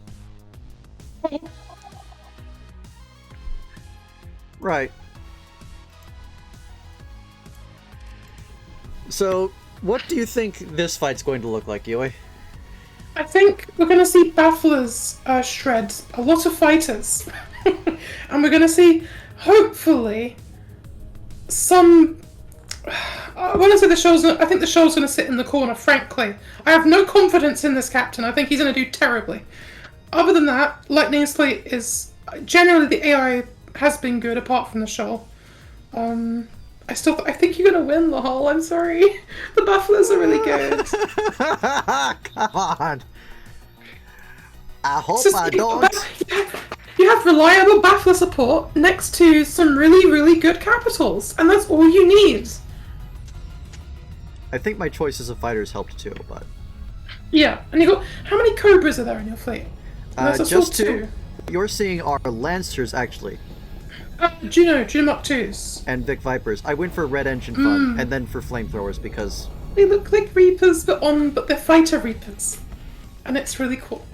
Right. So, what do you think this fight's going to look like, Yui? I think we're going to see bafflers shred a lot of fighters. And we're going to see, hopefully, some... I want to say I think the show's going to sit in the corner, frankly. I have no confidence in this captain. I think he's going to do terribly. Other than that, Lightning's fleet is... Generally, the AI has been good, apart from the show. I think you're going to win the hull. I'm sorry. The bafflers are really good. Come on! I hope I don't... You have reliable baffler support next to some really, really good capitals, and that's all you need. I think my choices of fighters helped too, but... Yeah, and you got... How many Cobras are there in your fleet? Just two. You're seeing our Lancers, actually. Juno Mark 2s. And Vic Vipers. I went for Red Engine Fun, and then for Flamethrowers, because... They look like Reapers, but they're Fighter Reapers. And it's really cool.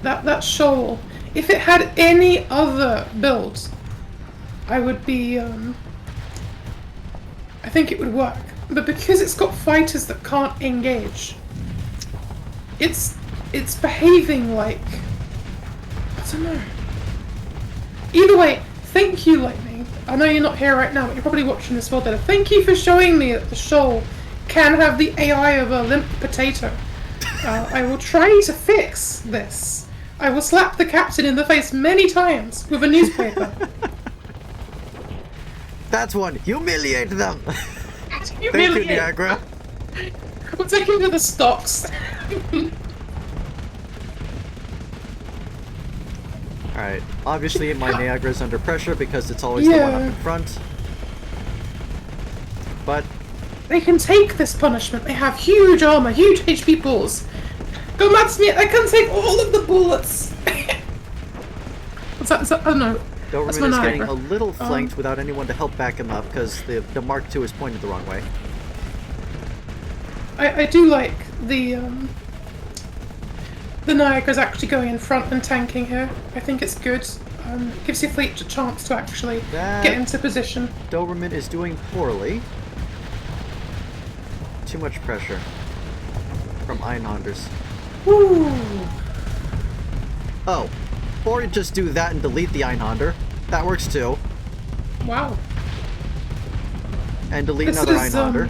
That shoal. If it had any other build, I would be, I think it would work. But because it's got fighters that can't engage, it's behaving like... I don't know. Either way, thank you, Lightning. I know you're not here right now, but you're probably watching this world data. Thank you for showing me that the shoal can have the AI of a limp potato. I will try to fix this. I will slap the captain in the face many times with a newspaper. That's one. Humiliate them! Humiliate. Thank you, Niagara. We'll take him to the stocks. Alright, obviously my Niagara's under pressure because it's always the one up in front. But they can take this punishment. They have huge armor, huge HP pools. Go Matsmeet, I can take all of the bullets. Is that, oh no. Doberman is getting a little flanked without anyone to help back him up because the Mark II is pointed the wrong way. I do like the Niagara's actually going in front and tanking here. I think it's good. Gives your fleet a chance to actually get into position. Doberman is doing poorly. Too much pressure from Einhanders. Woo! Oh. Or just do that and delete the Einhander. That works too. Wow. And delete another Einhander.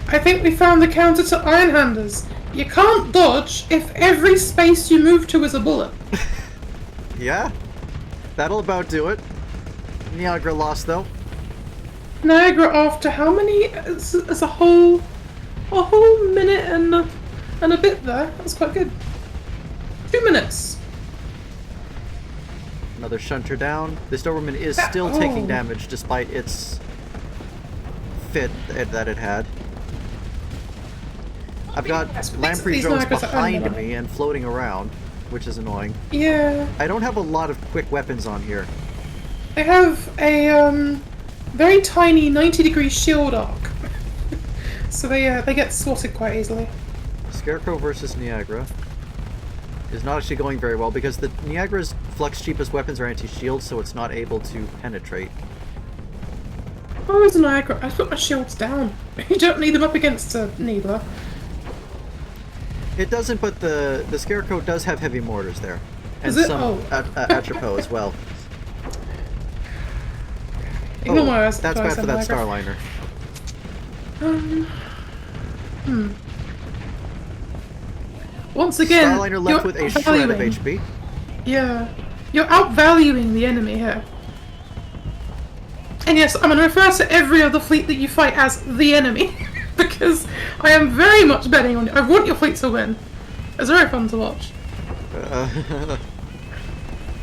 I think we found the counter to Ironhanders. You can't dodge if every space you move to is a bullet. Yeah. That'll about do it. Niagara lost though. Niagara after how many? It's a whole minute and a bit there. That's quite good. 2 minutes. Another shunter down. This Doberman is still taking damage despite its fit that it had. I've got Lamprey drones behind me and floating around, which is annoying. Yeah. I don't have a lot of quick weapons on here. I have a very tiny 90-degree shield arc. So they get swatted quite easily. Scarecrow versus Niagara is not actually going very well because the Niagara's flux cheapest weapons are anti-shield, so it's not able to penetrate. Oh, it's a Niagara. I put my shields down. You don't need them up against a Needler. It doesn't, but the Scarecrow does have heavy mortars there. And some Atropos as well. That's bad for that Starliner. Once again, Starliner left with a shred of HP. Yeah. You're outvaluing the enemy here. And yes, I'm going to refer to every other fleet that you fight as the enemy. Because I am very much betting on it. I want your fleet to win. It's very fun to watch.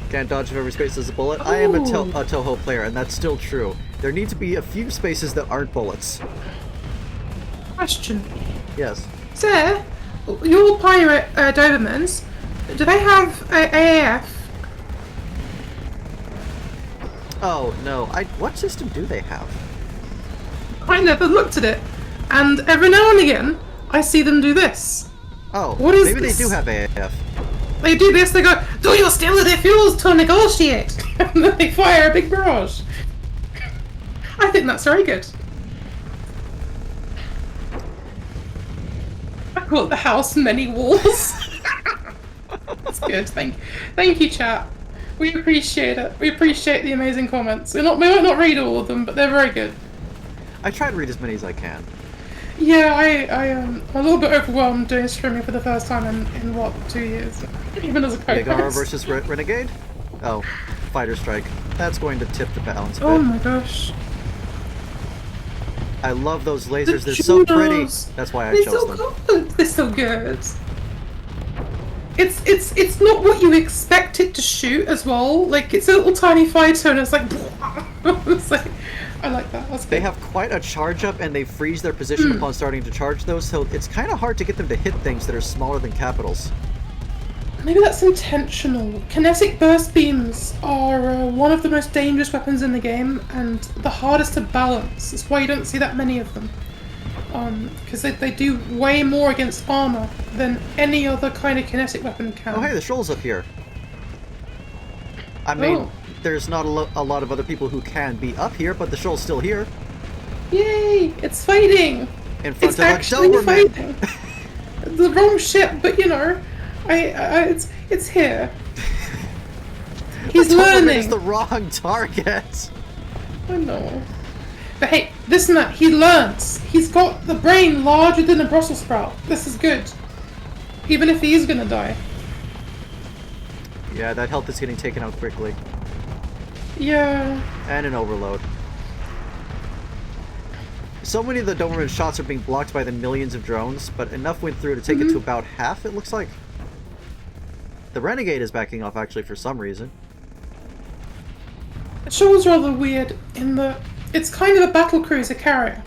Can't dodge if every space is a bullet. I am a Toho player, and that's still true. There need to be a few spaces that aren't bullets. Question. Yes. Sir, your pirate Dobermans, do they have AAF? Oh, no. What system do they have? I never looked at it. And every now and again, I see them do this. Oh, what is maybe this? They do have AAF. They do this, they go, do you steal the fuels to negotiate? And then they fire a big barrage. I think that's very good. I call it the house many walls. That's good, thank you chat. We appreciate it. We appreciate the amazing comments. We might not read all of them, but they're very good. I try to read as many as I can. Yeah, I'm a little bit overwhelmed doing streaming for the first time in what, 2 years? Even as a co-host. Megara versus Renegade? Oh, Fighter Strike. That's going to tip the balance a bit. Oh my gosh. I love those lasers, they're so pretty. That's why I chose them. Good. They're so good. It's not what you expect it to shoot as well. Like, it's a little tiny fighter and it's like, it's like I like that. That's good. They have quite a charge up and they freeze their position upon starting to charge those, so it's kind of hard to get them to hit things that are smaller than capitals. Maybe that's intentional. Kinetic burst beams are one of the most dangerous weapons in the game and the hardest to balance. That's why you don't see that many of them. Because they do way more against armor than any other kind of kinetic weapon can. Oh hey, the Shoal's up here. I mean, there's not a lot of other people who can be up here, but the Shoal's still here. Yay! It's fighting! In front it's of actually a Doberman. Fighting! The wrong ship, but you know, it's here. He's learning. It's the wrong target. I know. But hey, this and that, he learns. He's got the brain larger than a Brussels sprout. This is good. Even if he is gonna die. Yeah, that health is getting taken out quickly. Yeah. And an overload. So many of the Doberman shots are being blocked by the millions of drones, but enough went through to take it to about half, it looks like. The Renegade is backing off, actually, for some reason. The shoal's rather weird in that it's kind of a battlecruiser carrier,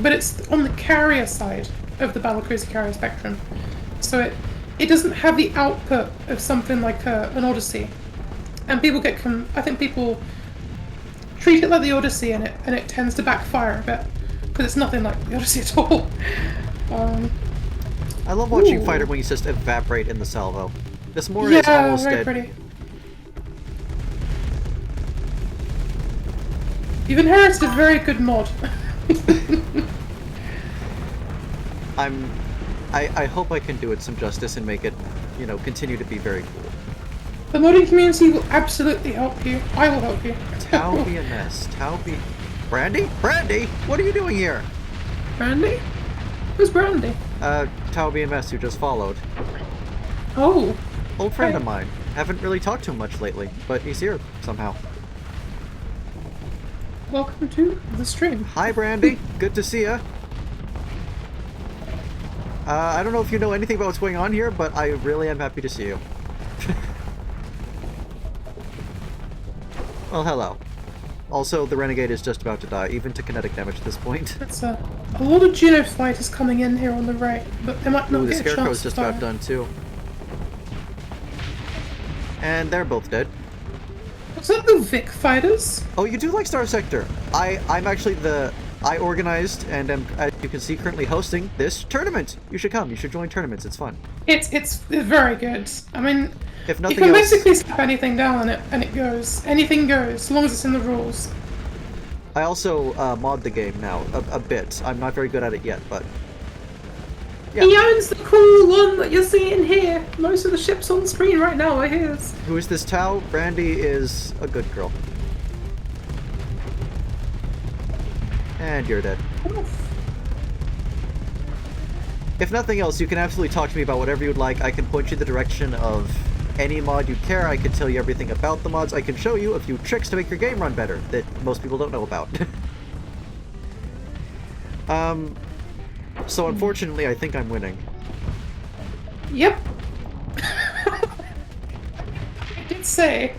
but it's on the carrier side of the battlecruiser carrier spectrum. So it doesn't have the output of something like an Odyssey. And people I think people treat it like the Odyssey, and it tends to backfire a bit. Because it's nothing like the Odyssey at all. I love watching fighter wings just evaporate in the salvo. This Moray is almost very dead. Pretty. You've inherited a very good mod. I hope I can do it some justice and make it, you know, continue to be very cool. The modding community will absolutely help you. I will help you. Tau BMS. Tau B... Brandy? Brandy? What are you doing here? Brandy? Who's Brandy? Tau BMS, who just followed. Oh. Old friend of mine. Haven't really talked to him much lately, but he's here somehow. Welcome to the stream. Hi, Brandy. Good to see ya. I don't know if you know anything about what's going on here, but I really am happy to see you. Well, hello. Also, the Renegade is just about to die, even to kinetic damage at this point. That's a lot of Genofighters coming in here on the right, but they might not Ooh, the get a chance Scarecrow's to just fire. about done too. And they're both dead. Was that the Vic fighters? Oh, you do like Starsector. I'm actually I organized and am, as you can see, currently hosting this tournament. You should come. You should join tournaments. It's fun. It's very good. I mean, If you nothing can else, basically slap anything down and it goes. Anything goes, as long as it's in the rules. I also mod the game now a bit. I'm not very good at it yet, but yeah. He owns the cool one that you're seeing here. Most of the ships on screen right now are his. Who is this Tau? Brandy is a good girl. And you're dead. If nothing else, you can absolutely talk to me about whatever you'd like. I can point you in the direction of any mod you care. I can tell you everything about the mods. I can show you a few tricks to make your game run better that most people don't know about. So unfortunately, I think I'm winning. Yep. I did say.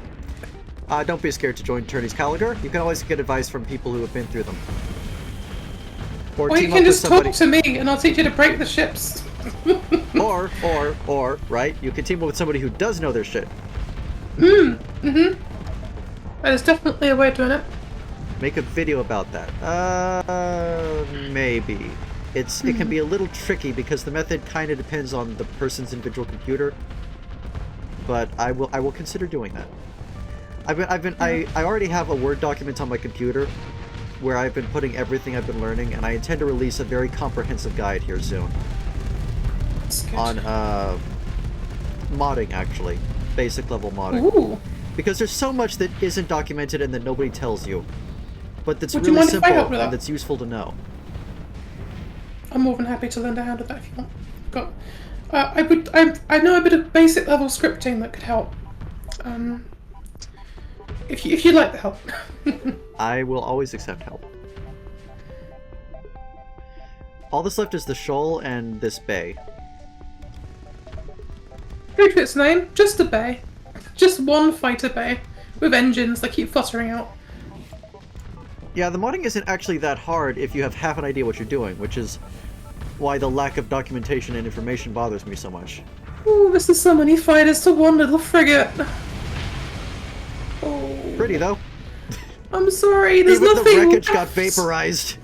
Don't be scared to join tourneys, Caligar. You can always get advice from people who have been through them. Or you can just talk to me and I'll teach you to break the ships. or, right? You can team up with somebody who does know their shit. That is definitely a way of doing it. Make a video about that. Maybe. It can be a little tricky because the method kind of depends on the person's individual computer. But I will consider doing that. I already have a Word document on my computer where I've been putting everything I've been learning, and I intend to release a very comprehensive guide here soon. On modding, actually. Basic level modding. Ooh. Because there's so much that isn't documented and that nobody tells you. But that's Would you really mind if I simple help with and that? that's useful to know. I'm more than happy to lend a hand with that if you want. Got. I know a bit of basic level scripting that could help. If you'd like the help. I will always accept help. All that's left is the shoal and this bay. Go to its name, just a bay. Just one fighter bay. With engines that keep fluttering out. Yeah, the modding isn't actually that hard if you have half an idea what you're doing, which is why the lack of documentation and information bothers me so much. Ooh, this is so many fighters to one little frigate. Oh. Pretty, though. I'm sorry, there's Even nothing the wreckage left. got vaporized.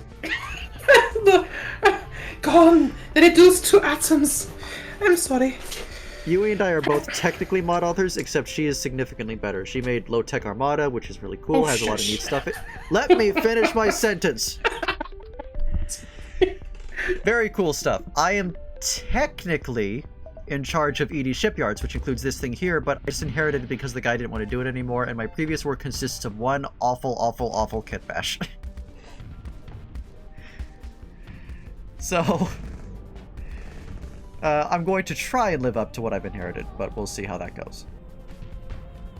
Gone. Then it does to atoms. I'm sorry. Yui and I are both technically mod authors, except she is significantly better. She made Low Tech Armada, which is really cool, has a lot of neat stuff. Let me finish my sentence! Very cool stuff. I am technically in charge of ED Shipyards, which includes this thing here, but I just inherited it because the guy didn't want to do it anymore, and my previous work consists of one awful kit bash. So... I'm going to try and live up to what I've inherited, but we'll see how that goes.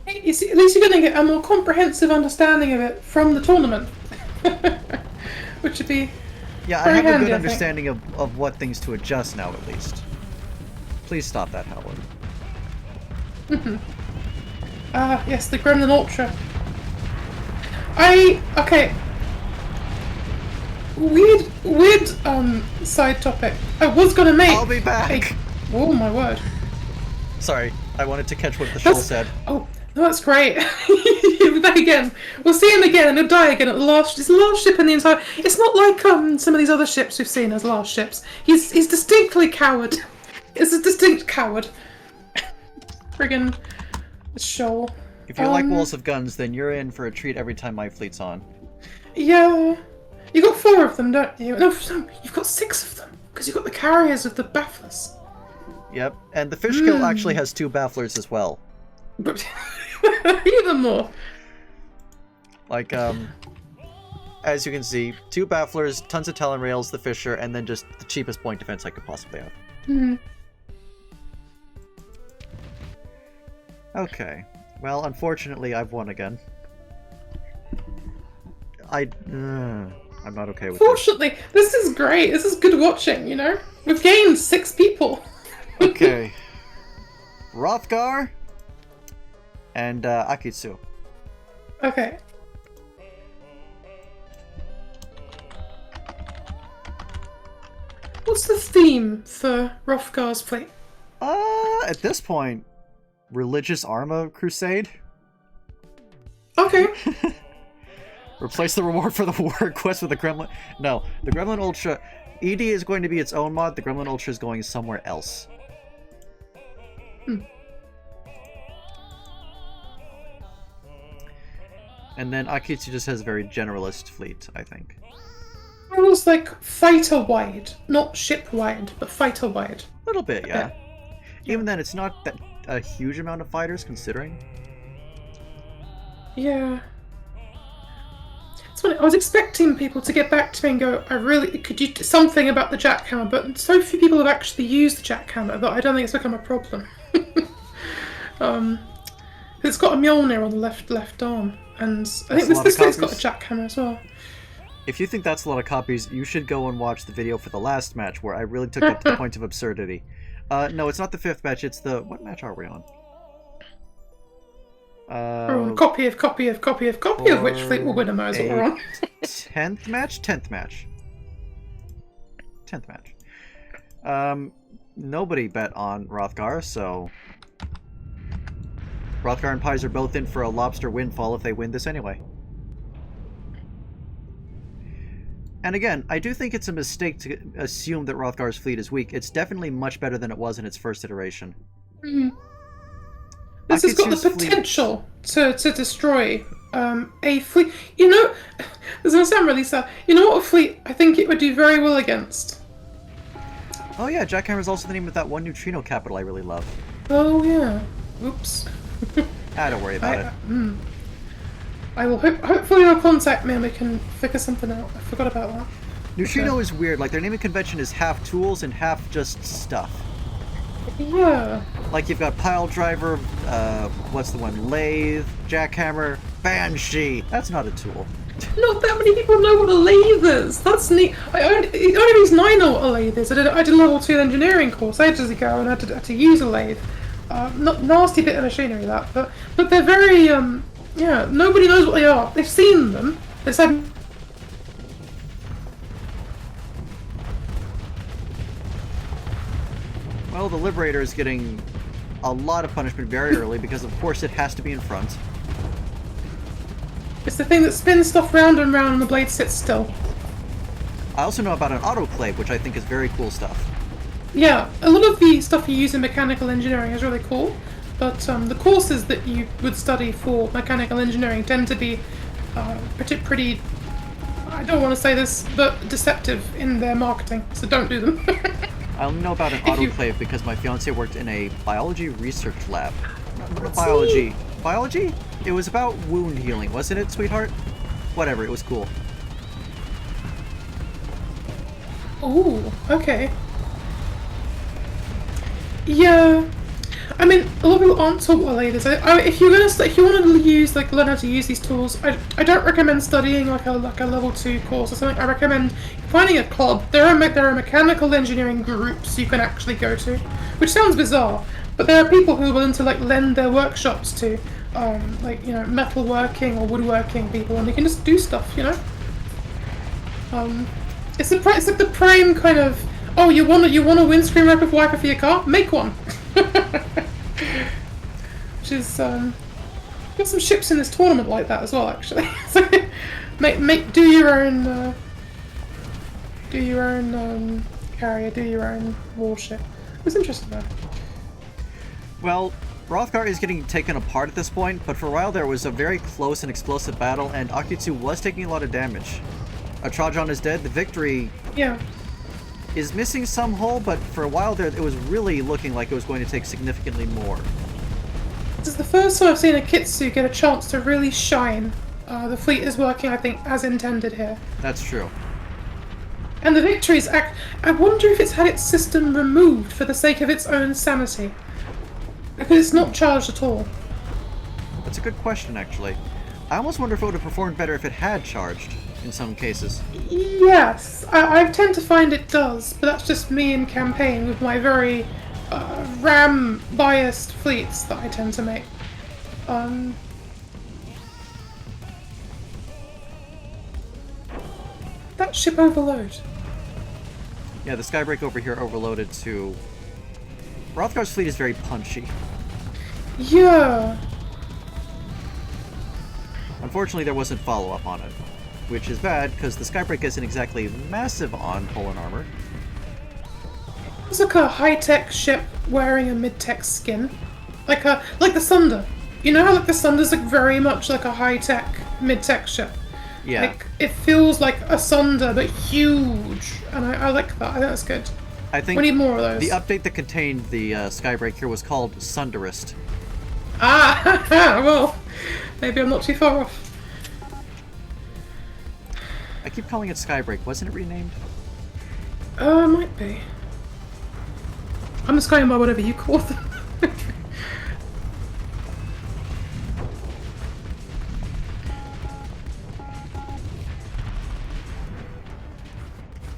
Hey, you see, at least you're going to get a more comprehensive understanding of it from the tournament. Which would be Yeah, I Very have a handy, good I think. understanding of what things to adjust now, at least. Please stop that, Howard. Ah, yes, the Gremlin Ultra. Okay. Weird, side topic. I was gonna make I'll be a... back! Oh my word. Sorry, I wanted to catch what the shoal That's... said. Oh, no, that's great. He'll be back again. We'll see him again and he'll die again at the last... It's the last ship in the entire... It's not like, some of these other ships we've seen as last ships. He's distinctly coward. It's a distinct coward. Friggin' shoal. If you like walls of guns, then you're in for a treat every time my fleet's on. Yeah. You got 4 of them, don't you? No, you've got 6 of them. Because you've got the carriers of the bafflers. Yep, and the fish kill actually has 2 bafflers as well. But even more. Like, as you can see, 2 bafflers, tons of talon rails, the fisher, and then just the cheapest point defense I could possibly have. Okay. Well, unfortunately, I've won again. I'm not okay with Fortunately, this is great. This is good watching, you know? We've gained 6 people. Okay. Hrothgar and Akitsu. Okay. What's the theme for Hrothgar's fleet? At this point, Religious Arma Crusade? Okay. Replace the reward for the war quest with the Gremlin... No, the Gremlin Ultra... ED is going to be its own mod, the Gremlin Ultra is going somewhere else. And then Akitsu just has a very generalist fleet, I think. It was like fighter-wide. Not ship-wide, but fighter-wide. A little bit, yeah. Even then, it's not that a huge amount of fighters, considering. Yeah. It's funny, I was expecting people to get back to me and go, could you do something about the jackhammer, but so few people have actually used the jackhammer that I don't think it's become a problem. It's got a Mjolnir on the left arm, and I think this thing's got a jackhammer as well. If you think that's a lot of copies, you should go and watch the video for the last match, where I really took it to the point of absurdity. No, it's not the 5th match, it's the... What match are we on? Copy of which fleet will win a Mo's that we're on. 10th match? 10th match. 10th match. Nobody bet on Hrothgar, so... Hrothgar and Pies are both in for a lobster windfall if they win this anyway. And again, I do think it's a mistake to assume that Hrothgar's fleet is weak. It's definitely much better than it was in its first iteration. This has got the potential to destroy a fleet. You know, this is going to sound really sad. You know what a fleet I think it would do very well against? Oh yeah, Jackhammer is also the name of that one neutrino capital I really love. Oh yeah. Oops. Don't worry about it. I will hopefully you'll contact me and we can figure something out. I forgot about that. Neutrino is weird. Like, their naming convention is half tools and half just stuff. Yeah. Like, you've got Pile Driver, what's the one? Lathe, Jackhammer, Banshee. That's not a tool. Not that many people know what a lathe is. That's neat. The only reason I know what a lathe is, I did a level 2 engineering course ages ago and I had to use a lathe. Not nasty bit of machinery that, but they're very yeah. Nobody knows what they are. They've seen them. They said. Well, the Liberator is getting a lot of punishment very early because, of course, it has to be in front. It's the thing that spins stuff round and round and the blade sits still. I also know about an autoclave, which I think is very cool stuff. Yeah, a lot of the stuff you use in mechanical engineering is really cool, but the courses that you would study for mechanical engineering tend to be pretty, I don't want to say this, but deceptive in their marketing, so don't do them. I only know about an autoclave because my fiance worked in a biology research lab. Not biology. Biology? It was about wound healing, wasn't it, sweetheart? Whatever, it was cool. Ooh, okay. Yeah. I mean, a lot of people aren't taught well leaders. If you're gonna, if you want to use learn how to use these tools, I don't recommend studying like a level 2 course or something. I recommend finding a club. There are mechanical engineering groups you can actually go to, which sounds bizarre, but there are people who are willing to lend their workshops to, metalworking or woodworking people, and you can just do stuff, It's like the prime kind of, oh, you want a windscreen wiper for your car? Make one. Which is got some ships in this tournament like that as well, actually. So do your own carrier, do your own warship. It's interesting though. Well, Rothgar is getting taken apart at this point, but for a while there was a very close and explosive battle, and Akitsu was taking a lot of damage. Trajan is dead. The victory is missing some hull, but for a while there, it was really looking like it was going to take significantly more. This is the first time I've seen a Kitsu get a chance to really shine. The fleet is working, I think, as intended here. That's true. And the victory's I wonder if it's had its system removed for the sake of its own sanity. Because it's not charged at all. That's a good question, actually. I almost wonder if it would have performed better if it had charged, in some cases. Yes, I tend to find it does, but that's just me in campaign with my very RAM-biased fleets that I tend to make. That ship overload. Yeah, the Skybreak over here overloaded to... Rothgar's fleet is very punchy. Yeah. Unfortunately, there wasn't follow-up on it, which is bad, because the Skybreak isn't exactly massive on hull and armor. It's like a high-tech ship wearing a mid-tech skin. Like the Sunder. You know how the Sunder's very much like a high-tech, mid-tech ship? Yeah. It feels like a Sunder, but huge. And I like that. I think that's good. I think we need more of those. The update that contained the Skybreak here was called Sunderist. Ah, well, maybe I'm not too far off. I keep calling it Skybreak. Wasn't it renamed? Might be. I'm just going by whatever you call them.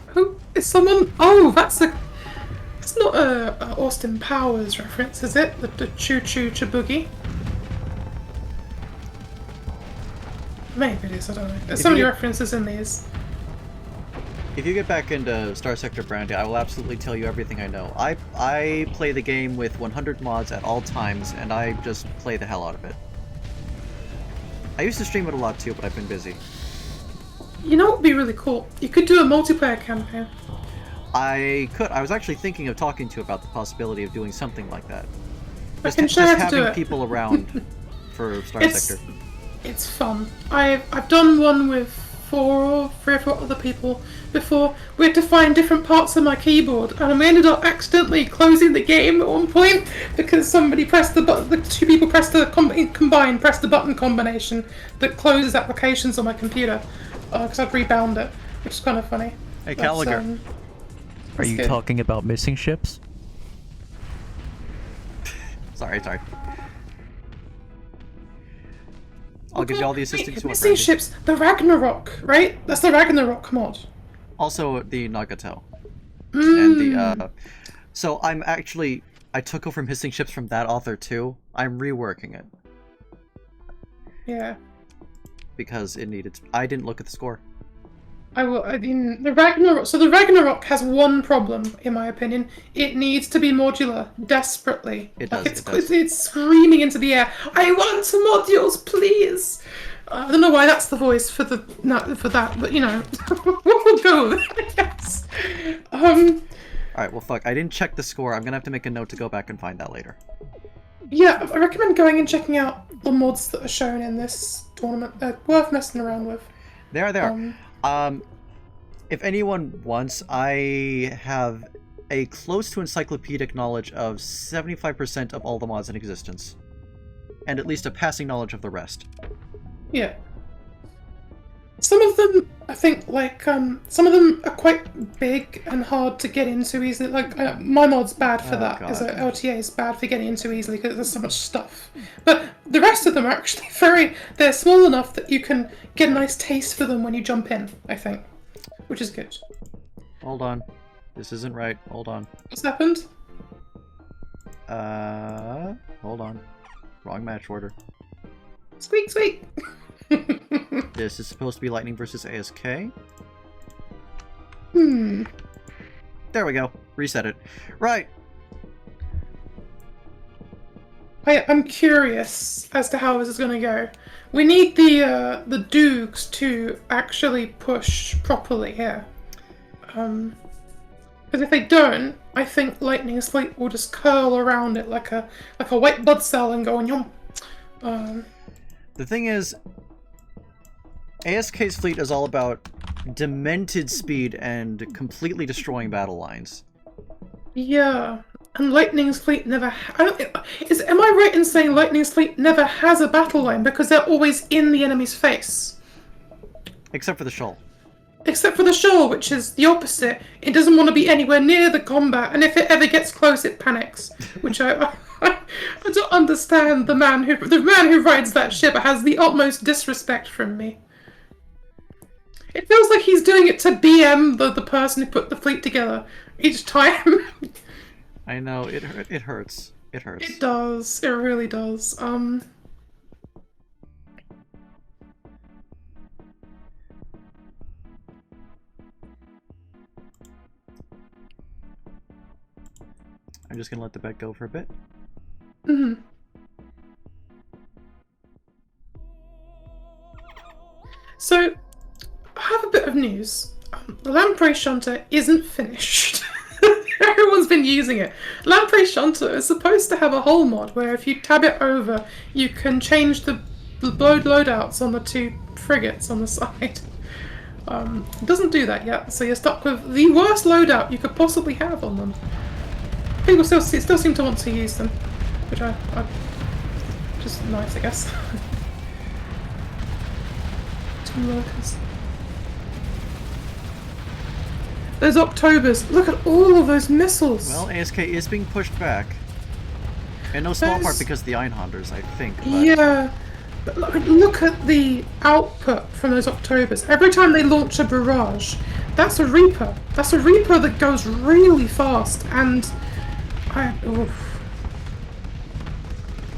Who is someone? Oh, that's not a Austin Powers reference, is it? The Choo Choo Chaboogie. Maybe it is. I don't know. There's so many references in these. If you get back into Starsector Brandy, I will absolutely tell you everything I know. I play the game with 100 mods at all times, and I just play the hell out of it. I used to stream it a lot too, but I've been busy. You know what would be really cool? You could do a multiplayer campaign. I could. I was actually thinking of talking to you about the possibility of doing something like that. Just having people around for Starsector. It's fun. I've done one with 3 or 4 other people before. We had to find different parts of my keyboard, and we ended up accidentally closing the game at one point because somebody pressed the button. The 2 people pressed the pressed the button combination that closes applications on my computer because I'd rebound it, which is kind of funny. Hey, Callagher. Are you talking about missing ships? Sorry. I'll give you all the assistance you want. Missing ships, the Ragnarok, right? That's the Ragnarok mod. Also the Nagato. And the so I took over missing ships from that author too. I'm reworking it. Yeah. Because it needed I didn't look at the score. I mean, the Ragnarok. So the Ragnarok has one problem, in my opinion. It needs to be modular desperately. It does. It's screaming into the air. I want modules, please. I don't know why that's the voice for that, but we'll go with it. Yes. Alright, well, fuck. I didn't check the score. I'm gonna have to make a note to go back and find that later. Yeah, I recommend going and checking out the mods that are shown in this tournament. They're worth messing around with. They are. If anyone wants, I have a close to encyclopedic knowledge of 75% of all the mods in existence. And at least a passing knowledge of the rest. Yeah. Some of them, I think, like, some of them are quite big and hard to get into easily. Like, my mod's bad for that. God. As a LTA is bad for getting into easily because there's so much stuff. But the rest of them are actually they're small enough that you can get a nice taste for them when you jump in, I think. Which is good. Hold on. This isn't right. Hold on. What's happened? Hold on. Wrong match order. Squeak, squeak! This is supposed to be Lightning versus ASK. There we go. Reset it. Right. I'm curious as to how this is going to go. We need the Dukes to actually push properly here. Because if they don't, I think Lightning's fleet will just curl around it like a white blood cell and go yum. The thing is, ASK's fleet is all about demented speed and completely destroying battle lines. Yeah, and Lightning's fleet never. Am I right in saying Lightning's fleet never has a battle line because they're always in the enemy's face? Except for the Shoal. Except for the Shoal, which is the opposite. It doesn't want to be anywhere near the combat, and if it ever gets close, it panics. Which I don't understand. The man who rides that ship has the utmost disrespect from me. It feels like he's doing it to BM the person who put the fleet together each time. I know, it hurts. It hurts. It does. It really does. I'm just gonna let the bet go for a bit. So, I have a bit of news. The Lamprey Shunter isn't finished. Everyone's been using it. Lamprey Shunter is supposed to have a whole mod where if you tab it over, you can change the loadouts on the two frigates on the side. It doesn't do that yet, so you're stuck with the worst loadout you could possibly have on them. People still seem to want to use them, which I just nice, I guess. Two lurkers. Those Octobers, look at all of those missiles! Well, ASK is being pushed back. In no small part because of the Einhanders, I think. But... yeah, but look at the output from those Octobers. Every time they launch a barrage, that's a Reaper. That's a Reaper that goes really fast, and oof.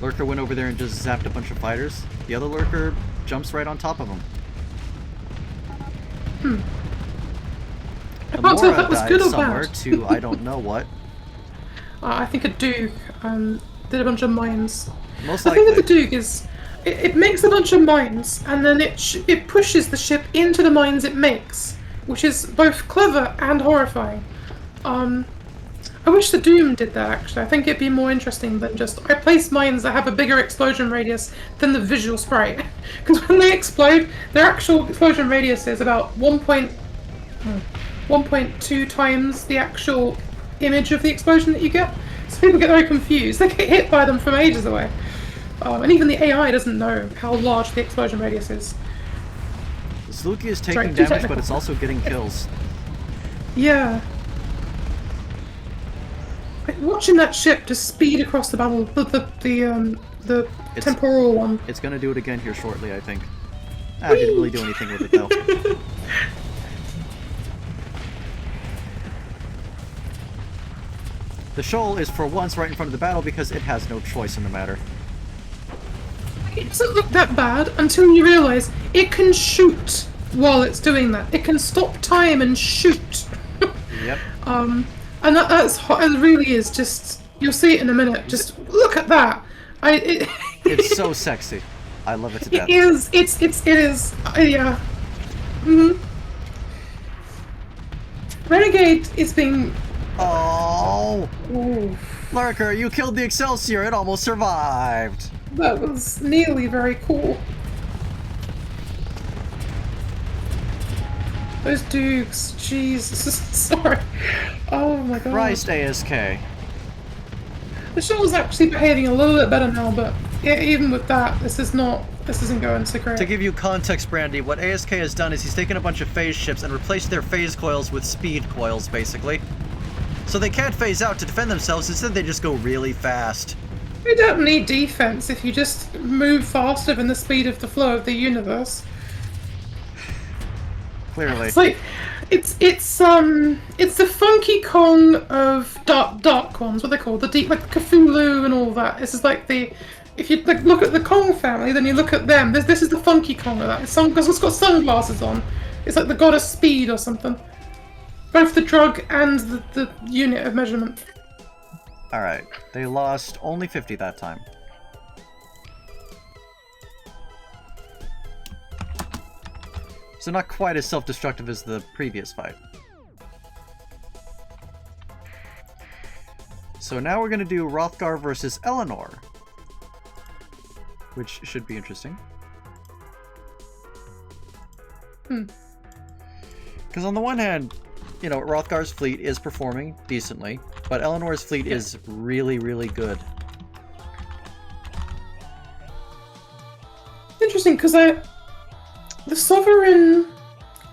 Lurker went over there and just zapped a bunch of fighters. The other Lurker jumps right on top of him. I can't tell if that was good or somewhere bad. to I don't know what. I think a Duke did a bunch of mines. Most The likely. thing with the Duke is, it makes a bunch of mines, and then it pushes the ship into the mines it makes, which is both clever and horrifying. I wish the Doom did that, actually. I think it'd be more interesting than just, I place mines that have a bigger explosion radius than the visual sprite. Because when they explode, their actual explosion radius is about 1.2 times the actual image of the explosion that you get. So people get very confused. They get hit by them from ages away. And even the AI doesn't know how large the explosion radius is. The Sluki is taking Sorry, too damage, technical. but it's also getting kills. Yeah. Like, watching that ship just speed across the battle, the temporal one. It's gonna do it again here shortly, I think. I didn't really do anything with it though. The Shoal is for once right in front of the battle because it has no choice in the matter. It doesn't look that bad until you realise it can shoot while it's doing that. It can stop time and shoot. Yep. And that's hot. It really is just. You'll see it in a minute. Just look at that. It's so sexy. I love it to death. It is. It is. Yeah. Renegade is being. Oh! Ooh, Lurker, you killed the Excelsior. It almost survived. that was nearly very cool. Those Dukes, Jesus, sorry. Oh my god. Christ, ASK. The show's actually behaving a little bit better now, but even with that, this isn't going so great. To give you context, Brandy, what ASK has done is he's taken a bunch of phase ships and replaced their phase coils with speed coils, basically. So they can't phase out to defend themselves, instead they just go really fast. You don't need defense if you just move faster than the speed of the flow of the universe. Clearly. It's like, it's the Funky Kong of dark ones. What they call the deep, like Cthulhu and all that. This is like if you like look at the Kong family, then you look at them. This is the Funky Kong of that. It's got sunglasses on. It's like the god of speed or something. Both the drug and the unit of measurement. Alright, they lost only 50 that time. So not quite as self-destructive as the previous fight. So now we're going to do Hrothgar versus Eleanor, which should be interesting. Because on the one hand, you know, Hrothgar's fleet is performing decently, but Eleanor's fleet is really, really good. Interesting, because the Sovereign,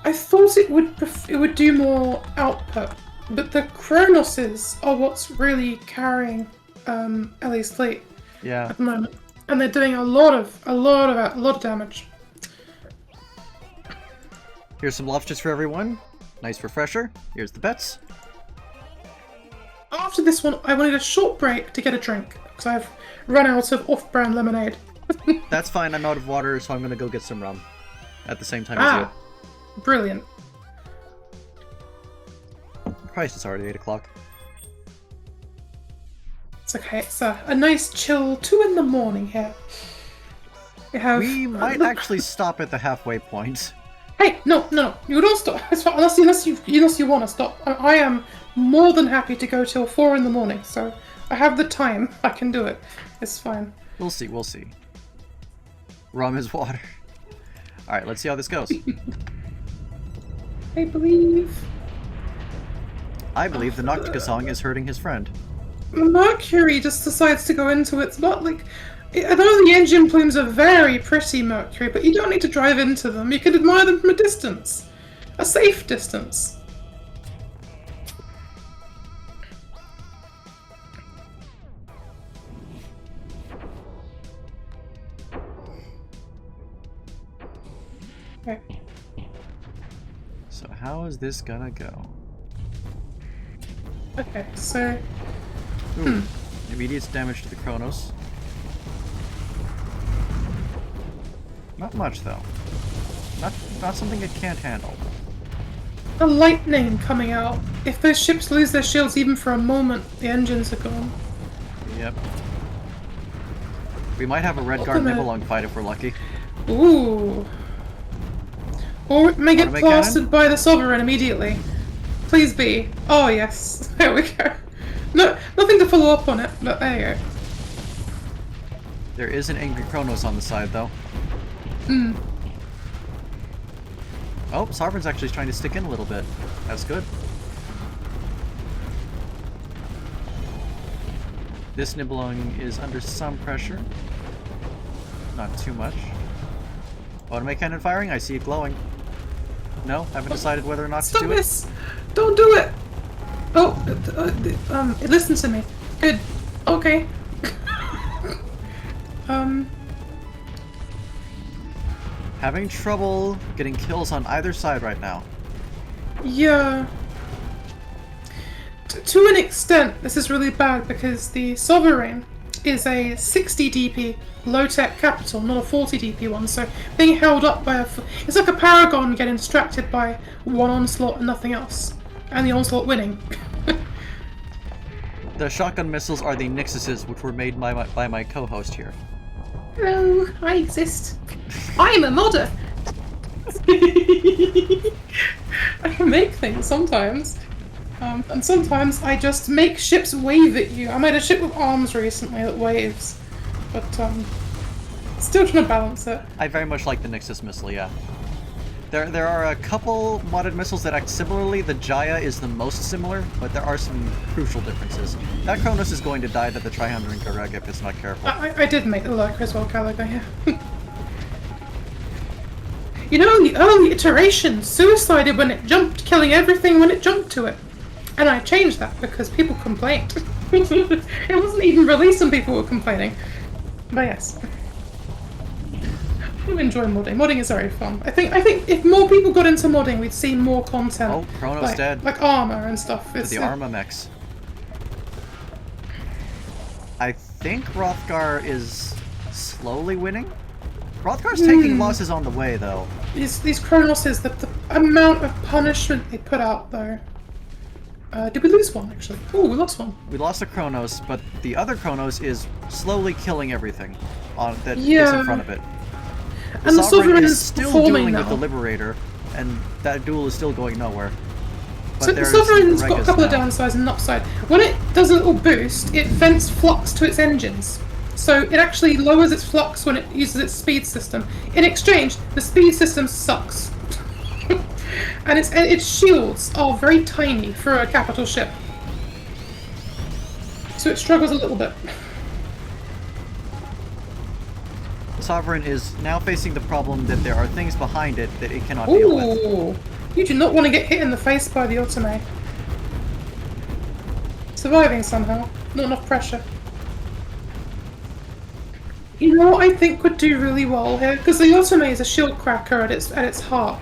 I thought it would do more output, but the Cronoses are what's really carrying Ellie's fleet at the moment, and they're doing a lot of damage. Here's some lobsters for everyone. Nice refresher. Here's the bets. After this one, I wanted a short break to get a drink because I've run out of off-brand lemonade. That's fine. I'm out of water, so I'm gonna go get some rum at the same time as you. Brilliant. Christ, it's already 8 o'clock. It's okay. It's a nice chill 2 in the morning here. We might actually stop at the halfway point. Hey, no, you don't stop. Unless you want to stop. I am more than happy to go till 4 in the morning. So I have the time. I can do it. It's fine. We'll see. Rum is water. All right, let's see how this goes. I believe the Noctica song is hurting his friend. Mercury just decides to go into its butt. Like, I know the engine plumes are very pretty, Mercury, but you don't need to drive into them. You can admire them from a distance. A safe distance. Okay. So how is this gonna go? Okay, so... Ooh, immediate damage to the Kronos. Not much, though. Not something it can't handle. The lightning coming out. If those ships lose their shields even for a moment, the engines are gone. Yep. We might have a Redguard Nibelung fight if we're lucky. Ooh. Or it may get blasted by the Sovereign immediately. Please be. Oh yes. There we go. No, nothing to follow up on it, but there you go. There is an angry Kronos on the side, though. Oh, Sovereign's actually trying to stick in a little bit. That's good. This Nibelung is under some pressure. Not too much. Automate cannon firing? I see it glowing. No, haven't decided whether or not to do it. Stop this! Don't do it! Oh, listen to me. Good. Okay. Having trouble getting kills on either side right now. Yeah. To an extent, this is really bad because the Sovereign is a 60 DP low-tech capital, not a 40 DP one, so being held up by it's like a Paragon getting distracted by one onslaught and nothing else. And the onslaught winning. The shotgun missiles are the Nixuses, which were made by my co-host here. Hello, I exist. I'm a modder. I can make things sometimes. And sometimes I just make ships wave at you. I made a ship with arms recently that waves. But, still trying to balance it. I very much like the Nixus missile, yeah. There are a couple modded missiles that act similarly. The Jaya is the most similar, but there are some crucial differences. That Kronos is going to die to the Trihundred Gareg if it's not careful. I did make the lurker as well, Calico, yeah. You know, in the early iterations, suicided when it jumped, killing everything when it jumped to it. And I changed that because people complained. It wasn't even released and people were complaining. But yes. I enjoy modding. Modding is very fun. I think if more people got into modding, we'd see more content. Oh, Kronos dead. Like armor and stuff. It's the Arma mechs. I think Hrothgar is slowly winning. Hrothgar's taking losses on the way, though. These Kronoses, the amount of punishment they put out, though. Did we lose one, actually? Oh, we lost one. We lost a Kronos, but the other Kronos is slowly killing everything that is in front of it. The Sovereign is still dueling with the Liberator, and that duel is still going nowhere. But so the Sovereign's got a couple of downsides and an upside. When it does a little boost, it vents flux to its engines. So it actually lowers its flux when it uses its speed system. In exchange, the speed system sucks. And its shields are very tiny for a capital ship. So it struggles a little bit. The Sovereign is now facing the problem that there are things behind it that it cannot deal with. You do not want to get hit in the face by the Otome. Surviving somehow. Not enough pressure. You know what I think would do really well here? Because the Otome is a shield cracker at its heart.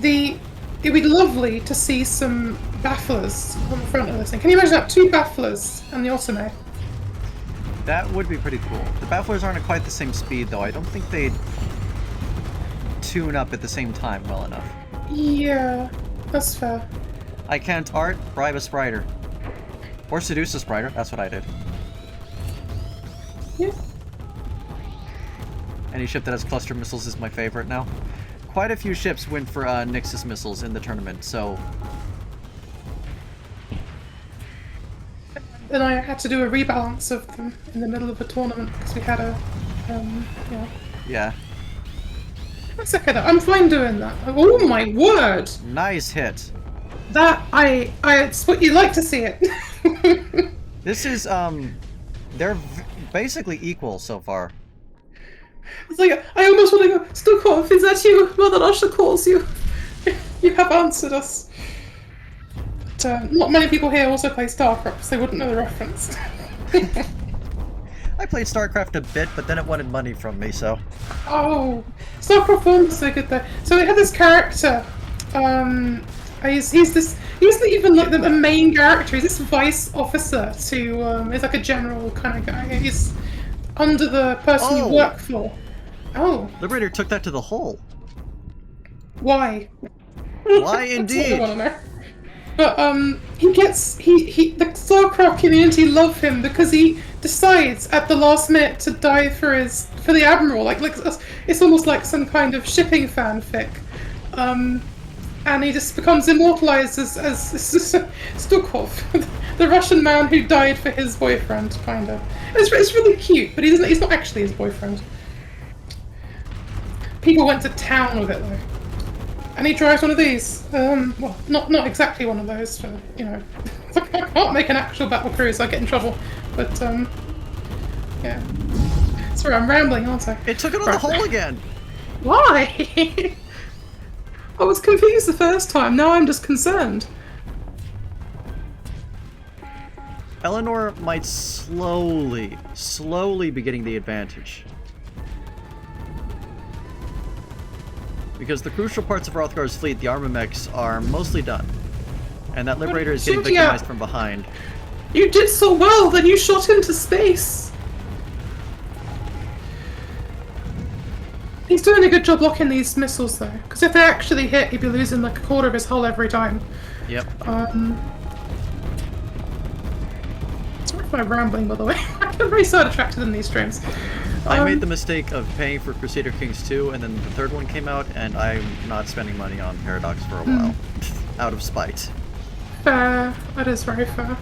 It'd be lovely to see some bafflers on the front of this thing. Can you imagine that? 2 bafflers and the Otome. That would be pretty cool. The bafflers aren't at quite the same speed, though. I don't think they'd tune up at the same time well enough. Yeah, that's fair. I can't art, bribe a spriter. Or seduce a spriter, that's what I did. Yeah. Any ship that has cluster missiles is my favorite now. Quite a few ships went for Nixus missiles in the tournament, so... And I had to do a rebalance of them in the middle of a tournament because we had a, yeah. Yeah. That's okay though, I'm fine doing that. Oh my word! Nice hit. That, it's what you like to see it. This is, they're basically equal so far. It's like, I almost want to go, Stukov, is that you? Mother Russia calls you. You have answered us. But, not many people here also play StarCraft, so they wouldn't know the reference. I played StarCraft a bit, but then it wanted money from me, so... Oh, StarCraft 1 was so good though. So they had this character, he's not even like the main character, he's this vice officer to, he's like a general kind of guy. He's under the person you work for. Oh. Liberator took that to the hole. Why? Why indeed? I want to know. But the StarCraft community love him because he decides at the last minute to die for the Admiral. Like it's almost like some kind of shipping fanfic. And he just becomes immortalized as Stukov, the Russian man who died for his boyfriend, kind of. It's really cute, but he's not actually his boyfriend. People went to town with it though. And he drives one of these. Well, not exactly one of those, for, you know. I can't make an actual battle cruise, I get in trouble. But, yeah. Sorry, I'm rambling, aren't I? It took it on the hole again! Why? I was confused the first time, now I'm just concerned. Eleanor might slowly be getting the advantage. Because the crucial parts of Hrothgar's fleet, the Armamechs, are mostly done. And that Liberator is getting victimized from behind. You did so well, then you shot into space! He's doing a good job blocking these missiles though, because if they actually hit, he'd be losing like a quarter of his hull every time. Yep. Sorry for my rambling, by the way. I'm very sidetracked in these streams. I made the mistake of paying for Crusader Kings 2, and then the third one came out, and I'm not spending money on Paradox for a while. Out of spite. Fair. That is very fair.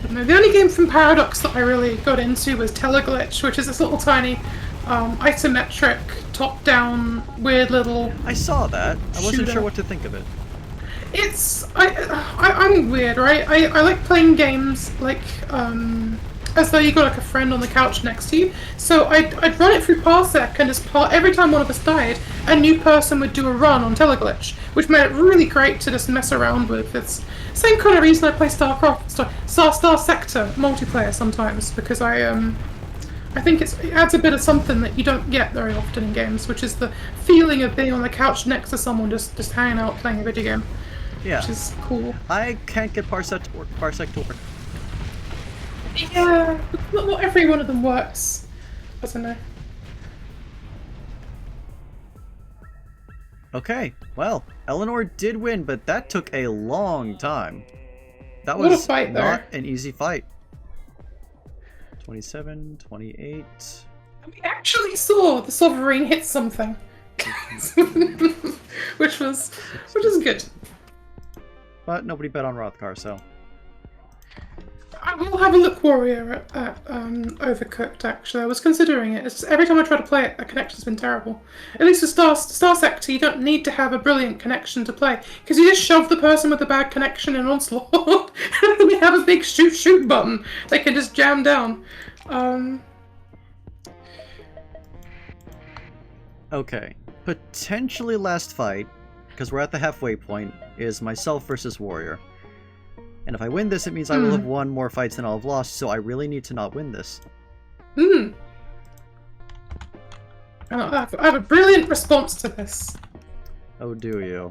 But no, the only game from Paradox that I really got into was Teleglitch, which is this little tiny isometric, top-down, weird little. I saw that. I wasn't Shooter. sure what to think of it. I'm weird, right? I like playing games like as though you got like a friend on the couch next to you. So I'd run it through Parsec, and every time one of us died, a new person would do a run on Teleglitch, which made it really great to just mess around with. It's the same kind of reason I play Starsector multiplayer sometimes, because I think it adds a bit of something that you don't get very often in games, which is the feeling of being on the couch next to someone just hanging out playing a video game. Yeah. Which is cool. I can't get Parsec to work. Yeah, not every one of them works. I don't know. Okay, well, Eleanor did win, but that took a long time. That What a was fight, though. not an easy fight. 27, 28... We actually saw the Sovereign hit something. which is good. But nobody bet on Rothgar, so... I will have a look, Warrior, at Overcooked, actually. I was considering it. It's just, every time I try to play it, the connection's been terrible. At least with Starsector, you don't need to have a brilliant connection to play, because you just shove the person with the bad connection in Onslaught, and then they have a big shoot button they can just jam down. Okay, potentially last fight, because we're at the halfway point, is myself versus Warrior. And if I win this, it means I will have won more fights than I'll have lost, so I really need to not win this. I have a brilliant response to this. Oh, do you?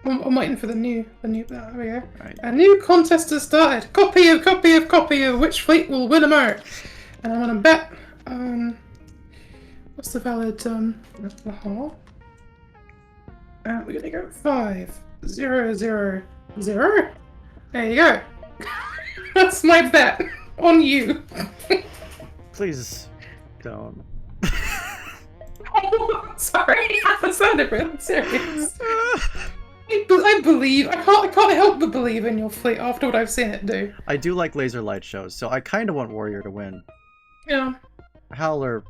I'm waiting for the new, there we go. Right. A new contest has started. Copy of which fleet will win a mer. And I'm gonna bet, what's the valid, Lahore? And we're gonna go 5, 0, 0, 0. There you go. That's my bet on you. Please don't. Oh, sorry, that sounded really serious. I believe. I can't help but believe in your fleet after what I've seen it do. I do like laser light shows, so I kind of want Warrior to win. Yeah. Howler.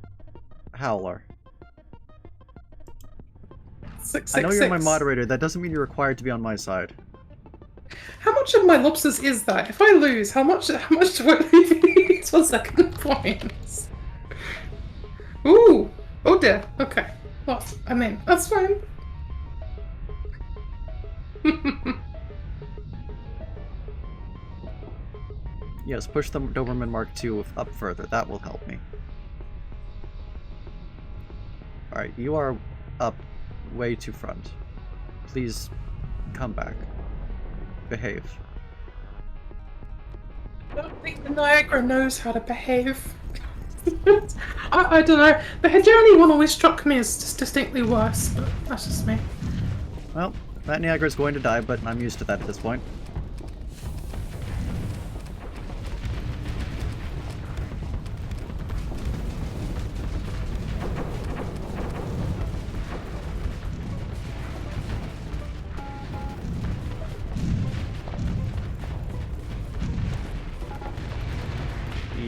666. I know you're my moderator, that doesn't mean you're required to be on my side. How much of my lobsters is that? If I lose, how much do I lose for second points? Ooh! Oh dear. Okay. Lost. I mean, that's fine. Yes, push the Doberman Mark II up further. That will help me. Alright, you are up way too front. Please come back. Behave. I don't think the Niagara knows how to behave. I don't know. The Hedgehog one always struck me as just distinctly worse, but that's just me. Well, that Niagara is going to die, but I'm used to that at this point.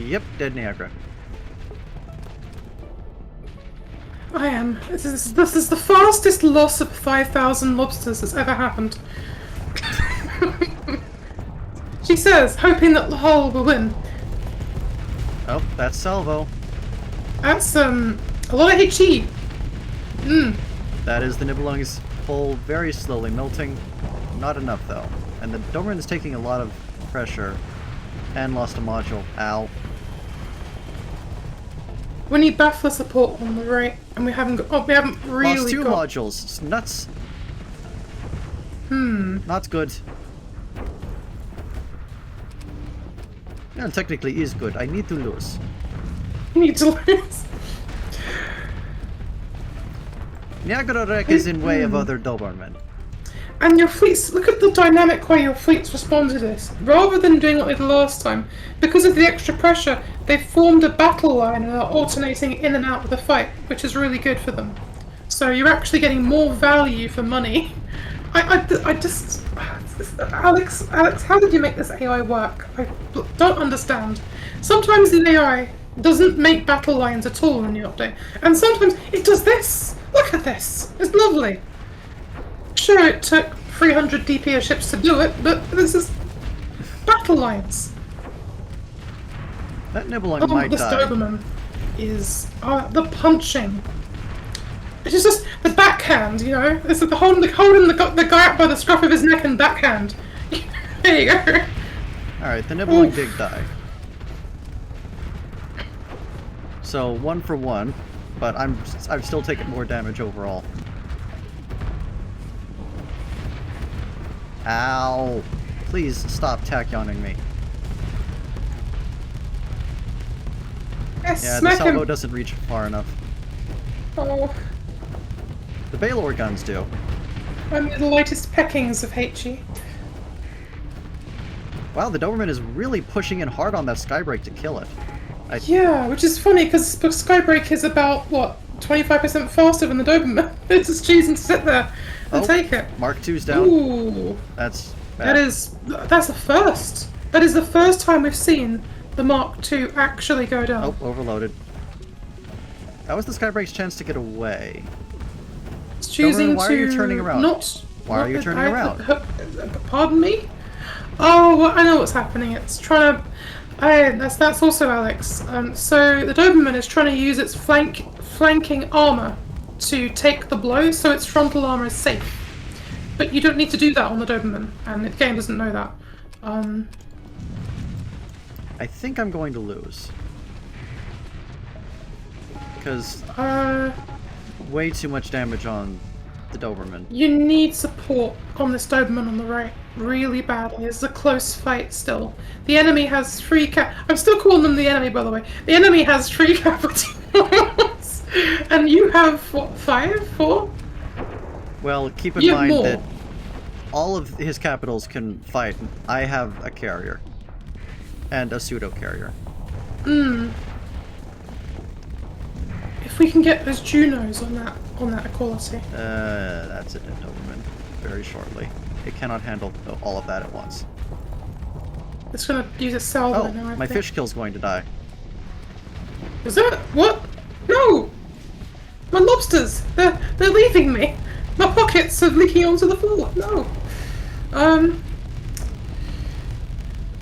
Yep, dead Niagara. I am. This is the fastest loss of 5,000 lobsters that's ever happened. She says, hoping that the hull will win. Oh, that's Salvo. That's a lot of HE. That is the Nibelung's hull very slowly melting. Not enough though. And the Doberman is taking a lot of pressure. And lost a module. Ow. We need baffler support on the right, and we haven't got. Oh, we haven't really Lost two got. modules. It's nuts. Not good. No, technically is good. I need to lose. We need to lose. Niagara Wreck is in way of other Dobermen. And your fleets, look at the dynamic way your fleets respond to this. Rather than doing what they did last time, because of the extra pressure, they've formed a battle line and are alternating in and out of the fight, which is really good for them. So you're actually getting more value for money. I just... Alex, how did you make this AI work? I don't understand. Sometimes the AI doesn't make battle lines at all in the update. And sometimes it does this. Look at this. It's lovely. Sure, it took 300 DPS ships to do it, but this is battle lines. That Nibelung might this die. Doberman is the punching. It's just the backhand, you know. It's the holding the guy up by the scruff of his neck and backhand. There you go. All right, the Nibelung did die. So 1 for 1, but I've still taken more damage overall. Ow! Please stop tachyoning me. Yes, Yeah, the smack salvo him. doesn't reach far enough. Oh, The Baylor guns do. I'm the latest peckings of HE. Wow, the Doberman is really pushing in hard on that Skybreak to kill it. Yeah, which is funny because Skybreak is about what 25% faster than the Doberman. It's just choosing to sit there and take it. Mark II's down. Ooh, That's bad. that's the first. That is the first time we've seen the Mark II actually go down. Oh, overloaded. That was the Skybreak's chance to get away. It's choosing why to are you turning around? Why are you turning around? Pardon me? Oh, well, I know what's happening. It's trying to. That's also Alex. So the Doberman is trying to use its flanking armor to take the blow, so its frontal armor is safe. But you don't need to do that on the Doberman, and the game doesn't know that. I think I'm going to lose. Because way too much damage on the Doberman. You need support on this Doberman on the right really badly. It's a close fight still. The enemy has 3 I'm still calling them the enemy, by the way. The enemy has 3 capital points. And you have, what, 5? 4? Well, keep in You have mind more. that all of his capitals can fight. I have a carrier. And a pseudo-carrier. If we can get those Junos on that equality. That's a dead Doberman. Very shortly. It cannot handle all of that at once. It's gonna use its salvo Oh, now, I my think. fish kill's going to die. Is that what? No! My lobsters! They're leaving me! My pockets are leaking onto the floor. No.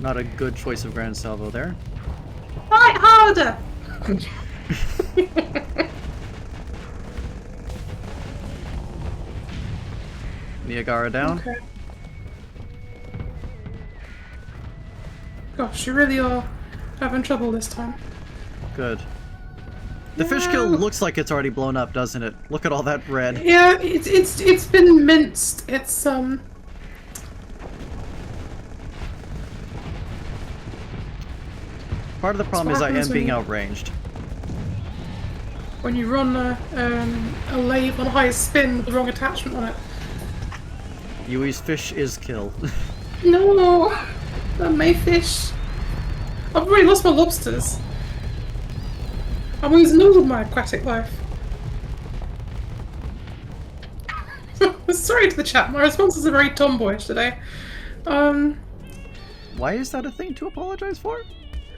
Not a good choice of Grand Salvo there. Fight harder! Niagara down. Okay. Gosh, you really are having trouble this time. Good. The fish kill looks like it's already blown up, doesn't it? Look at all that red. Yeah, it's been minced. It's Part of the problem is I happens am when being you- outranged. when you run a lathe on high spin with the wrong attachment on it. Yui's fish is kill. No, the mayfish. I've already lost my lobsters. I'm losing all of my aquatic life. Sorry to the chat. My responses are very tomboyish today. Why is that a thing to apologize for?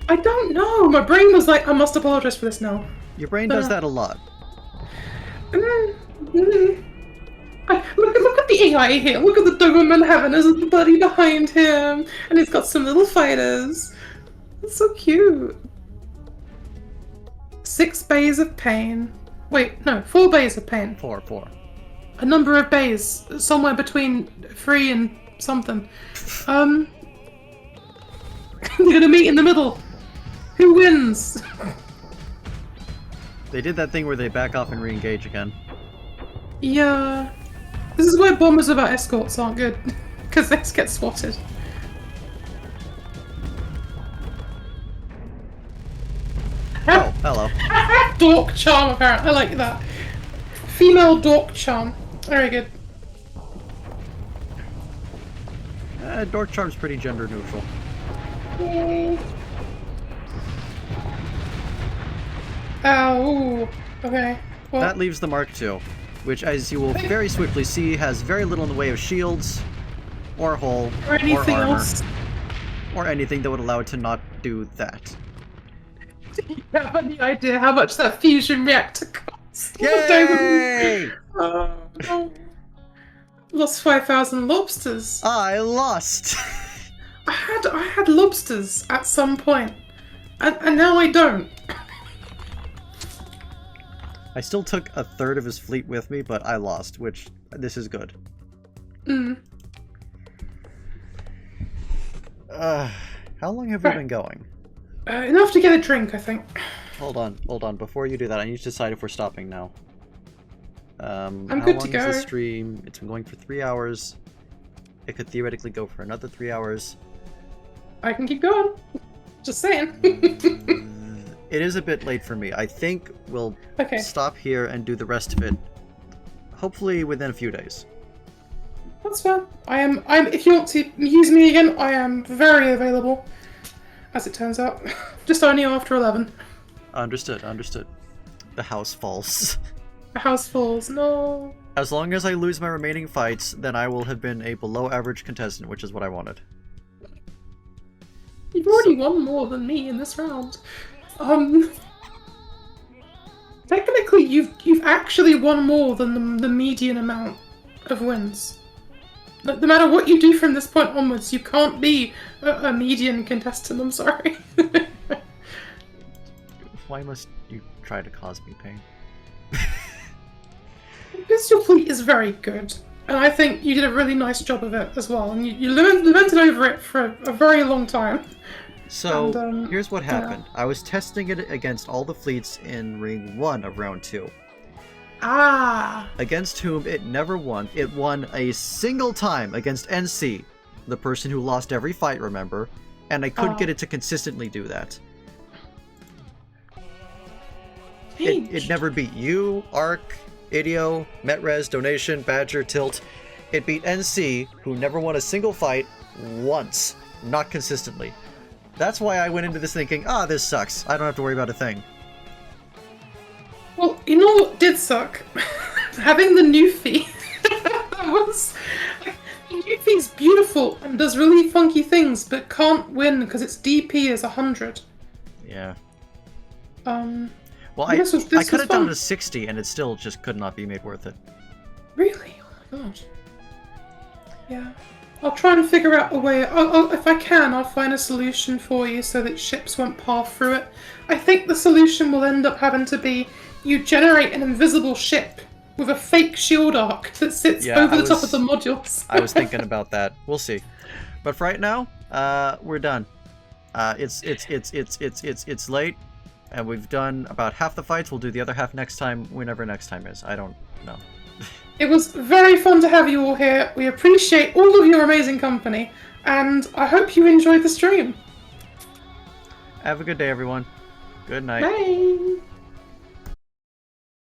I don't know. My brain was like, I must apologize for this now. Your brain does that a lot. Look at the AI here. Look at the Doberman having his little buddy behind him, and he's got some little fighters. It's so cute. 6 bays of pain. Wait, no, 4 bays of pain. 4. A number of bays, somewhere between 3 and something. They're gonna meet in the middle. Who wins? They did that thing where they back off and re-engage again. Yeah. This is why bombers without escorts aren't good. Because they just get swatted. Oh, hello. Dork charm, apparently. I like that. Female dork charm. Very good. Dork Charm's pretty gender neutral. Yay. Oh, okay. Well, That leaves the Mark II, which, as you will very swiftly see, has very little in the way of shields, or hull, or anything or armor, else. or anything that would allow it to not do that. Do you have any idea how much that fusion reactor costs? Yay! No. Lost 5,000 lobsters. I lost! I had lobsters at some point, and now I don't. I still took a third of his fleet with me, but I lost, which, this is good. How long have we been going? Enough to get a drink, I think. Hold on. Before you do that, I need to decide if we're stopping now. I'm how good long to go. is the stream? It's been going for 3 hours. It could theoretically go for another 3 hours. I can keep going. Just saying. It is a bit late for me. I think we'll Okay. stop here and do the rest of it, hopefully within a few days. That's fine. I'm. If you want to use me again, I am very available. As it turns out, just only after 11. Understood. The house falls. The house falls. No. As long as I lose my remaining fights, then I will have been a below average contestant, which is what I wanted. You've already won more than me in this round. Technically, you've actually won more than the median amount of wins. No matter what you do from this point onwards, you can't be a median contestant. I'm sorry. Why must you try to cause me pain? Because your fleet is very good, and I think you did a really nice job of it as well, and you lamented over it for a very long time. So, And, here's what happened. I was testing it against all the fleets in Ring 1 of Round 2. Ah. Against whom it never won. It won a single time against NC, the person who lost every fight, remember? And I couldn't get it to consistently do that. It never beat you, Ark, Idio, Metrez, Donation, Badger, Tilt. It beat NC, who never won a single fight once, not consistently. That's why I went into this thinking, this sucks. I don't have to worry about a thing. Well, you know what did suck? Having the Newfie. That was... The Newfie's beautiful and does really funky things, but can't win because its DP is 100. Yeah. Well, I cut it down to 60 and it still just could not be made worth it. Really? Oh my god. Yeah. I'll try and figure out a way. If I can, I'll find a solution for you so that ships won't pass through it. I think the solution will end up having to be you generate an invisible ship with a fake shield arc that sits over the top of the modules. I was thinking about that. We'll see. But for right now, we're done. It's late, and we've done about half the fights. We'll do the other half next time, whenever next time is. I don't know. It was very fun to have you all here. We appreciate all of your amazing company, and I hope you enjoyed the stream. Have a good day, everyone. Good night. Bye.